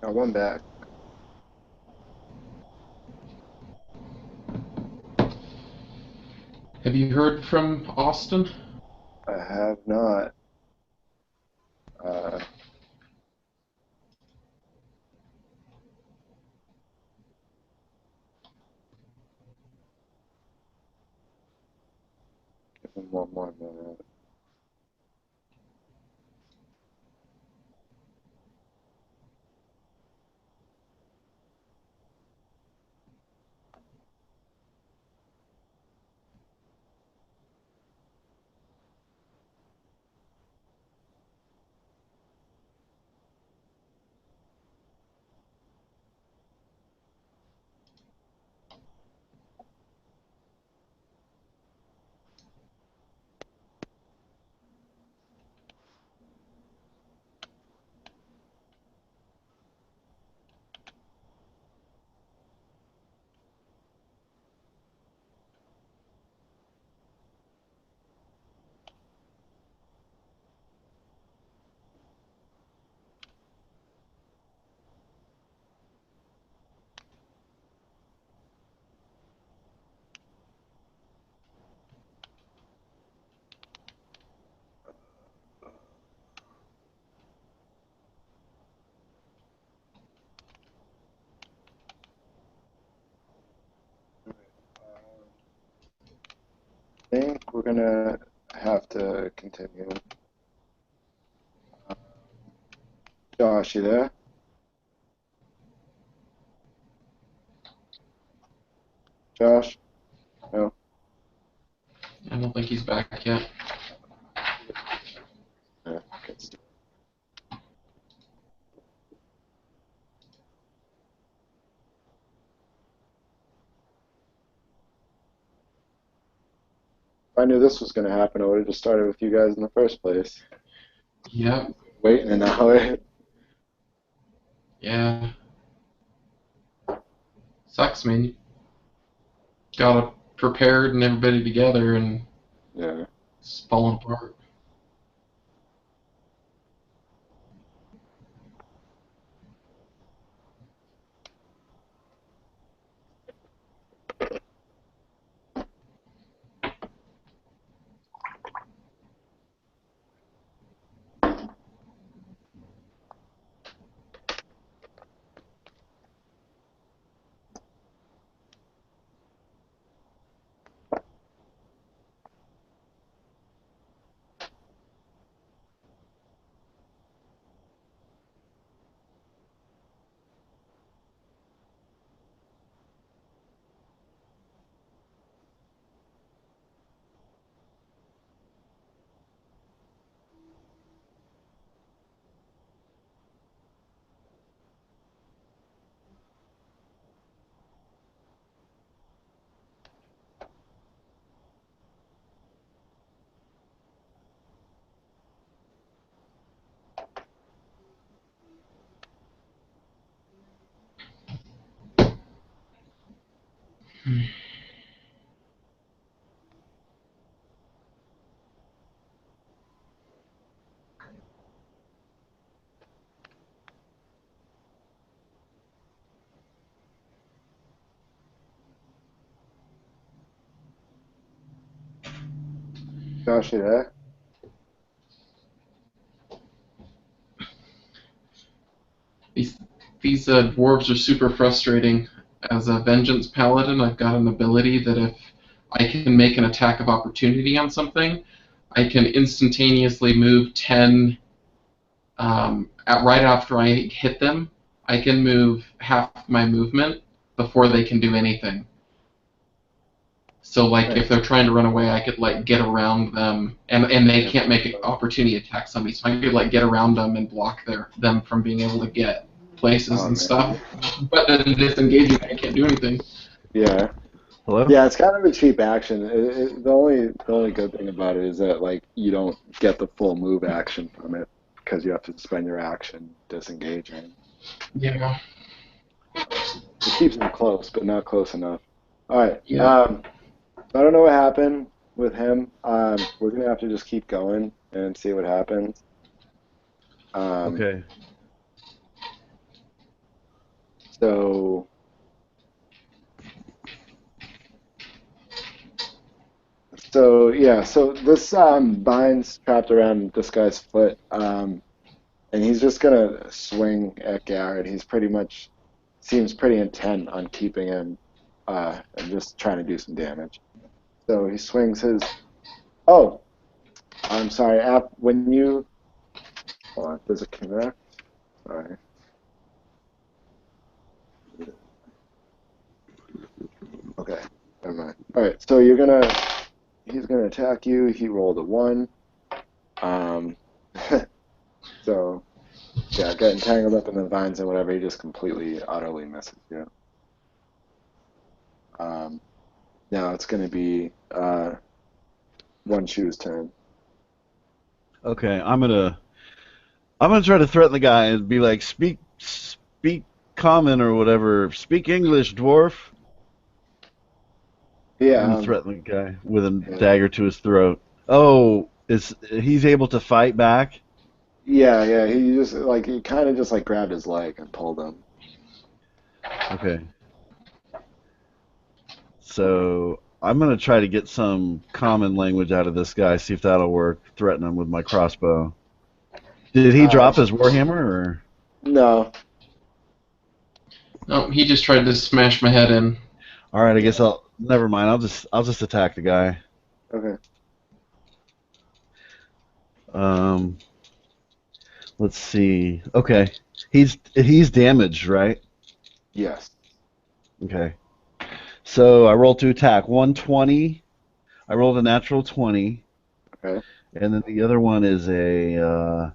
Got one back. Have you heard from Austin? I have not. Uh, give him one more minute. I think we're gonna have to continue. Josh, you there? Josh? No. I don't think he's back yet. Yeah, okay, let's do it. If I knew this was gonna happen, I would have just started with you guys in the first place. Yep. Waiting an hour. Yeah. Sucks, man. Got it prepared and everybody together, and Yeah. it's falling apart. Josh, you there? These these dwarves are super frustrating. As a vengeance paladin, I've got an ability that if I can make an attack of opportunity on something, I can instantaneously move 10 right after I hit them. I can move half my movement before they can do anything. So like if Nice. they're trying to run away, I could like get around them, and they can't make an opportunity attack somebody, so I could like get around them and block them from being able to get places Oh and man. stuff. But then disengaging, I can't do anything. Yeah. Hello? Yeah, it's kind of a cheap action. The only good thing about it is that like you don't get the full move action from it because you have to spend your action disengaging. Yeah. It keeps them close, but not close enough. All right. Yeah. I don't know what happened with him. We're gonna have to just keep going and see what happens. Um, Okay. So so this bind's trapped around this guy's foot, and he's just gonna swing at Garrett. He's pretty much seems pretty intent on keeping him and just trying to do some damage. So he swings his. Oh, I'm sorry. When you hold on, does it connect? Sorry. Okay, never mind. All right, so he's gonna attack you. He rolled a 1. Um, so yeah, getting tangled up in the vines and whatever, he just completely, utterly misses you. Um, Now it's gonna be One Shoe's turn. Okay, I'm gonna try to threaten the guy and be like, speak common or whatever. Speak English, dwarf. I'm Yeah, gonna threaten the guy with a yeah, dagger to his throat. Oh, is he's able to fight back? yeah. He kind of just like grabbed his leg and pulled him. Okay. So I'm gonna try to get some common language out of this guy, see if that'll work. Threaten him with my crossbow. Did he Uh, drop his warhammer or? no, No, he just tried to smash my head in. All right, I guess yeah, I'll. Never mind. I'll just attack the guy. okay, Um, let's see. Okay, he's damaged, right? yes, Okay. So I rolled to attack 120. I rolled a natural 20, okay, and then the other one is a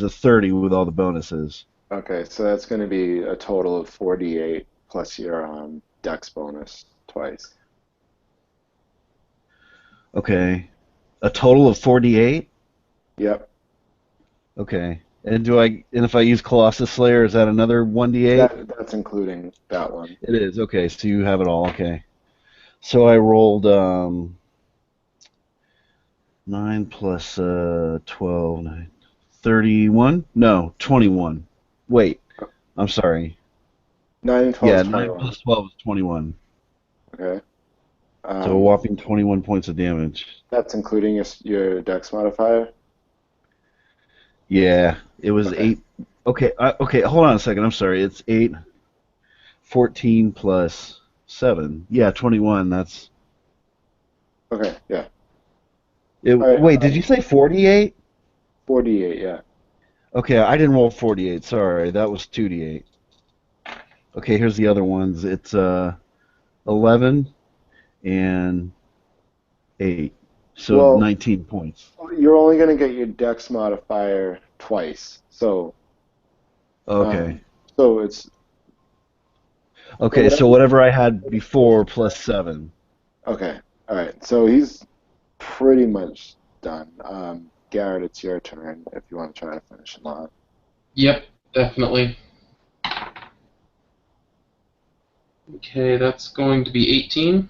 30 with all the bonuses. okay. So that's gonna be a total of 48 plus your Dex bonus twice. Okay. A total of 48. Yep, Okay. And if I use Colossus Slayer, is that another 1d8? that's including that one. It is. Okay, so you have it all. Okay. So I rolled 9 plus 12, 9, 31? No, 21. Wait, I'm sorry. 9 and 12 Yeah, is 9 21. plus 12 is 21. Okay. So a Um, whopping 21 points of damage. that's including your Dex modifier. Yeah, it was Okay. 8. Okay, okay, hold on a second. I'm sorry. It's 8, 14 plus 7. Yeah, 21. That's Okay. Yeah. it. All right. Wait, did you say 48? 48. Yeah. Okay, I didn't roll 48. Sorry, that was 2d8. Okay, here's the other ones. It's 11 and 8. So Well, 19 points. you're only gonna get your Dex modifier twice. Okay. Um, so it's so Okay, so whatever. whatever I had before plus 7. Okay. All right. So he's pretty much done. Garrett, it's your turn if you want to try to finish him off. Yep, definitely. Okay, that's going to be 18.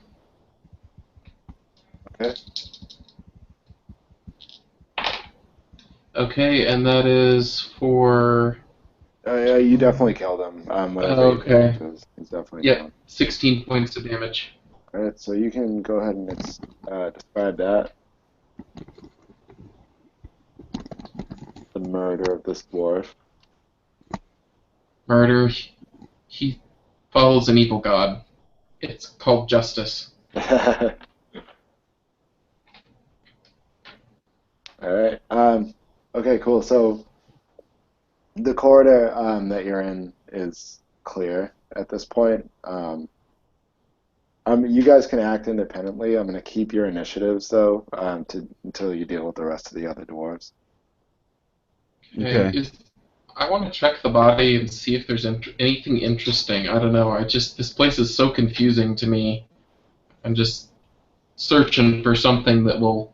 Okay. Okay, and that is for. Yeah, you definitely killed him. Whatever your damage Okay. is, he's definitely Yep, down. 16 points of damage. All right. So you can go ahead and describe that the murder of this dwarf. Murder. He follows an evil god. It's called justice. All right. Okay, cool. So the corridor that you're in is clear at this point. You guys can act independently. I'm going to keep your initiatives though, until you deal with the rest of the other dwarves. Okay, Okay. I want to check the body and see if there's anything interesting. I don't know. This place is so confusing to me. I'm just searching for something that will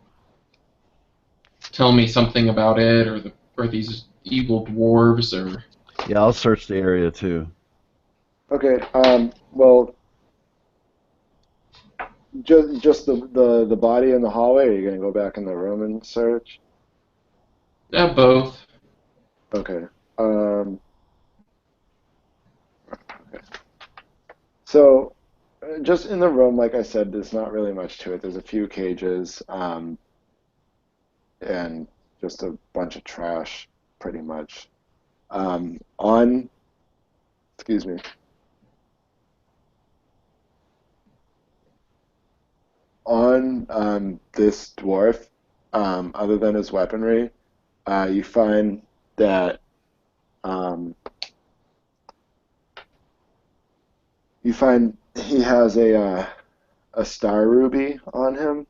tell me something about it, or these evil dwarves, or. Yeah, I'll search the area too. Okay. Well, just the body in the hallway. Or are you going to go back in the room and search? Yeah, both. Okay. Um, okay. So, just in the room, like I said, there's not really much to it. There's a few cages, and just a bunch of trash, pretty much. On, excuse me, on this dwarf, other than his weaponry, you find that um, he has a star ruby on him.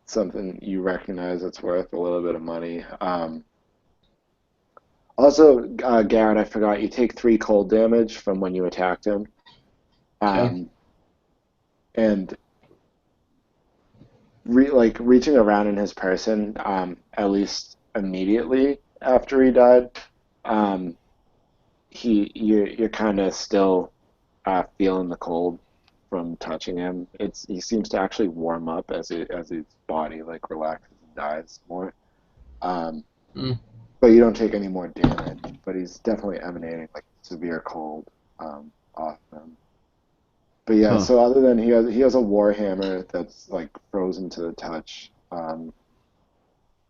Something you recognize that's worth a little bit of money. Also, Garrett, I forgot, you take 3 cold damage from when you attacked him. Okay. And reaching around in his person, at least immediately after he died, um, you're kind of still feeling the cold from touching him. He seems to actually warm up as his body like relaxes and dies more. Um, Mm. but you don't take any more damage. But he's definitely emanating like severe cold off him. But yeah, Huh. so other than he has a war hammer that's like frozen to the touch,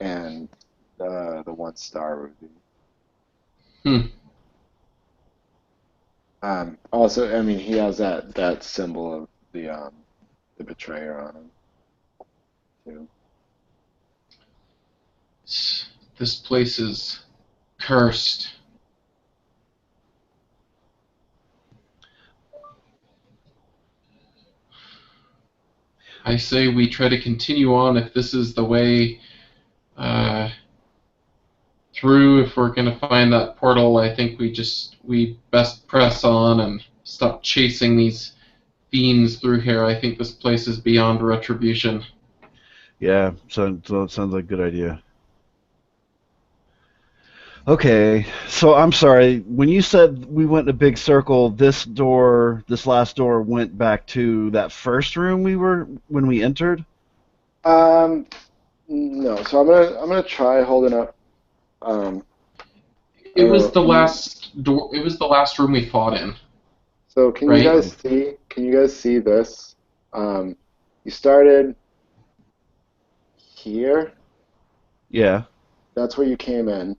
and the 1 star ruby. Hmm. Also, I mean, he has that symbol of the betrayer on him too. This place is cursed. I say we try to continue on if this is the way uh, through. If we're going to find that portal, I think we best press on and stop chasing these fiends through here. I think this place is beyond retribution. Yeah, so it sounds like a good idea. Okay, so I'm sorry. When you said we went in a big circle, this last door went back to that first room we were when we entered? Um, no, so I'm gonna try holding up. I It don't was know. the last door. It was the last room we fought in, So can you right? guys see? Can you guys see this? You started here. Yeah. That's where you came in.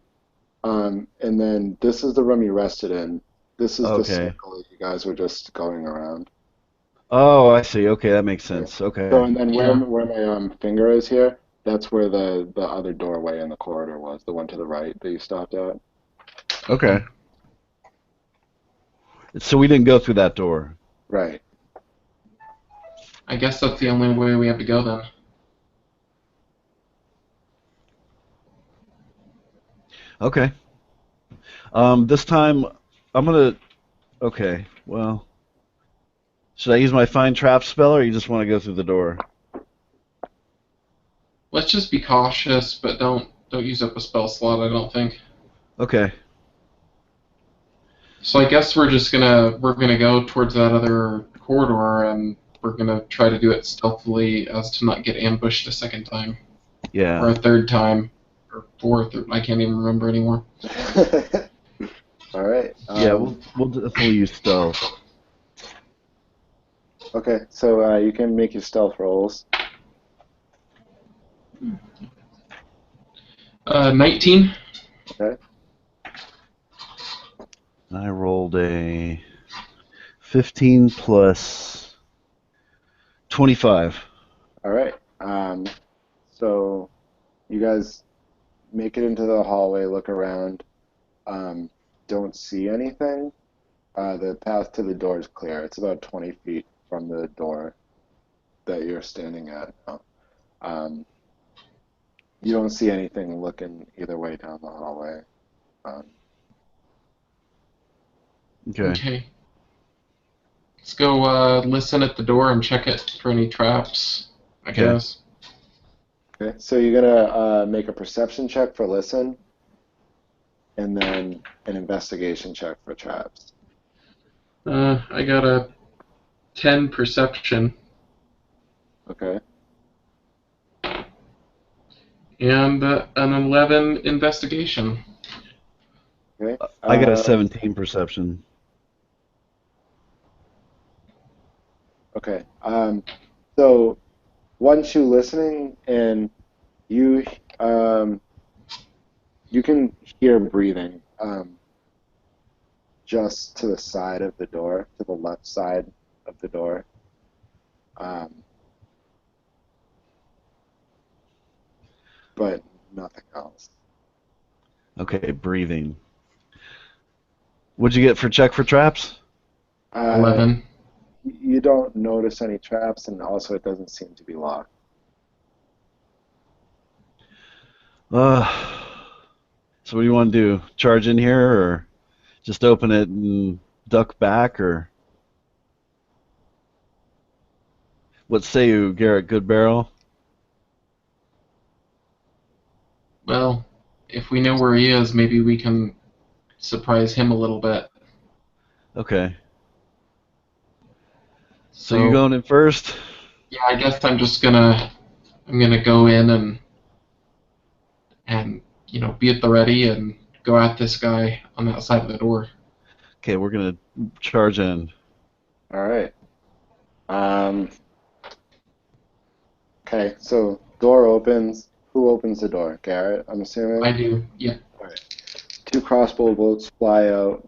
And then this is the room you rested in. This is the Okay. circle that you guys were just going around. Oh, I see. Okay, that makes Okay. sense. So Okay. and then Yeah. where my finger is here, that's where the other doorway in the corridor was, the one to the right that you stopped at. Okay. So we didn't go through that door. Right. I guess that's the only way we have to go then. Okay. This time I'm gonna. Okay. Well, should I use my find trap spell, or you just want to go through the door? Let's just be cautious, but don't use up a spell slot. I don't think. Okay. So I guess we're gonna go towards that other corridor, and we're gonna try to do it stealthily as to not get ambushed a second time or Yeah. a third time or fourth. Or I can't even remember anymore. All right. Yeah. We'll definitely use stealth. Okay. So you can make your stealth rolls. 19. Okay. I rolled a 15 plus 25. All right. So you guys make it into the hallway, look around, don't see anything. The path to the door is clear. It's about 20 feet from the door that you're standing at now. Um, you don't see anything looking either way down the hallway. Um, Okay. Okay. Let's go listen at the door and check it for any traps. I Okay. guess. okay, so you're gonna make a perception check for listen, and then an investigation check for traps. I got a 10 perception Okay. and an 11 investigation. Okay. I got a 17 perception. Okay. So once you listening and you um, you can hear breathing just to the side of the door, to the left side of the door. Um, but nothing else. Okay, breathing. What'd you get for check for traps? 11. You don't notice any traps, and also it doesn't seem to be locked. Uh, so what do you want to do? Charge in here, or just open it and duck back, or what say you, Garrett Goodbarrel? Well, if we know where he is, maybe we can surprise him a little bit. Okay. So you So, going in first? yeah, I guess I'm gonna go in and be at the ready and go at this guy on that side of the door. Okay, we're gonna charge in. All right. Okay, so door opens. Who opens the door? Garrett, I'm assuming. I do, yeah. All right. Two crossbow bolts fly out.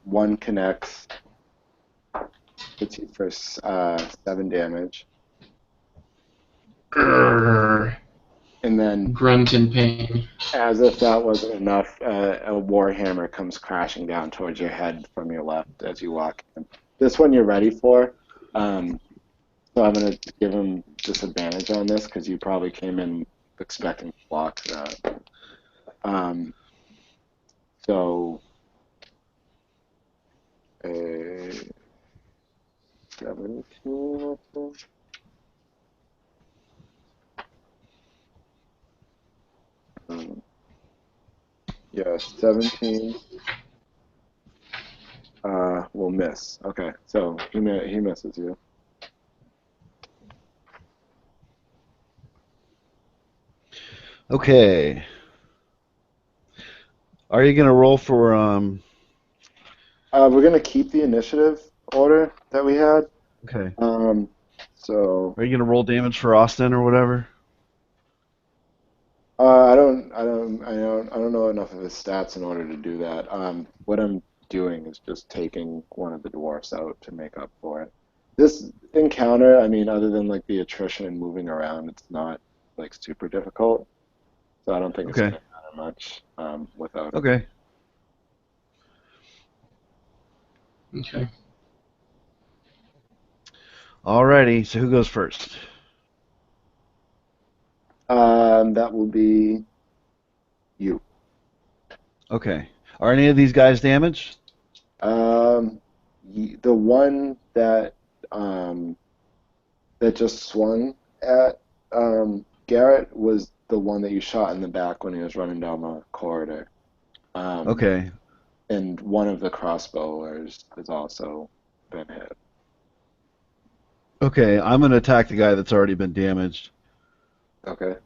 One connects. Hits you for 7 damage. Grrr. And then, Grunt in pain. as if that wasn't enough, a warhammer comes crashing down towards your head from your left as you walk in. This one you're ready for. So I'm going to give him disadvantage on this because you probably came in expecting to block that. So, 17, I think. Yeah, 17 will miss. Okay, so he misses you. Okay. Are you gonna roll for We're gonna keep the initiative order that we had. Okay. So Are you gonna roll damage for Austin or whatever? I don't know enough of his stats in order to do that. What I'm doing is just taking one of the dwarfs out to make up for it. This encounter, I mean, other than like the attrition and moving around, it's not like super difficult. So I don't think it's Okay. gonna matter much without him. Okay. Okay. Alrighty. So who goes first? That will be you. Okay. Are any of these guys damaged? Um, the one um, that just swung at Garrett was the one that you shot in the back when he was running down the corridor. Okay. And one of the crossbowers has also been hit. Okay. I'm gonna attack the guy that's already been damaged. Okay.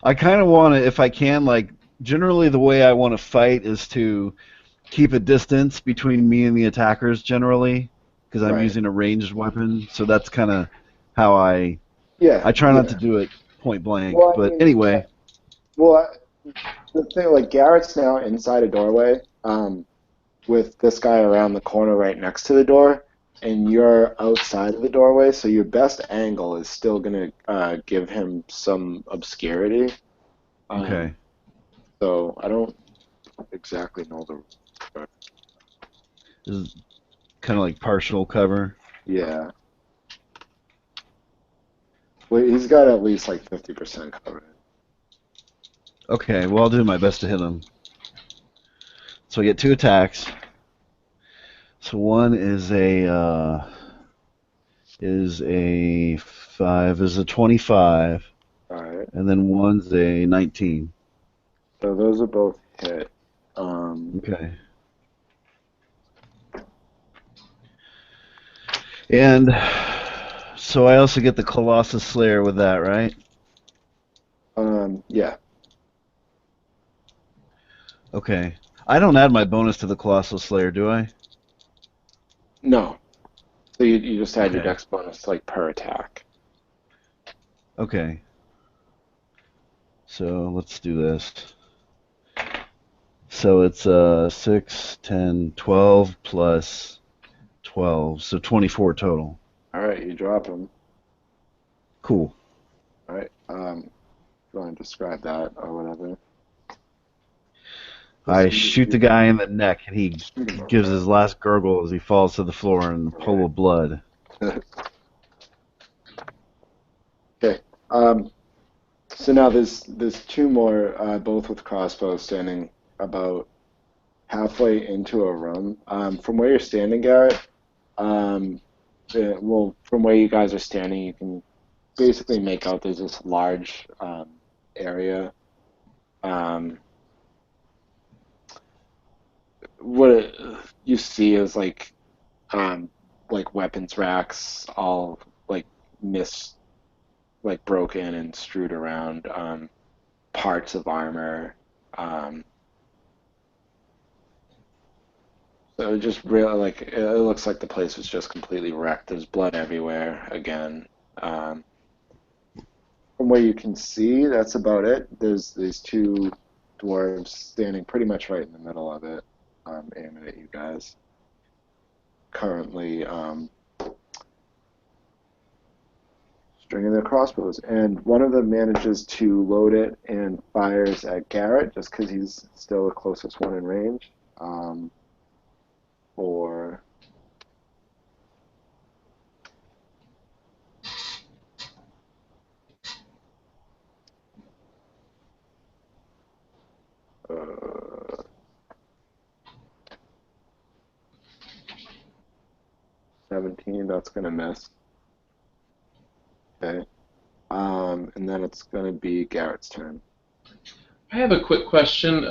I kind of want to, if I can, like, generally the way I want to fight is to keep a distance between me and the attackers generally, because I'm Right. using a ranged weapon. So that's kind of how I Yeah. try not Yeah. to do it point blank. Well, I But mean, anyway, well, the thing, like Garrett's now inside a doorway, with this guy around the corner right next to the door, and you're outside of the doorway, so your best angle is still gonna give him some obscurity. okay. So I don't exactly know the. This is kind of like partial cover. Yeah. Well, he's got at least like 50% covered. Okay, well, I'll do my best to hit him. So I get 2 attacks. So one is a 25, All right. and then one's a 19. So those are both hit. Okay. And so I also get the Colossus Slayer with that, right? Yeah. Okay. I don't add my bonus to the Colossal Slayer, do I? No. So you just add your Okay. dex bonus like per attack. Okay. So let's do this. So it's 6, 10, 12 plus 12, so 24 total. All right, you drop him. Cool. All right. Go ahead and describe that or whatever. I shoot the guy in the neck, and he gives his last gurgle as he falls to the floor in a pool of blood. Okay. So now there's two more, both with crossbows, standing about halfway into a room. From where you're standing, Garrett, from where you guys are standing, you can basically make out there's this large area. What you see is like weapons racks, all like broken and strewed around, parts of armor. Um, so just really like it looks like the place was just completely wrecked. There's blood everywhere again. Um, from where you can see, that's about it. There's these two dwarves standing pretty much right in the middle of it, aiming at you guys. Currently, stringing their crossbows, and one of them manages to load it and fires at Garrett just because he's still the closest one in range. For 17, that's gonna miss. Okay. And then it's gonna be Garrett's turn. I have a quick question,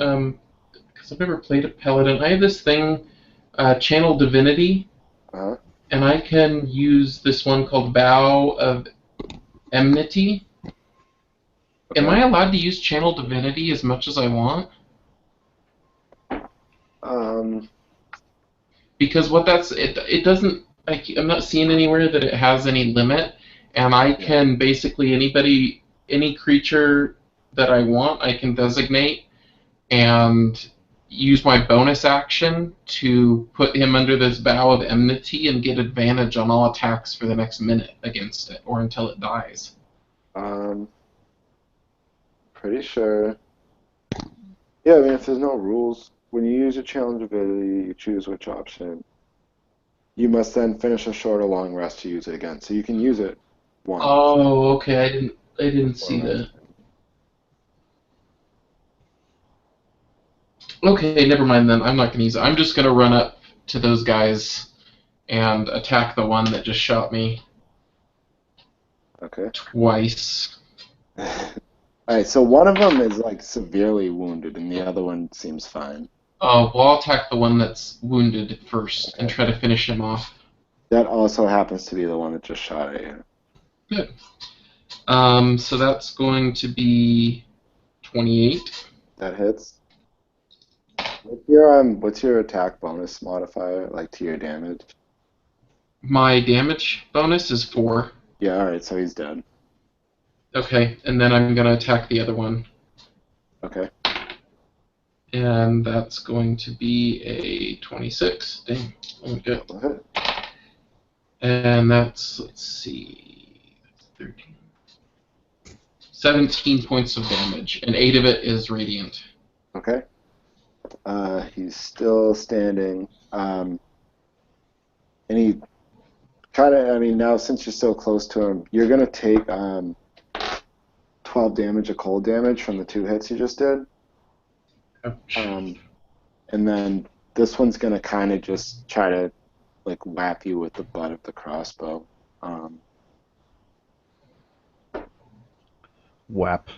because I've never played a paladin. I have this thing, Channel Divinity, Uh-huh. and I can use this one called Vow of Enmity. Am I allowed to use Channel Divinity as much as I want? Um, Because it doesn't, I'm not seeing anywhere that it has any limit, and I can basically any creature that I want, I can designate and use my bonus action to put him under this vow of enmity and get advantage on all attacks for the next minute against it or until it dies. um, pretty sure. Yeah, I mean, if there's no rules, when you use your challenge ability, you choose which option. You must then finish a short or long rest to use it again. So you can use it once. Oh, okay. I didn't Or see that. rest. Okay, never mind then. I'm not gonna use it. I'm just gonna run up to those guys and attack the one that just shot me Okay. twice. All right, so one of them is like severely wounded, and the other one seems fine. Oh, well, I'll attack the one that's wounded first and Okay. try to finish him off. That also happens to be the one that just shot at you. Good. So that's going to be 28. That hits. What's your attack bonus modifier, like to your damage? My damage bonus is 4. Yeah, all right, so he's dead. Okay, and then I'm going to attack the other one. Okay. And that's going to be a 26. Dang. Oh, good. Double hit. And that's, let's see, 13. 17 points of damage, and 8 of it is radiant. Okay. He's still standing. And he kind of, I mean, now since you're so close to him, you're going to take 12 damage of cold damage from the 2 hits you just did. Ouch. And then this one's going to kind of just try to, like, whap you with the butt of the crossbow. Whap.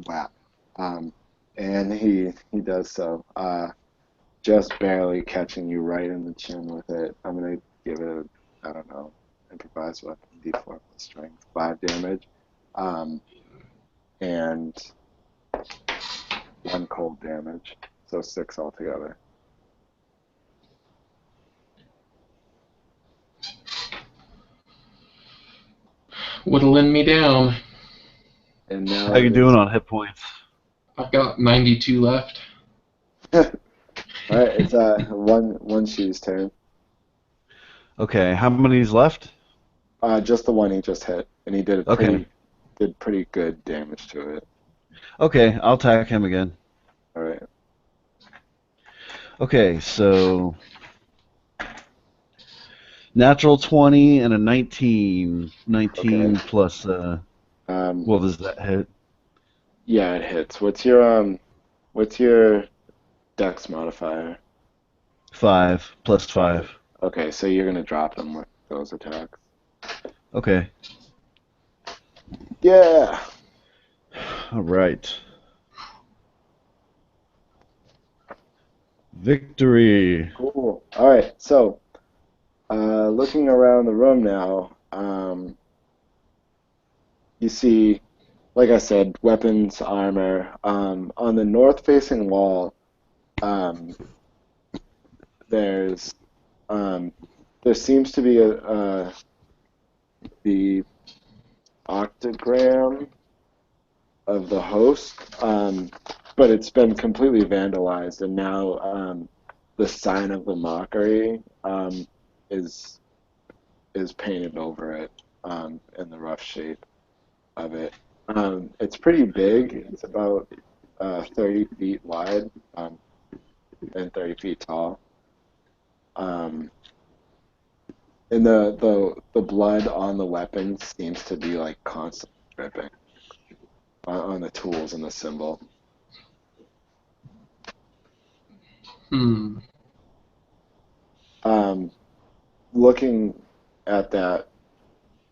Whap. And he does so. Just barely catching you right in the chin with it. I'm going to give it I don't know, improvised weapon, d4 plus strength, 5 damage. And 1 cold damage. so 6 altogether. Whittling me down. And now How you doing on hit points? I've got 92 left. All right, it's one shoe's turn. Okay, how many's left? Just the one he just hit, and he did Okay. pretty good damage to it. Okay, I'll attack him again. All right. Okay, so natural 20 and a 19. 19 Okay. plus Um, well, does that hit? yeah, it hits. What's your dex modifier? 5 plus 5. 5. Okay, so you're gonna drop them with those attacks. Okay. Yeah. All right. Victory. Cool. All right. So, looking around the room now, you see, like I said, weapons, armor. On the north-facing wall, um, there's there seems to be the octagram of the host, but it's been completely vandalized, and now the sign of the mockery is is painted over it in the rough shape of it. It's pretty big. It's about 30 feet wide and 30 feet tall. Um, and the blood on the weapons seems to be like constantly dripping on the tools and the symbol. Hmm. Looking at that,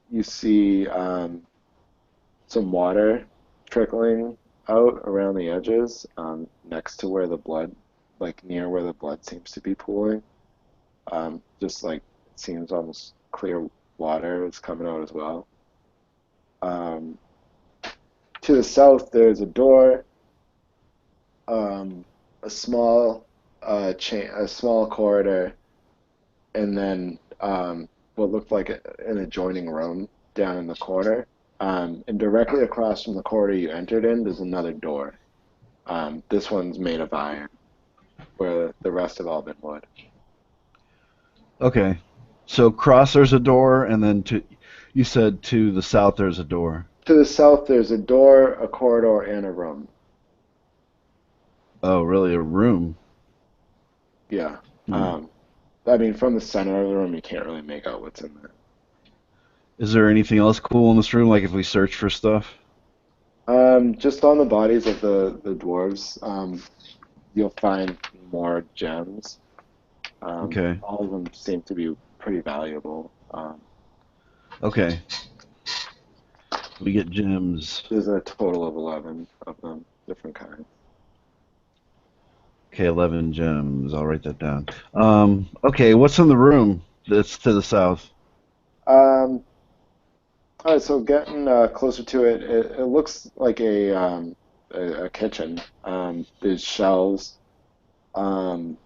you see some water trickling out around the edges, next to where the blood, like near where the blood seems to be pooling. Just like it seems almost clear water is coming out as well. Um, to the south, there's a door, a small a small corridor, and then what looked like an adjoining room down in the corner. And directly across from the corridor you entered in, there's another door. This one's made of iron, where the rest have all been wood. Okay. So cross there's a door, and then you said to the south there's a door. To the south, there's a door, a corridor, and a room. Oh, really? A room? Yeah. Hmm. I mean, from the center of the room, you can't really make out what's in there. Is there anything else cool in this room? Like if we search for stuff? Just on the bodies of the dwarves, you'll find more gems. Okay. All of them seem to be pretty valuable. Okay. We get gems. There's a total of 11 of them, different kinds. Okay, 11 gems. I'll write that down. Okay, what's in the room that's to the south? Um, all right, so getting closer to it, it looks like a kitchen. There's shelves. Um,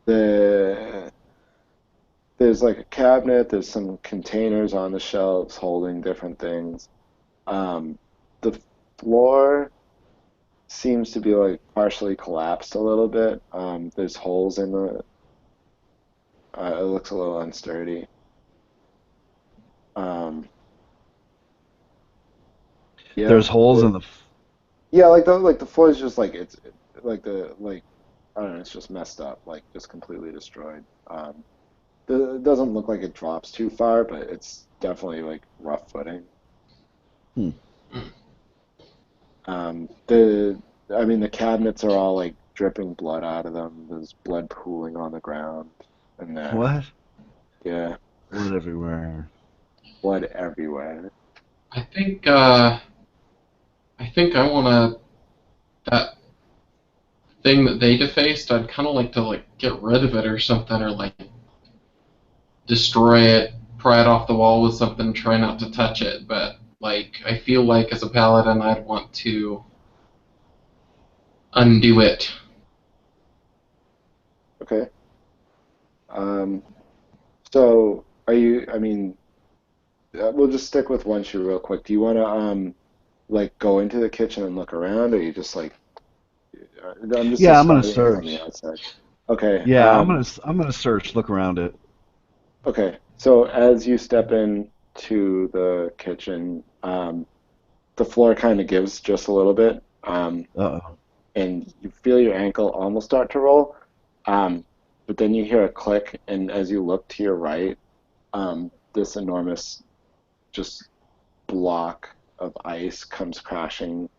the there's like a cabinet. There's some containers on the shelves holding different things. The floor seems to be like partially collapsed a little bit. There's holes in the. It looks a little unsturdy. Um, yeah, There's holes in the. yeah, like the floor is just like like the like I don't know, it's just messed up, like just completely destroyed. It doesn't look like it drops too far, but it's definitely like rough footing. Hmm. The I mean the cabinets are all like dripping blood out of them. There's blood pooling on the ground in there. What? Yeah, Blood everywhere. blood everywhere. I think I wanna that thing that they defaced. I'd kind of like to get rid of it or something, or like destroy it, pry it off the wall with something, try not to touch it. But like I feel like as a paladin, I'd want to undo it. Okay. So are you? I mean, we'll just stick with one shoe real quick. Do you want to like go into the kitchen and look around, or you just like? I'm just Yeah, I'm gonna describing it from the search. outside. Okay. Yeah, I'm gonna search, look around it. Okay. So as you step in to the kitchen, the floor kind of gives just a little bit, Uh-oh. and you feel your ankle almost start to roll. But then you hear a click, and as you look to your right, this enormous just block of ice comes crashing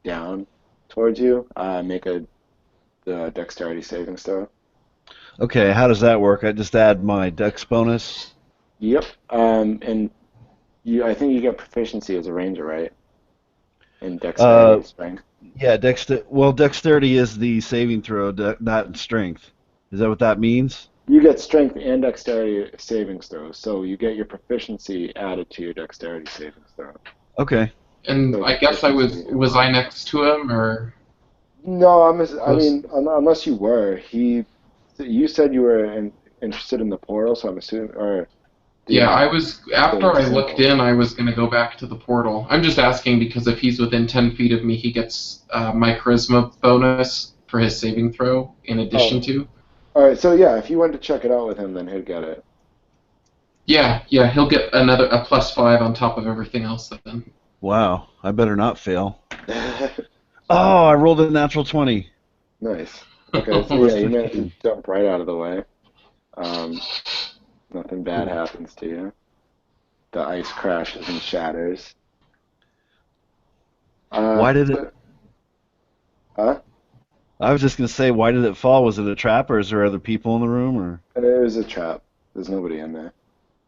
down towards you. Make a dexterity saving throw. Okay, how does that work? I just add my dex bonus. Yep. And I think you get proficiency as a ranger, right? In dexterity, Uh, strength. yeah, well, dexterity is the saving throw, not strength. Is that what that means? You get strength and dexterity savings throws, so you get your proficiency added to your dexterity savings throw. Okay. And So I guess I proficiency was is I next to him or no. I close? mean, unless you were, you said you were interested in the portal, so I'm assuming, or Yeah, I the was after I looked zone. in. I was gonna go back to the portal. I'm just asking because if he's within 10 feet of me, he gets my charisma bonus for his saving throw in addition Oh, to. all right. So yeah, if you went to check it out with him, then he'd get it. Yeah, yeah, he'll get another a +5 on top of everything else then. Wow, I better not fail. Oh, I rolled a natural 20 Nice. Okay, so for yeah, you managed to 16. jump right out of the way. Um, Nothing bad Cool. happens to you. The ice crashes and shatters. Why did it? But huh? I was just gonna say, why did it fall? Was it a trap, or is there other people in the room, or? It was a trap. There's nobody in there.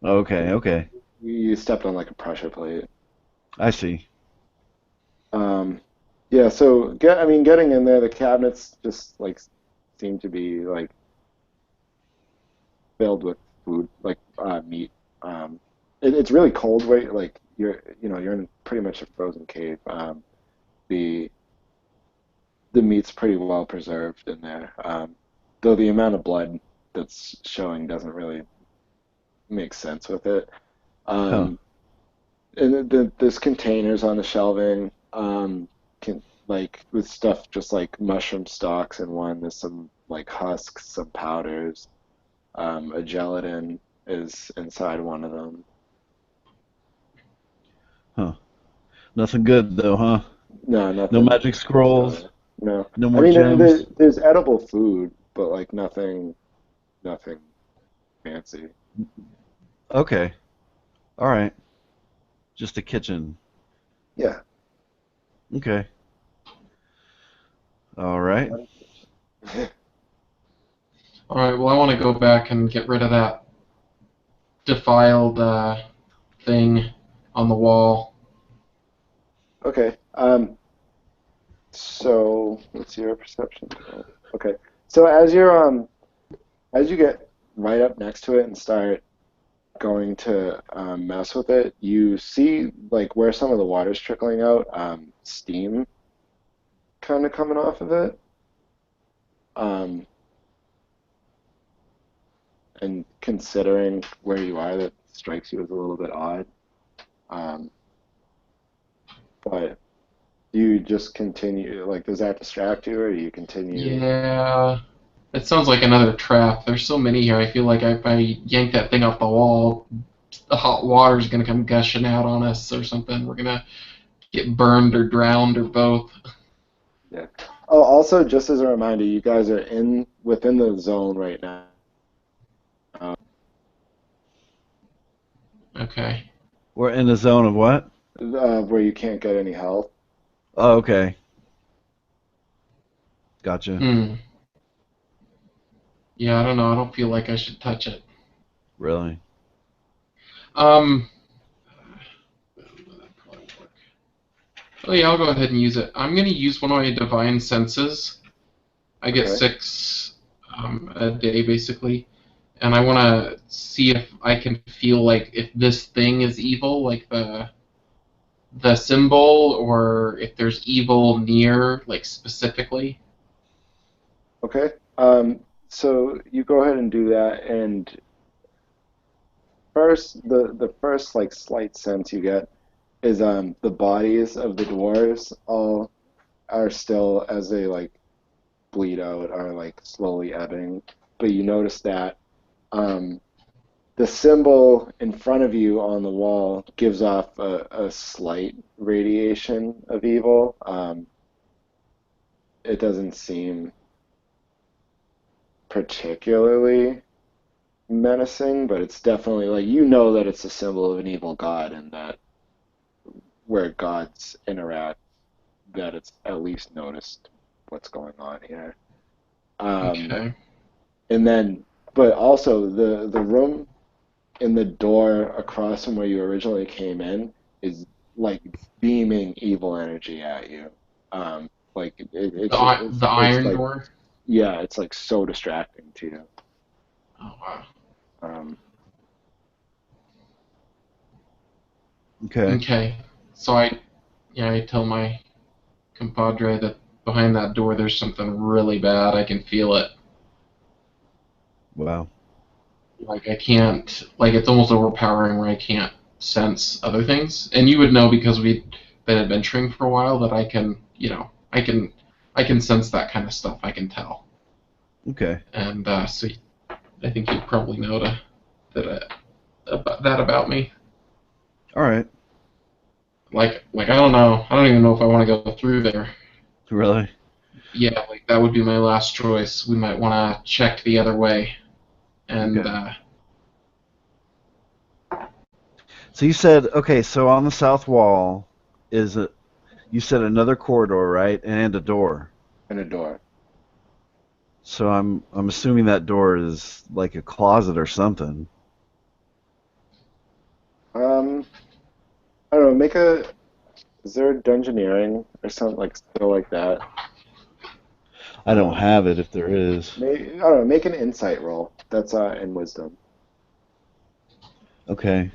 Okay, okay, You stepped on like a pressure plate. I see. Um, yeah. So I mean, getting in there, the cabinets just like seem to be like filled with food, like meat. It's really cold where like you're in pretty much a frozen cave. The the meat's pretty well preserved in there. Though the amount of blood that's showing doesn't really make sense with it. Huh. Um, and there's containers on the shelving, like with stuff just like mushroom stalks in one. There's some like husks, some powders. A gelatin is inside one of them. Huh. Nothing good though, huh? No, No nothing magic scrolls. stellar. No, No I more mean gems. there's edible food, but like nothing fancy. Okay. All right. Just a kitchen. Yeah. Okay. All right. One kitchen. All right, well I want to go back and get rid of that defiled thing on the wall. Okay. So what's your perception? Okay. So as you get right up next to it and start going to mess with it, you see like where some of the water's trickling out, steam kind of coming off of it. Um, and considering where you are, that strikes you as a little bit odd. Um, but you just continue, like, does that distract you, or do you continue? Yeah, it sounds like another trap. There's so many here. I feel like if I yank that thing off the wall, the hot water's gonna come gushing out on us or something. We're gonna get burned or drowned or both. Yeah. Oh, also, just as a reminder, you guys are in within the zone right now, Okay. We're in the zone of what? where you can't get any health. Oh, okay. Gotcha. Hmm. Yeah, I don't know. I don't feel like I should touch it. Really? Um. Oh yeah, I'll go ahead and use it. I'm gonna use one of my divine senses. I get Okay. 6 a day basically, and I want to see if I can feel like if this thing is evil, like the symbol or if there's evil near, like specifically. Okay. So you go ahead and do that, and first, the first like slight sense you get is the bodies of the dwarves all are still as they like bleed out are like slowly ebbing, but you notice that um the symbol in front of you on the wall gives off a slight radiation of evil. It doesn't seem particularly menacing, but it's definitely like you know that it's a symbol of an evil god, and that where gods interact, that it's at least noticed what's going on here. Um, Okay. and then, but also the room in the door across from where you originally came in is like beaming evil energy at you. Like The it's iron like door. yeah, it's like so distracting to you. Oh wow. Um, Okay. Okay. So I tell my compadre that behind that door there's something really bad. I can feel it. Wow. Like I can't. Like it's almost overpowering where I can't sense other things. And you would know because we've been adventuring for a while that I can. I can sense that kind of stuff. I can tell. Okay. And so I think you probably know that about me. All right. Like I don't know. I don't even know if I want to go through there. Really? Yeah, like that would be my last choice. We might want to check the other way. And Okay. So you said, okay, so on the south wall is you said another corridor, right? And a door. and a door. So I'm assuming that door is like a closet or something. Um, I don't know. Make a. Is there dungeoneering or something like still like that? I don't have it if there is. I don't know. Make an insight roll. That's in wisdom. Okay.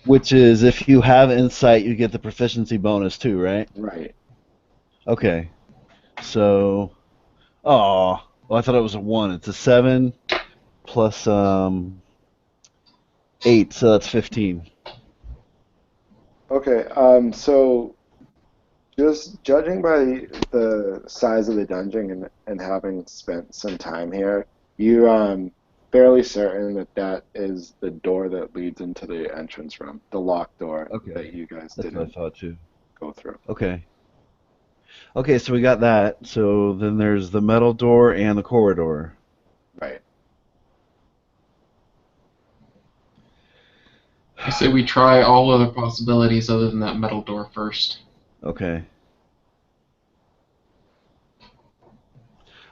Which is if you have insight, you get the proficiency bonus too, right? Right. Okay. So, oh, well, I thought it was a 1. It's a 7 plus 8, so that's 15. Okay. So just judging by the size of the dungeon and having spent some time here, you fairly certain that that is the door that leads into the entrance room, the locked door Okay. that you guys That's what I didn't thought too. go through. Okay. Okay, so we got that. So then there's the metal door and the corridor. Right. I say we try all other possibilities other than that metal door first. Okay.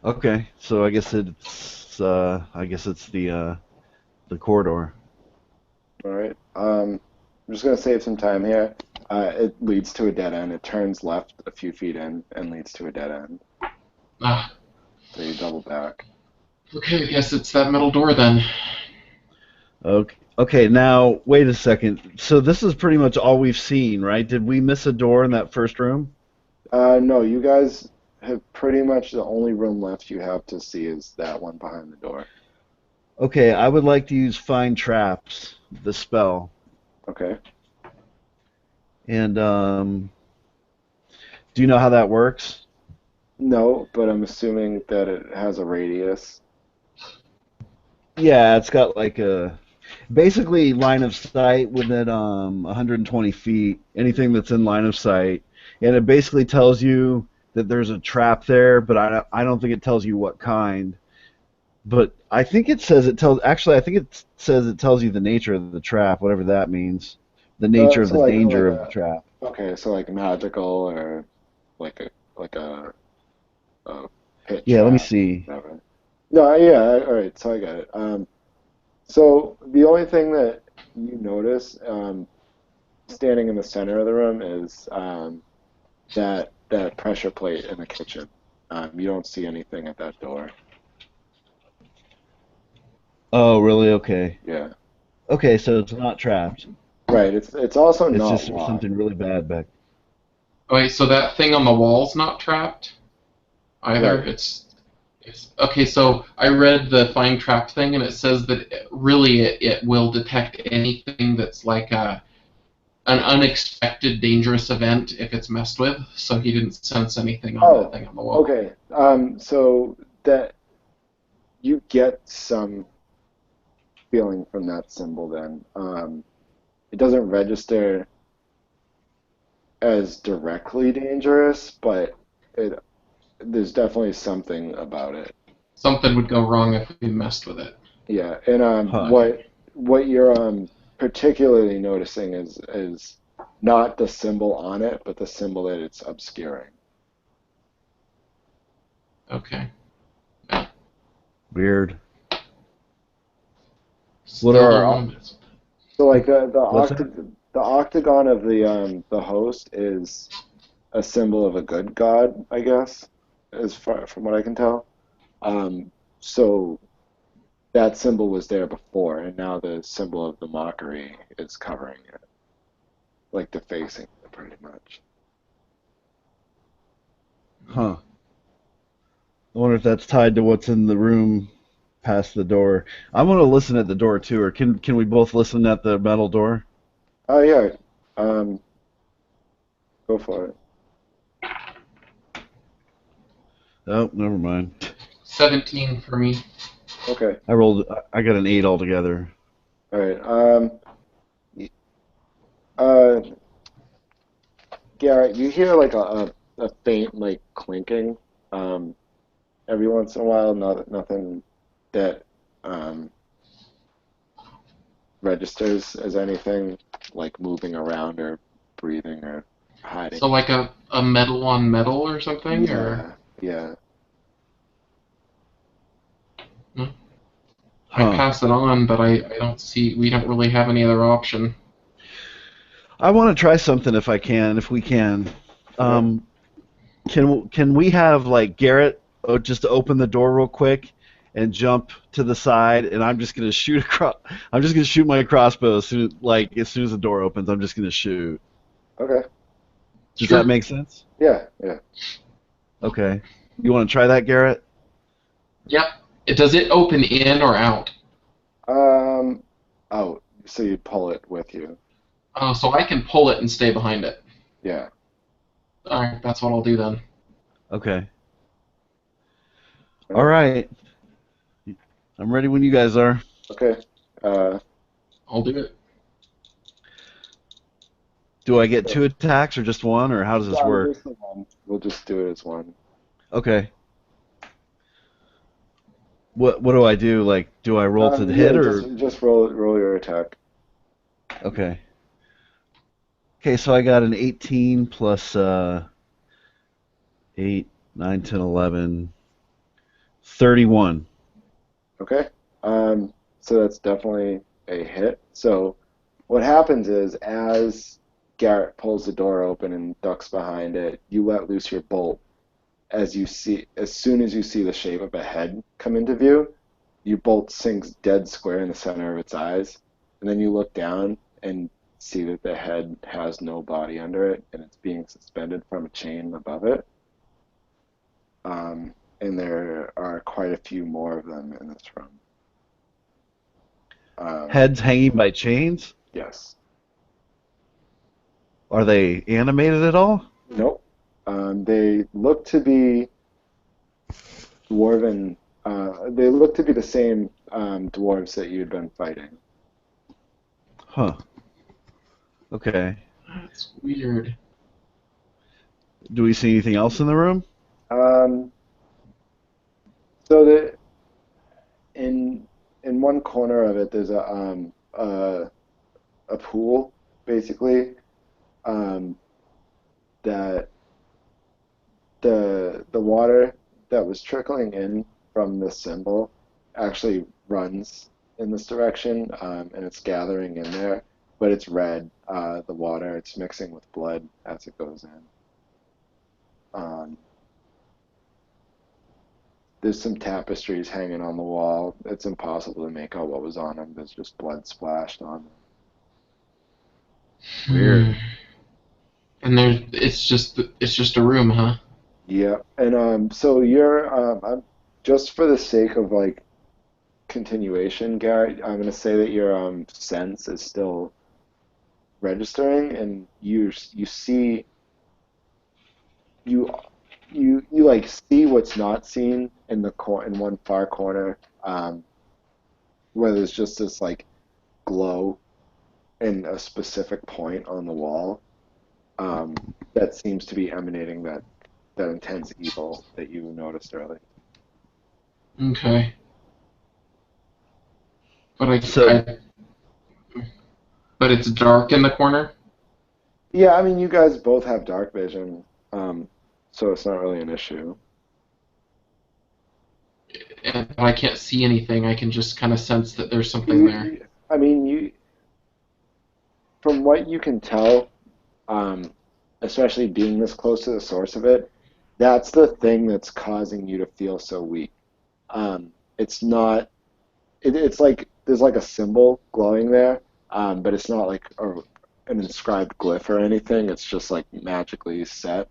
Okay, so I guess it's the corridor. All right. I'm just gonna save some time here. It leads to a dead end. It turns left a few feet in and leads to a dead end. Ah, So you double back. okay, I guess it's that metal door then. Okay. Okay, now wait a second. So this is pretty much all we've seen, right? Did we miss a door in that first room? No, you guys have pretty much the only room left you have to see is that one behind the door. Okay, I would like to use find traps, the spell. Okay. And do you know how that works? No, but I'm assuming that it has a radius. Yeah, it's got like a basically line of sight within 120 feet, anything that's in line of sight, and it basically tells you that there's a trap there, but I don't think it tells you what kind. But I think it says it tells. Actually, I think it says it tells you the nature of the trap, whatever that means. The nature of So the like danger of the a trap. okay, so like magical or like a pit Yeah, let me trap, see. whatever. No, yeah, all right, so I got it. So the only thing that you notice, standing in the center of the room, is that pressure plate in the kitchen. You don't see anything at that door. Oh, really? Okay. Yeah. Okay, so it's not trapped. Right. It's also It's not just there's locked. something really bad back. Okay, so that thing on the wall's not trapped either. Right. It's okay. So I read the find trap thing, and it says that it will detect anything that's like an unexpected dangerous event if it's messed with. So he didn't sense anything on that Oh, thing on the wall. okay. So that you get some feeling from that symbol then. It doesn't register as directly dangerous, but it there's definitely something about it. Something would go wrong if we messed with it. Yeah, and Huh. what you're particularly noticing is not the symbol on it, but the symbol that it's obscuring. Okay. Weird. What Still are don't our want to mess with it. So like what's that? the octagon of the host is a symbol of a good god, I guess, as far from what I can tell. So that symbol was there before, and now the symbol of the mockery is covering it, like defacing it pretty much. Huh. I wonder if that's tied to what's in the room past the door. I want to listen at the door too, or can we both listen at the metal door? Oh yeah, um, go for it. Oh, never mind. 17 for me. Okay, I rolled. I got an 8 altogether. all right. Y- uh, Garrett, you hear like a faint like clinking, um, every once in a while. Nothing that um registers as anything like moving around or breathing or So hiding. like a metal on metal or something, or Yeah, yeah. hmm? I Huh. pass it on, but I don't see. We don't really have any other option. I want to try something if I can, if we can. Okay. Um, can we have like Garrett just open the door real quick and jump to the side, and I'm just gonna shoot across. I'm just gonna shoot my crossbow as soon as the door opens. I'm just gonna shoot. Okay. Does that Sure. make sense? Yeah, yeah. Okay. You want to try that, Garrett? Yep. Does it open in or out? Um, out. So you pull it with you. Oh, so I can pull it and stay behind it. Yeah. All right, that's what I'll do then. Okay. All All right. right. I'm ready when you guys are. Okay. Uh, I'll do it. Do I get so, 2 attacks or just one, or how does this work? just the one. We'll just do it as one. Okay. What do I do? Like, do I roll to the hit Yeah. or? Just roll your attack. Okay. Okay, so I got an 18 plus 8, 9, 10, 11, 31. Okay. So that's definitely a hit. So what happens is, as Garrett pulls the door open and ducks behind it, you let loose your bolt. As soon as you see the shape of a head come into view, your bolt sinks dead square in the center of its eyes, and then you look down and see that the head has no body under it, and it's being suspended from a chain above it. And there are quite a few more of them in this room. Um, Heads hanging by chains? yes. Are they animated at all? Nope. They look to be dwarven. They look to be the same dwarves that you'd been fighting. Huh. Okay. That's weird. Do we see anything else in the room? Um, so that in one corner of it, there's a pool, basically, um, that the water that was trickling in from the symbol actually runs in this direction, and it's gathering in there, but it's red. The water, it's mixing with blood as it goes in. Um, there's some tapestries hanging on the wall. It's impossible to make out what was on them. There's just blood splashed on them. Weird. And it's just a room, huh? Yeah, and so you're just for the sake of like continuation, Garrett, I'm gonna say that your sense is still registering, and you see you you like see what's not seen in in one far corner, where there's just this like glow in a specific point on the wall, um, that seems to be emanating that intense evil that you noticed earlier. Okay. But So, but it's dark in the corner, Yeah, I mean, you guys both have dark vision, um, so it's not really an issue. and I can't see anything. I can just kind of sense that there's something there. I mean, from what you can tell, um, especially being this close to the source of it, that's the thing that's causing you to feel so weak. It's not. It's like there's like a symbol glowing there, but it's not like an inscribed glyph or anything. It's just like magically set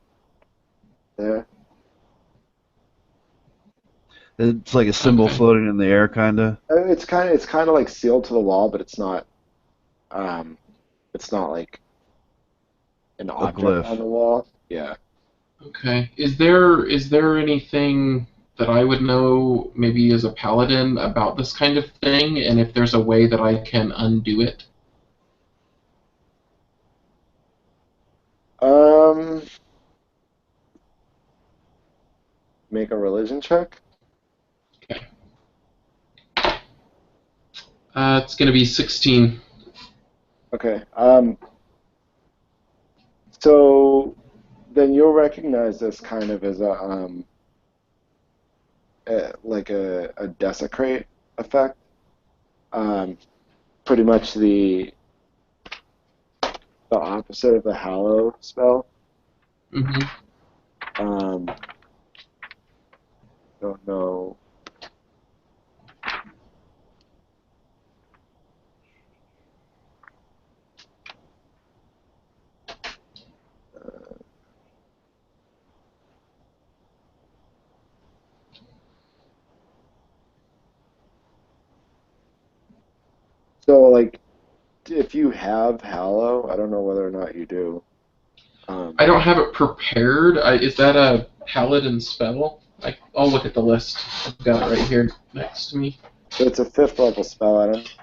there. it's like a symbol Okay. floating in the air, kind of. It's kind of like sealed to the wall, but um, it's not like an A object on glyph. the wall. Yeah. Okay. Is there anything that I would know, maybe as a paladin, about this kind of thing, and if there's a way that I can undo it? Um, make a religion check. Okay. It's gonna be 16. Okay. So then you'll recognize this kind of as like a desecrate effect. Um, pretty much the opposite of the hallow spell. Mm-hmm. Um, don't know. So like, if you have hallow, I don't know whether or not you do. Um, I don't have it prepared. Is that a paladin spell? I'll look at the list. I've got it right here next to me. it's a fifth level spell. I don't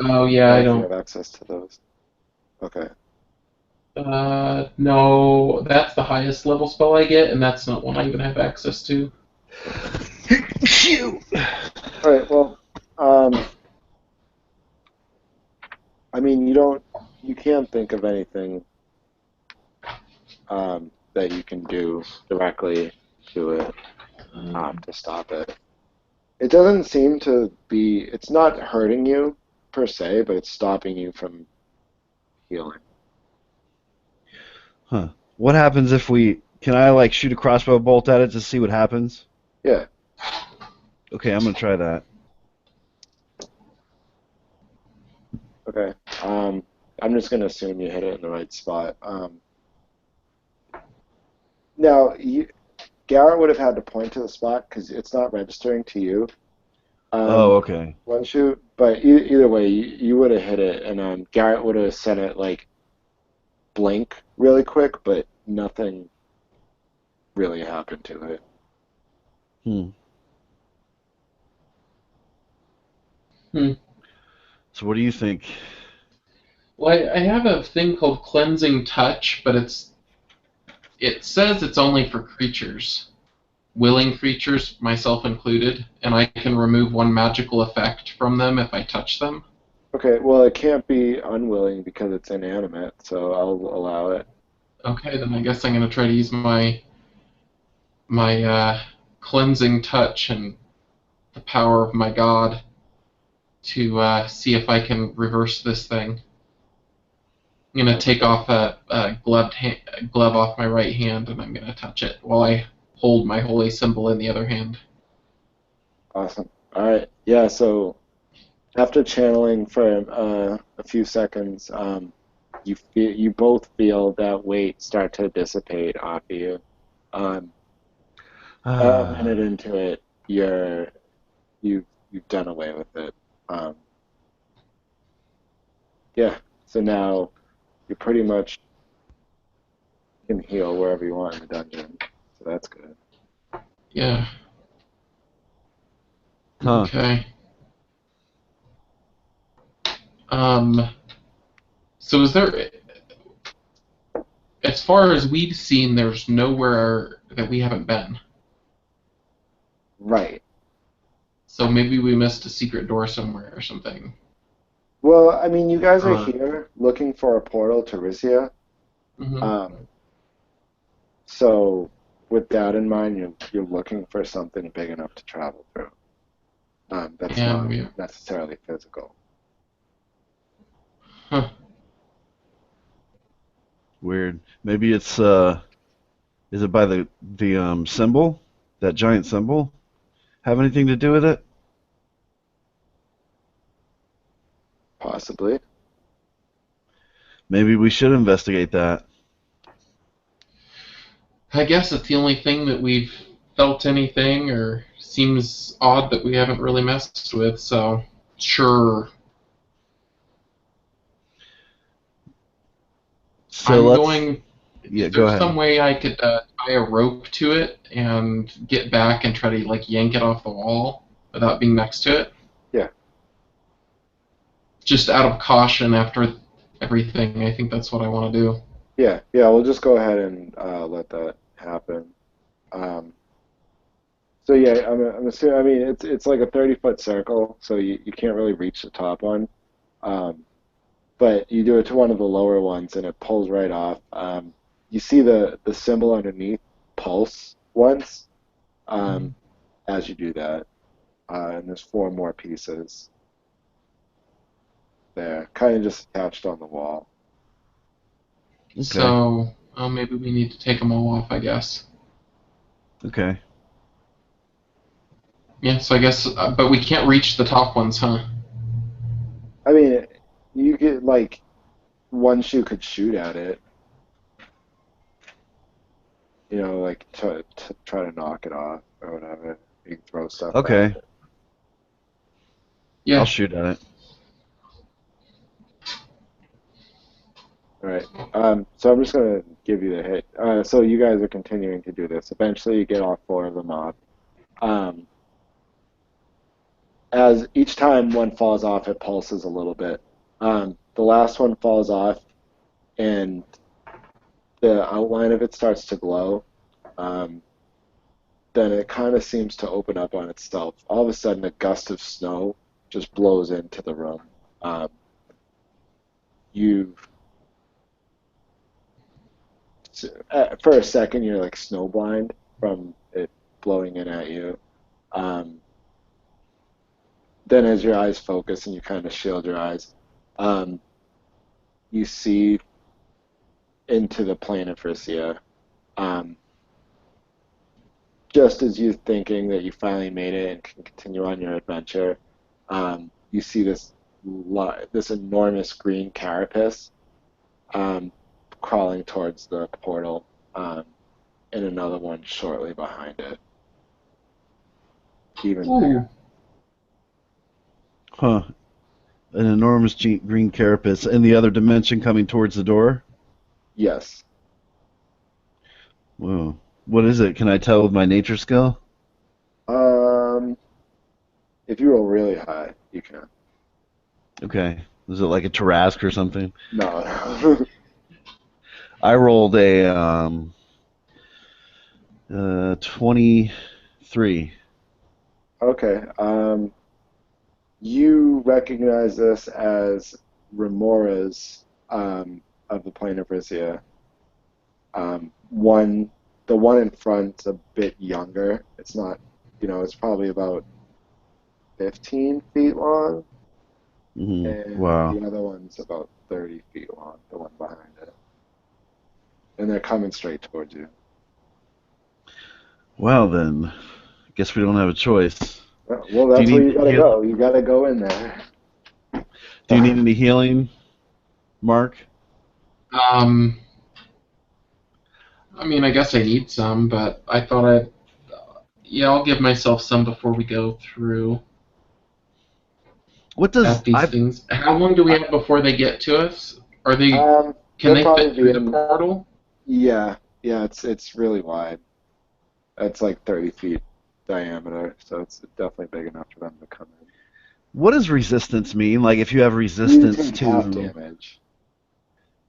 Oh yeah, know I if you don't. have access to those. Okay. No, that's the highest level spell I get, and that's not one I even have access to. Okay. Phew. All right. Well, I mean, you can't think of anything that you can do directly to it, to stop it. It doesn't seem to be. It's not hurting you per se, but it's stopping you from healing. Huh. What happens if we? Can I like shoot a crossbow bolt at it to see what happens? Yeah. Okay, I'm gonna try that. Okay. Um, I'm just gonna assume you hit it in the right spot. Now, Garrett would have had to point to the spot because it's not registering to you. Oh, Um, okay. one shoot, but either way, you would have hit it, and Garrett would have sent it like blink really quick, but nothing really happened to it. Hmm. Hmm. So what do you think? Well, I have a thing called cleansing touch, but it says it's only for creatures, willing creatures, myself included, and I can remove one magical effect from them if I touch them. Okay, well, it can't be unwilling because it's inanimate, so I'll allow it. Okay, then I guess I'm gonna try to use my cleansing touch and the power of my god to see if I can reverse this thing. I'm gonna take off a glove off my right hand, and I'm gonna touch it while I hold my holy symbol in the other hand. Awesome. All right. Yeah, so after channeling for a few seconds, you both feel that weight start to dissipate off of you. Um, a minute into it, you've done away with it. Um, yeah. So now you pretty much can heal wherever you want in the dungeon. So that's good. Yeah. Huh. Okay. So is there, as far as we've seen, there's nowhere that we haven't been. Right. So maybe we missed a secret door somewhere or something. Well, I mean, you guys are Uh, here looking for a portal to Risia. mhm. Um, so with that in mind, you're looking for something big enough to travel through. That's And not we, necessarily physical. huh. Weird. Maybe it's is it by the symbol? That giant symbol? Have anything to do with it? Possibly. Maybe we should investigate that. I guess it's the only thing that we've felt anything or seems odd that we haven't really messed with, so sure. So I'm let's. going. Yeah, Is go there ahead. some way I could tie a rope to it and get back and try to like yank it off the wall without being next to it? Yeah. Just out of caution after everything, I think that's what I want to do. Yeah. Yeah. We'll just go ahead and let that happen. Um, so yeah, I'm assuming. I mean, it's like a 30-foot circle, so you can't really reach the top one. Um, but you do it to one of the lower ones, and it pulls right off. You see the symbol underneath pulse once as you do that, and there's four more pieces there, kind of just attached on the wall. Okay. So maybe we need to take them all off, I guess. Okay. Yeah, so I guess, but we can't reach the top ones, huh? I mean, you get like one shoe could shoot at it, like to try to knock it off or whatever. You can throw stuff at Okay. it. I'll Yeah. shoot at it. All right. So I'm just gonna give you the hit. So you guys are continuing to do this. Eventually, you get all four of them off. Um, as each time one falls off, it pulses a little bit. The last one falls off, and the outline of it starts to glow. Um, then it kind of seems to open up on itself. All of a sudden, a gust of snow just blows into the room. Um, you, for a second, you're like snowblind from it blowing in at you. Um, then, as your eyes focus and you kind of shield your eyes, um, you see into the plane of Frisia. Um, just as you're thinking that you finally made it and can continue on your adventure, you see this enormous green carapace um, crawling towards the portal, and another one shortly behind it. Even bigger. Ooh. Huh. An enormous green carapace in the other dimension coming towards the door. Yes. Whoa. What is it? Can I tell with my nature skill? Um, if you roll really high, you can. Okay. Is it like a Tarrasque or something? No. I rolled a 23. Okay. You recognize this as Remora's of the plane of Risia. The one in front's a bit younger. It's not, it's probably about 15 feet long, and Wow. the other one's about 30 feet long, the one behind it. And they're coming straight towards you. Well then, I guess we don't have a choice. Well, Do you that's where need you gotta heal? go. You gotta go in there. Do you need any healing, Mark? Um, I mean, I guess I need some, but I thought I'd. Yeah, I'll give myself some before we go through What does at these I? things. How long do we have before they get to us? Are they? Can They'll they probably fit be through the in. portal? Yeah, yeah. It's really wide. It's like 30 feet diameter, so it's definitely big enough for them to come in. What does resistance mean? Like if you have You resistance take half to damage.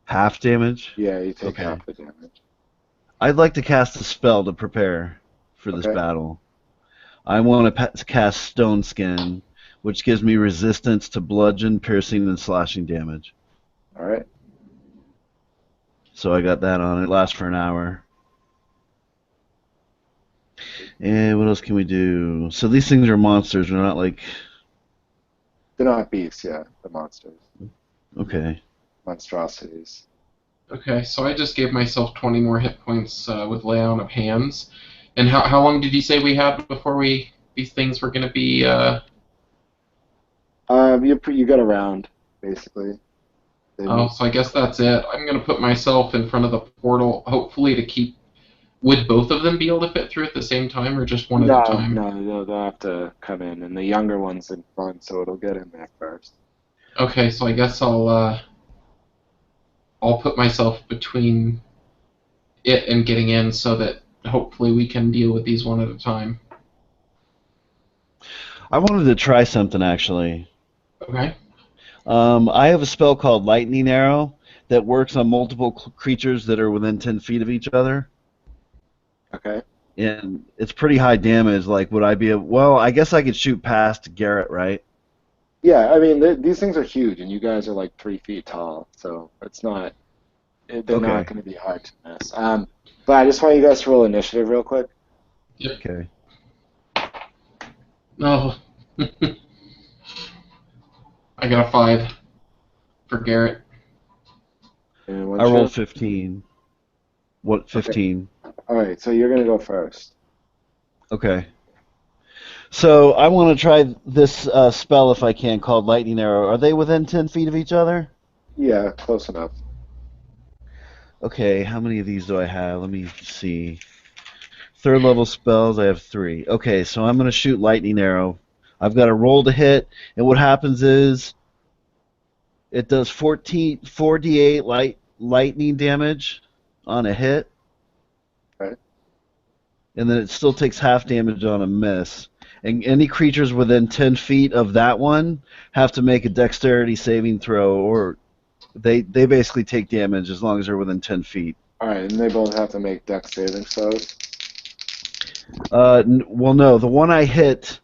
half damage? Yeah, you take Okay. half the damage. I'd like to cast a spell to prepare for this Okay. battle. I want to cast Stone Skin, which gives me resistance to bludgeon, piercing, and slashing damage. All right. So I got that on. It lasts for an hour. And what else can we do? So these things are monsters. They're not like... They're not beasts, yeah. The monsters. Okay. Monstrosities. Okay, so I just gave myself 20 more hit points with Lay On of Hands. And how long did you say we had before these things were going to be? You got around basically. They Oh, move. so I guess that's it. I'm going to put myself in front of the portal, hopefully to keep. Would both of them be able to fit through at the same time, or just one at a No, time? no, they'll have to come in, and the younger one's in front, so it'll get in there first. Okay, so I guess I'll put myself between it and getting in, so that hopefully we can deal with these one at a time. I wanted to try something, actually. Okay. I have a spell called Lightning Arrow that works on multiple creatures that are within 10 feet of each other. Okay. And it's pretty high damage. Like, would I be well, I guess I could shoot past Garrett, right? Yeah, I mean these things are huge, and you guys are like 3 feet tall, so it's not. They're not Okay. going to be hard to miss. But I just want you guys to roll initiative real quick. Yep. Okay. No. I got a 5 for Garrett. And I one rolled shot. 15. What, Okay. 15? All right, so you're going to go first. Okay. So I want to try this spell if I can, called Lightning Arrow. Are they within 10 feet of each other? Yeah, close enough. Okay, how many of these do I have? Let me see. Third level spells, I have 3. Okay, so I'm going to shoot Lightning Arrow. I've got a roll to hit, and what happens is it does 4d8 lightning damage on a hit, Right. and then it still takes half damage on a miss. And any creatures within 10 feet of that one have to make a dexterity saving throw, or they basically take damage as long as they're within 10 feet. All right, and they both have to make dex saving throws. Well, no, the one I hit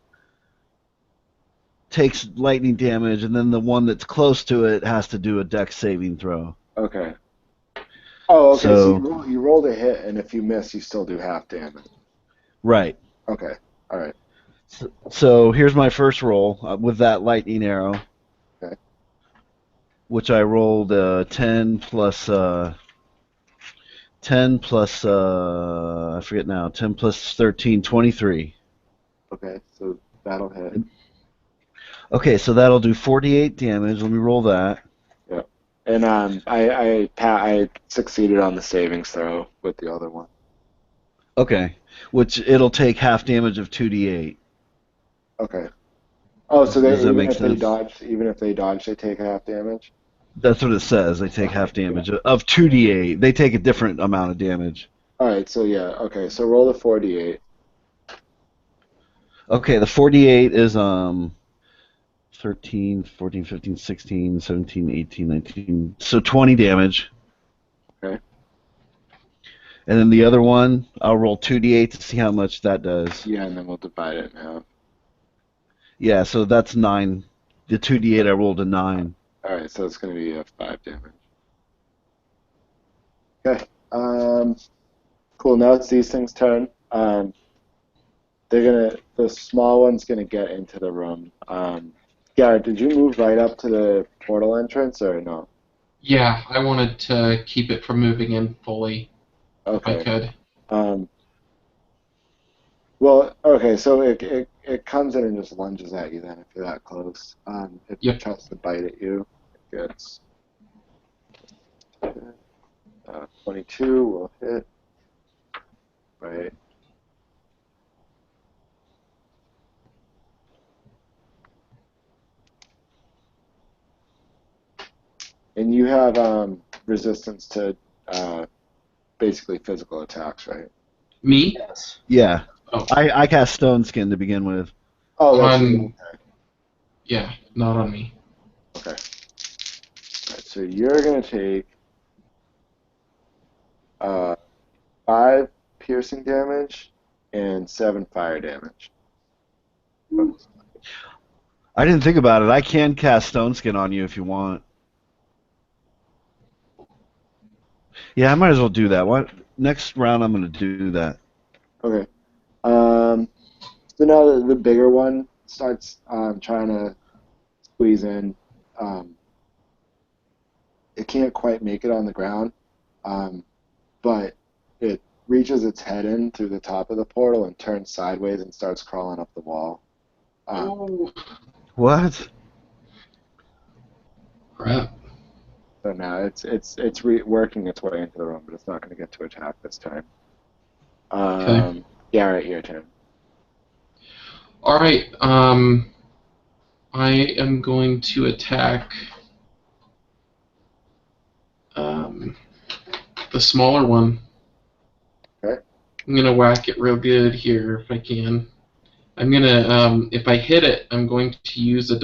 takes lightning damage, and then the one that's close to it has to do a dex saving throw. Okay. Oh, okay. So So, you rolled a hit, and if you miss, you still do half damage. right. Okay. All right. So here's my first roll with that lightning arrow, Okay. which I rolled 10 plus 10 plus I forget now, 10 plus 13, 23. Okay. So that'll hit. Okay, so that'll do 48 damage. Let me roll that. Yeah. And I succeeded on the savings throw with the other one. Okay, which it'll take half damage of 2d8. Okay. Oh, so Does they that make sense? even if they dodge, they take half damage. That's what it says. They take half damage of 2d8. They take a different amount of damage. All right. So yeah. Okay. So roll the 48. Okay, the 48 is 13, 14, 15, 16, 17, 18, 19. So 20 damage. Okay. And then the other one, I'll roll 2d8 to see how much that does. Yeah, and then we'll divide it in half. Yeah, so that's 9. The 2d8 I rolled a 9. All right. So it's going to be 5 damage. Okay. Cool. Now it's these things' turn. The small one's gonna get into the room. Garrett, did you move right up to the portal entrance or no? Yeah, I wanted to keep it from moving in fully if I Okay. could. Um, well, okay, so it comes in and just lunges at you then if you're that close. It Yep. tries to bite at you. It gets 22 will hit. Right. And you have resistance to basically physical attacks, right? Me? Yes. Yeah. Oh. I cast Stone Skin to begin with. Oh, that's On... Yeah, not on me. okay. All right, so you're gonna take 5 piercing damage and 7 fire damage. I didn't think about it. I can cast Stone Skin on you if you want. Yeah, I might as well do that. What next round? I'm going to do that. Okay. So now the bigger one starts trying to squeeze in. It can't quite make it on the ground, but it reaches its head in through the top of the portal and turns sideways and starts crawling up the wall. What? Crap. So now it's working its way into the room, but it's not going to get to attack this time. Okay. Garrett, your turn. All right. I am going to attack the smaller one. Okay. I'm gonna whack it real good here if I can. I'm gonna, if I hit it, I'm going to use a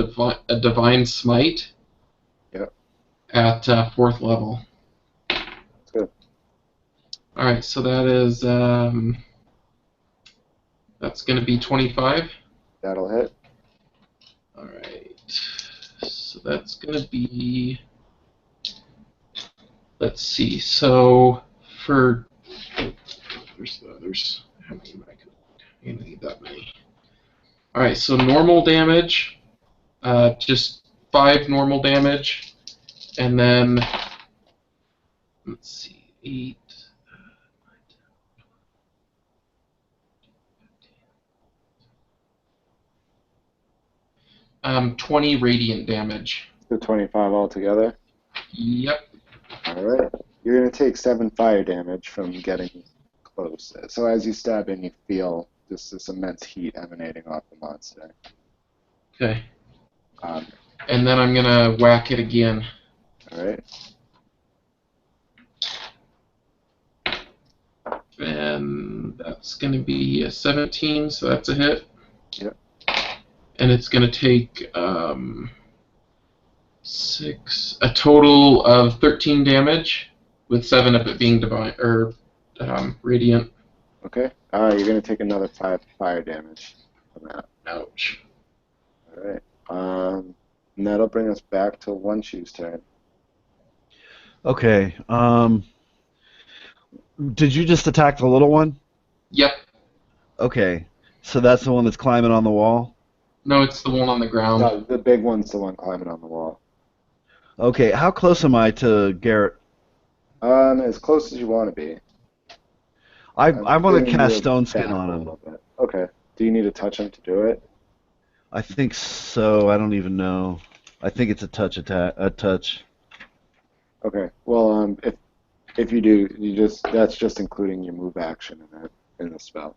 divine smite. Yep. At 4th level. That's good. All right, so that is that's gonna be 25. That'll hit. All right, so that's gonna be. Let's see. So for there's the others. How many am I gonna need that many? All right, so normal damage, just 5 normal damage, and then let's see, 8. 20 radiant damage. So 25 altogether. Yep. All right. You're going to take 7 fire damage from getting close. So as you stab in, you feel just this immense heat emanating off the monster. Okay. Um, And then I'm gonna whack it again. all right. And that's gonna be a 17, so that's a hit. Yep. And it's gonna take a total of 13 damage, with 7 of it being divine or radiant. Okay. You're going to take another 5 fire damage from that. Ouch. All right. And that'll bring us back to One Shoe's turn. Okay. Did you just attack the little one? Yep. Okay. So that's the one that's climbing on the wall? No, it's the one on the ground. No, the big one's the one climbing on the wall. Okay. How close am I to Garrett? As close as you want to be. I want to cast Stone Back Skin on a him. little bit. Okay. Do you need to touch him to do it? I think so. I don't even know. I think it's a touch attack. A touch. Okay. Well, if you do, that's just including your move action in the spell.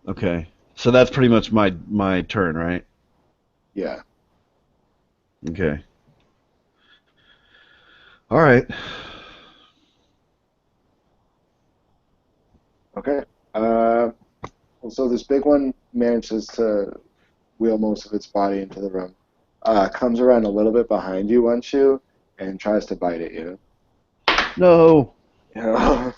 Okay. So that's pretty much my turn, right? Yeah. Okay. All right. Okay. Well, so this big one manages to wheel most of its body into the room. Comes around a little bit behind you, One Shoe, and tries to bite at you. No. Yeah.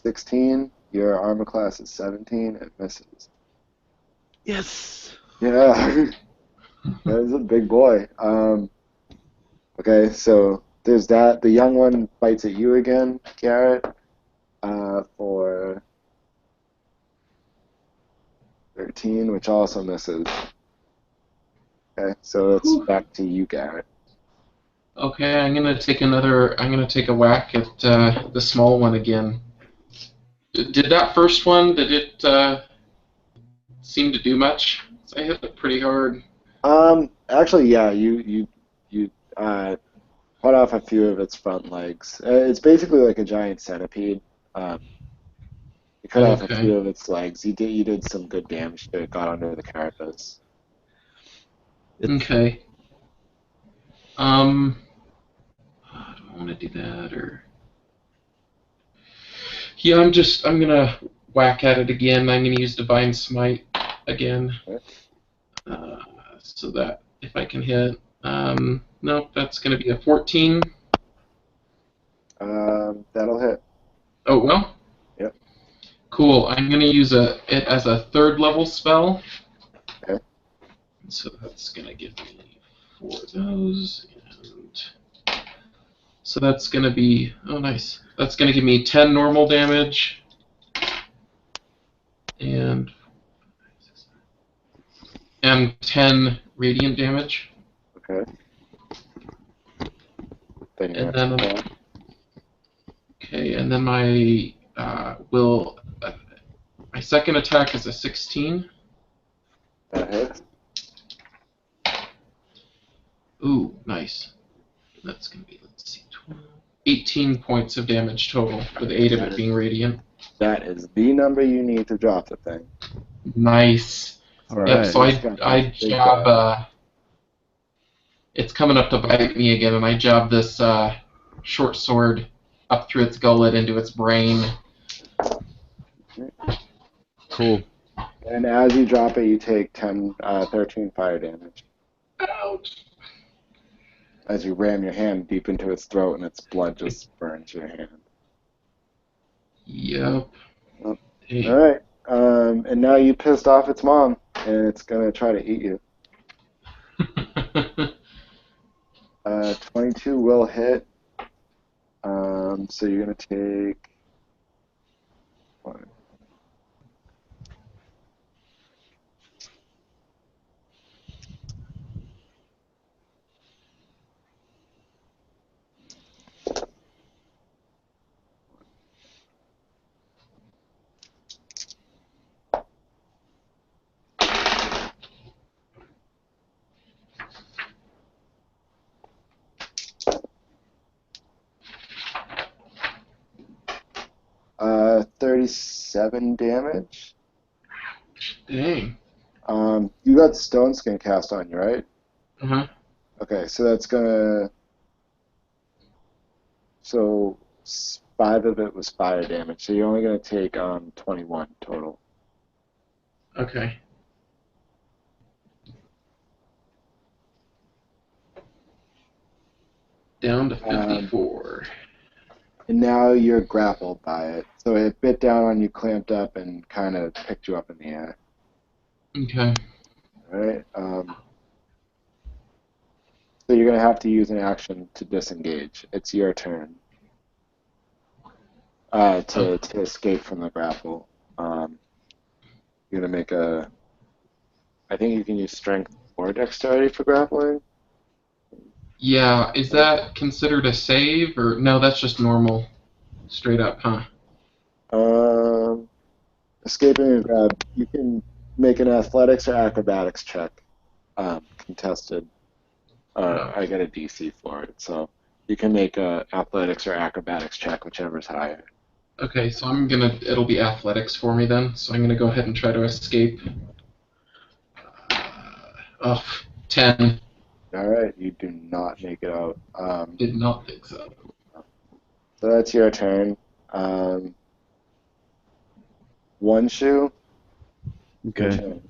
16. Your armor class is 17. It misses. Yes. Yeah. That is a big boy. Okay, so there's that. The young one bites at you again, Garrett, for 13, which also misses. Okay, so it's back to you, Garrett. Okay, I'm gonna take a whack at the small one again. Did that first one? Did it seem to do much? I hit it pretty hard. Actually, yeah, you cut off a few of its front legs. It's basically like a giant centipede. Um, you cut off a Okay. few of its legs. You did some good damage to it. Got under the carapace. It's Okay. Do I want to do that or? Yeah, I'm gonna whack at it again. I'm gonna use Divine Smite again. Okay. Uh, so that if I can hit. Nope, that's gonna be a 14. That'll hit. Oh well. Yep. Cool. I'm gonna use it as a third level spell. Okay. So that's gonna give me 4 of those, and so that's gonna be nice. That's gonna give me 10 normal damage and 10 radiant damage, Okay. Then your and next then attack. okay, and then my second attack is a 16. That hits. Ooh, nice. That's gonna be, let's see, 12, 18 points of damage total with 8 of it being radiant. That is the number you need to drop the thing. Nice. all Yep. right. So It's got I this big job. guy. It's coming up to bite me again, and I job this short sword up through its gullet into its brain. Cool. And as you drop it, you take 13 fire damage Ouch. as you ram your hand deep into its throat and its blood just burns your hand. Yep. Oh. Hey. All right. And now you pissed off its mom, and it's gonna try to eat you. 22 will hit. So you're gonna take. What? Uh, 37 damage. Dang. You got Stone Skin cast on you, right? Uh-huh. Okay, so that's gonna. So 5 of it was fire damage, so you're only gonna take 21 total. Okay. Down to 54. And now you're grappled by it. So it bit down on you, clamped up, and kind of picked you up in the air. Okay. All right. So you're gonna have to use an action to disengage. It's your turn. To escape from the grapple. You're gonna make a. I think you can use strength or dexterity for grappling. Yeah, is that considered a save, or no, that's just normal, straight up, huh? Um, escaping and grab. You can make an athletics or acrobatics check. Contested. I get a DC for it, so you can make a athletics or acrobatics check, whichever's higher. Okay, so it'll be athletics for me then, so I'm gonna go ahead and try to escape. Oh, 10. All right, you do not make it out. Did not think so. So that's your turn. One shoe. Your Okay. turn.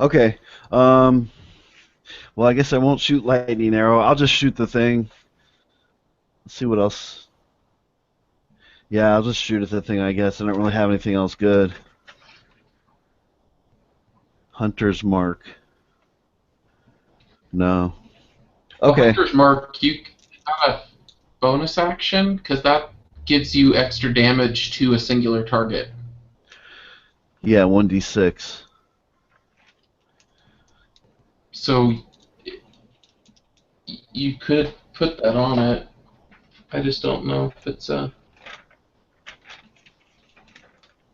Okay. Well, I guess I won't shoot lightning arrow. I'll just shoot the thing. Let's see what else. Yeah, I'll just shoot at the thing, I guess. I don't really have anything else good. Hunter's mark. No. Okay. Hunter's Mark, you have a bonus action, because that gives you extra damage to a singular target. Yeah, 1d6. So you could put that on it. I just don't know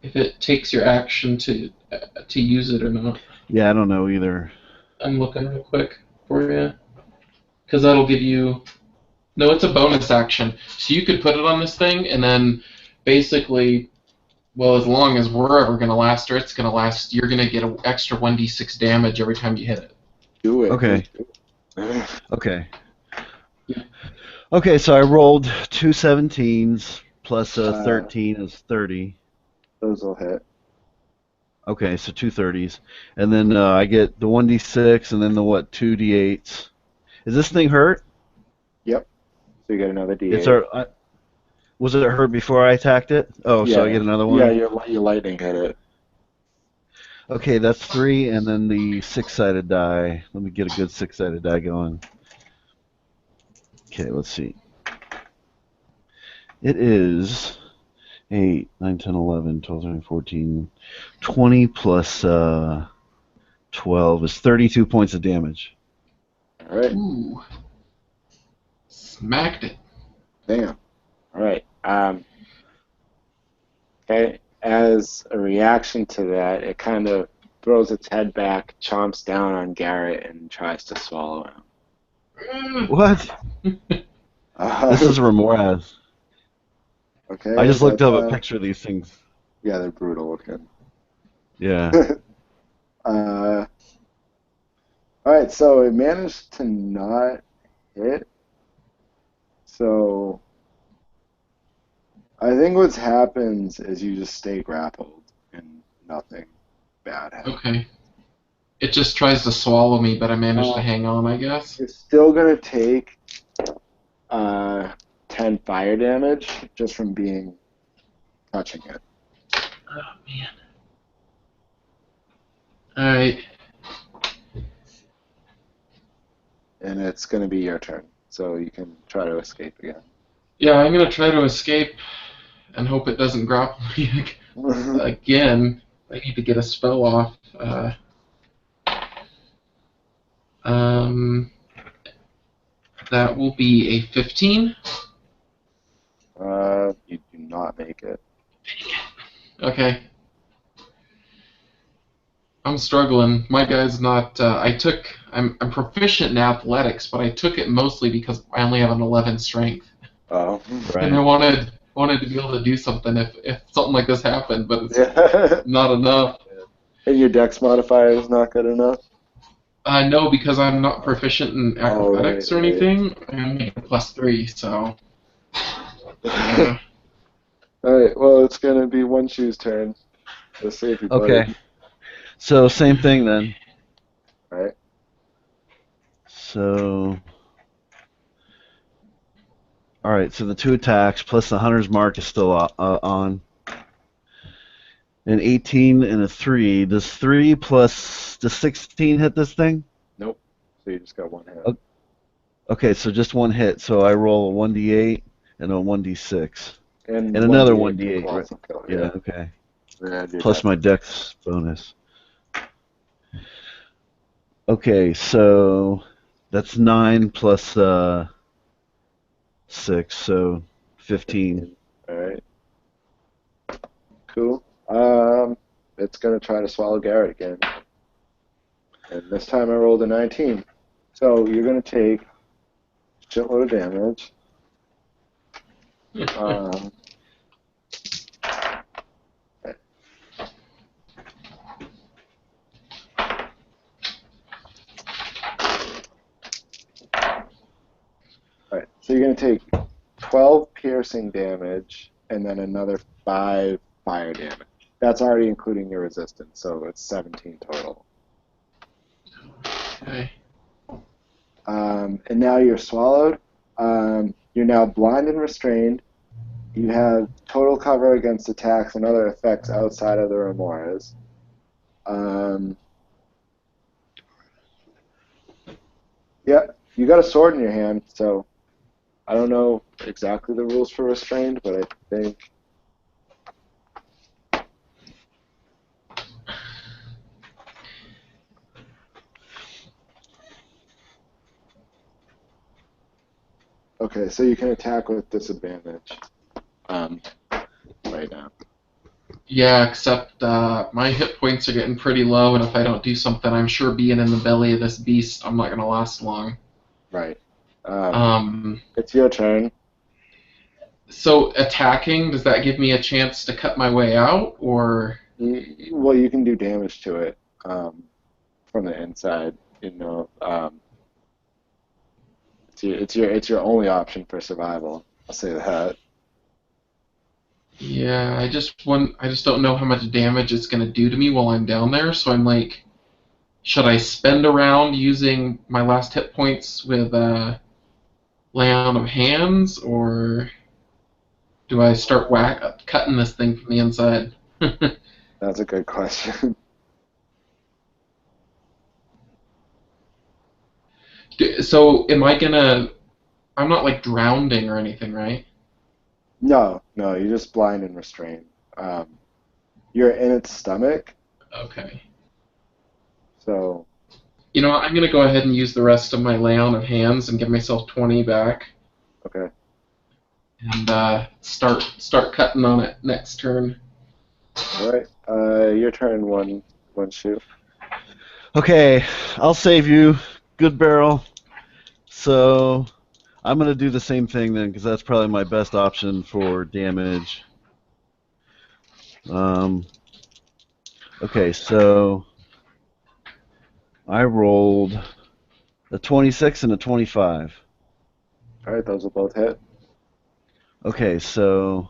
if it takes your action to use it or not. Yeah, I don't know either. I'm looking real quick for you. Because that'll give you... No, it's a bonus action. So you could put it on this thing, and then basically, well, as long as we're ever going to last, or it's going to last, you're going to get an extra 1d6 damage every time you hit it. Do it. Okay. Just Okay. Yeah. Okay, so I rolled two 17s plus Uh, 13 is 30. those will hit. Okay, so two 30s. And then I get the 1d6 and then the what, 2d8s. Is this thing hurt? Yep. So you get another It's D8. was it hurt before I attacked it? Oh, so I get another one? Yeah, your lightning hit it. Okay, that's 3, and then the 6-sided die. Let me get a good 6-sided die going. Okay, let's see. It is 8, 9, 10, 11, 12, 13, 14, 20 plus 12 is 32 points of damage. All right. Ooh. Smacked it. Damn. All right. Okay. As a reaction to that, it kind of throws its head back, chomps down on Garrett, and tries to swallow him. What? This is Ramoraz. Okay. I just looked that's, up a picture of these things. Yeah, they're brutal looking. Yeah. All right, so it managed to not hit. So I think what happens is you just stay grappled and nothing bad happens. Okay. It just tries to swallow me, but I managed to hang on, I guess. You're still gonna take 10 fire damage just from touching it. Oh, man. Alright. And it's gonna be your turn, so you can try to escape again. Yeah, I'm going to try to escape and hope it doesn't grapple me again. I need to get a spell off. That will be a 15. You do not make it. Okay. I'm struggling. My guy's not. I'm proficient in athletics, but I took it mostly because I only have an 11 strength, Oh. and I Right. wanted to be able to do something if something like this happened, but it's Yeah. not enough. And your dex modifier is not good enough? No, because I'm not proficient in Oh, right, acrobatics or right. anything. I only get +3, so. Yeah. Alright, well, it's gonna be One Shoe's turn. Let's save you, buddy. Okay. So same thing then. Alright. So, all right. So the 2 attacks plus the hunter's mark is still on. An 18 and a 3. Does 3 plus the 16 hit this thing? Nope. So you just got one hit. Okay, so just one hit. So I roll a 1d8 and a 1d6 And and another 1d8 1d8. Right? also kill, Yeah. Okay. Yeah, your Plus dex. my dex bonus. Okay, so that's 9 plus 6, so 15. Alright. Cool. It's gonna try to swallow Garrett again. And this time I rolled a 19. So you're gonna take a shitload of damage. Alright, so you're gonna take 12 piercing damage and then another 5 fire damage. That's already including your resistance, so it's 17 total. Okay. And now you're swallowed. You're now blind and restrained. You have total cover against attacks and other effects outside of the Remoras. Yeah, you got a sword in your hand, so I don't know exactly the rules for restrained, but I think... Okay, so you can attack with disadvantage right now. Yeah, except my hit points are getting pretty low, and if I don't do something, I'm sure being in the belly of this beast, I'm not going to last long. Right. Um, It's your turn. so attacking, does that give me a chance to cut my way out, or... Well, you can do damage to it from the inside. It's your only option for survival. I'll say that. Yeah, I just don't know how much damage it's going to do to me while I'm down there, so I'm like, should I spend a round using my last hit points with lay on of hands, or do I start cutting this thing from the inside? That's a good question. So am I gonna? I'm not like drowning or anything, right? No, no, you're just blind and restrained. You're in its stomach, Okay. so You know what? I'm gonna go ahead and use the rest of my lay on of hands and give myself 20 back, okay. and start cutting on it next turn. All right. Your turn. One shoot. Okay, I'll save you. Good barrel. So I'm going to do the same thing then, because that's probably my best option for damage. Okay, so I rolled a 26 and a 25. All right, those will both hit. Okay, so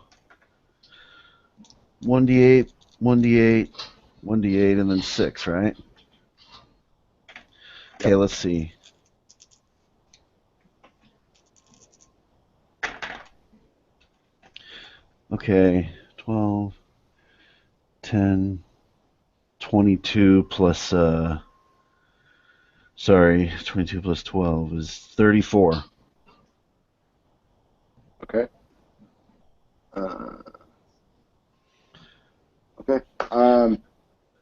1d8, 1d8, 1d8, and then 6, right? Okay, Yep. let's see. Okay, 12, 10, 22 plus, 22 plus 12 is 34. Okay. Okay.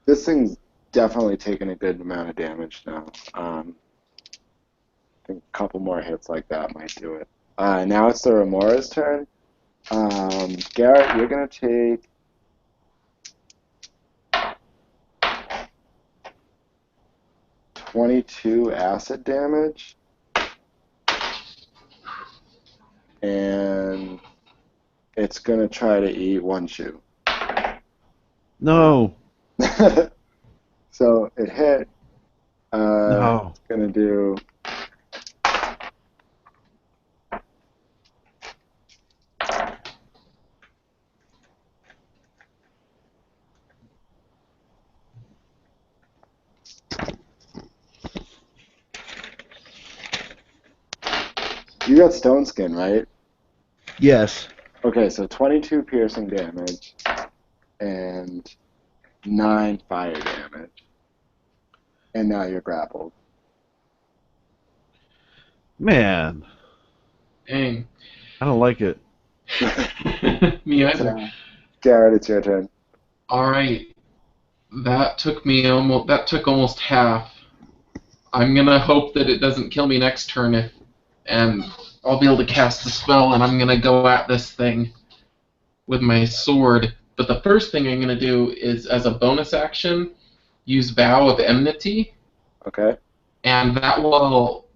This thing's definitely taken a good amount of damage now. I think a couple more hits like that might do it. Now it's the Remora's turn. Garrett, you're gonna take 22 acid damage, and it's gonna try to eat one shoe. No, So it hit. no. It's gonna do. You got stone skin, right? Yes. Okay, so 22 piercing damage and 9 fire damage. And now you're grappled. Man, Dang. I don't like it. Me either. So, Garrett, it's your turn. All right. That took almost half. I'm gonna hope that it doesn't kill me next turn, and I'll be able to cast the spell, and I'm gonna go at this thing with my sword. But the first thing I'm gonna do is, as a bonus action, use Vow of Enmity, Okay? and that will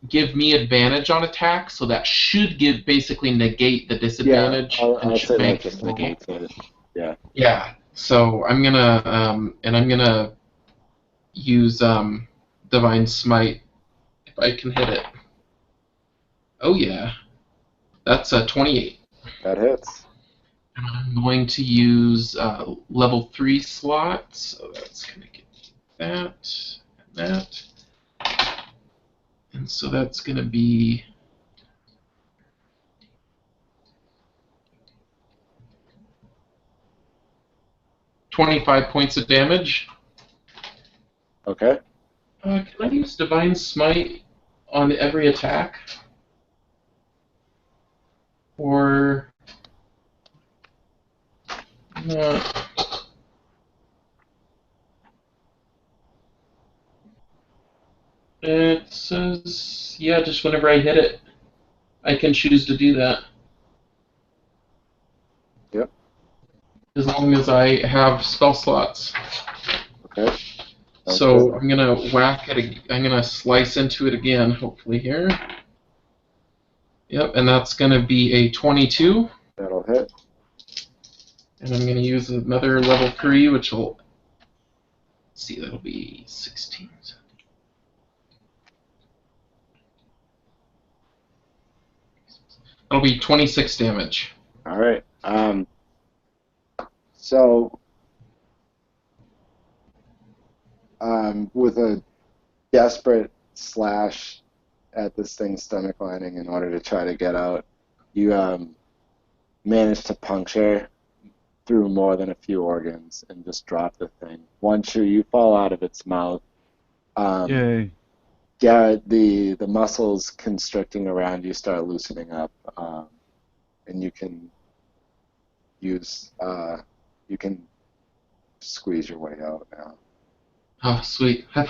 give me advantage on attack. So that should basically negate the Yeah, disadvantage, and I'll should say that make just negate. negates it. Yeah. Yeah. So I'm gonna use Divine Smite if I can hit it. Oh yeah, that's a 28. That hits. And I'm going to use level 3 slots, so that's going to get that and that. And so that's going to be 25 points of damage. Okay? Can I use Divine Smite on every attack? Or... it says, yeah, just whenever I hit it, I can choose to do that. Yep. as long as I have spell slots. Okay. Sounds So good. I'm gonna whack it. I'm gonna slice into it again. Hopefully here. Yep, and that's gonna be a 22. That'll hit. And I'm gonna use another level 3, which will see that'll be 16. That'll be 26 damage. All right. So with a desperate slash at this thing's stomach lining in order to try to get out, you manage to puncture through more than a few organs and just drop the thing. Once you fall out of its mouth, Yay. Garrett, the muscles constricting around you start loosening up, and use you can squeeze your way out now. Oh, sweet. I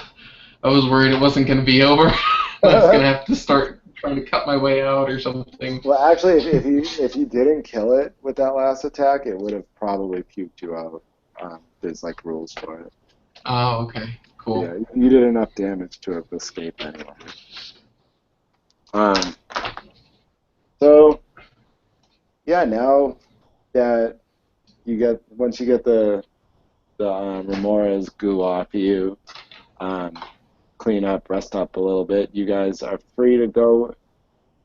was worried it wasn't gonna be over. I was gonna have to start trying to cut my way out or something. Well, actually, if you didn't kill it with that last attack, it would have probably puked you out. There's like rules for it. Oh, okay. Cool. Yeah, you did enough damage to have escaped anyway. Um, so yeah, now that once you get the Remora's goo off you, clean up, rest up a little bit, you guys are free to go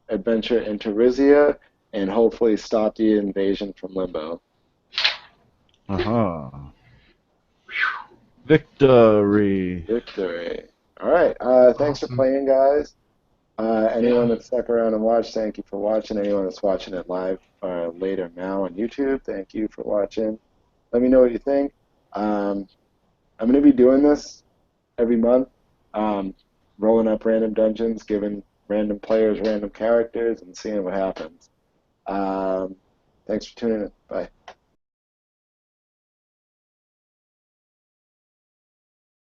adventure into Rizia and hopefully stop the invasion from Limbo. Aha. Victory. Victory. All right. Thanks for Awesome. playing, guys. Anyone Yeah. that stuck around and watched, thank you for watching. Anyone that's watching it live or later now on YouTube, thank you for watching. Let me know what you think. I'm going to be doing this every month, rolling up random dungeons, giving random players random characters, and seeing what happens. Thanks for tuning in. Bye.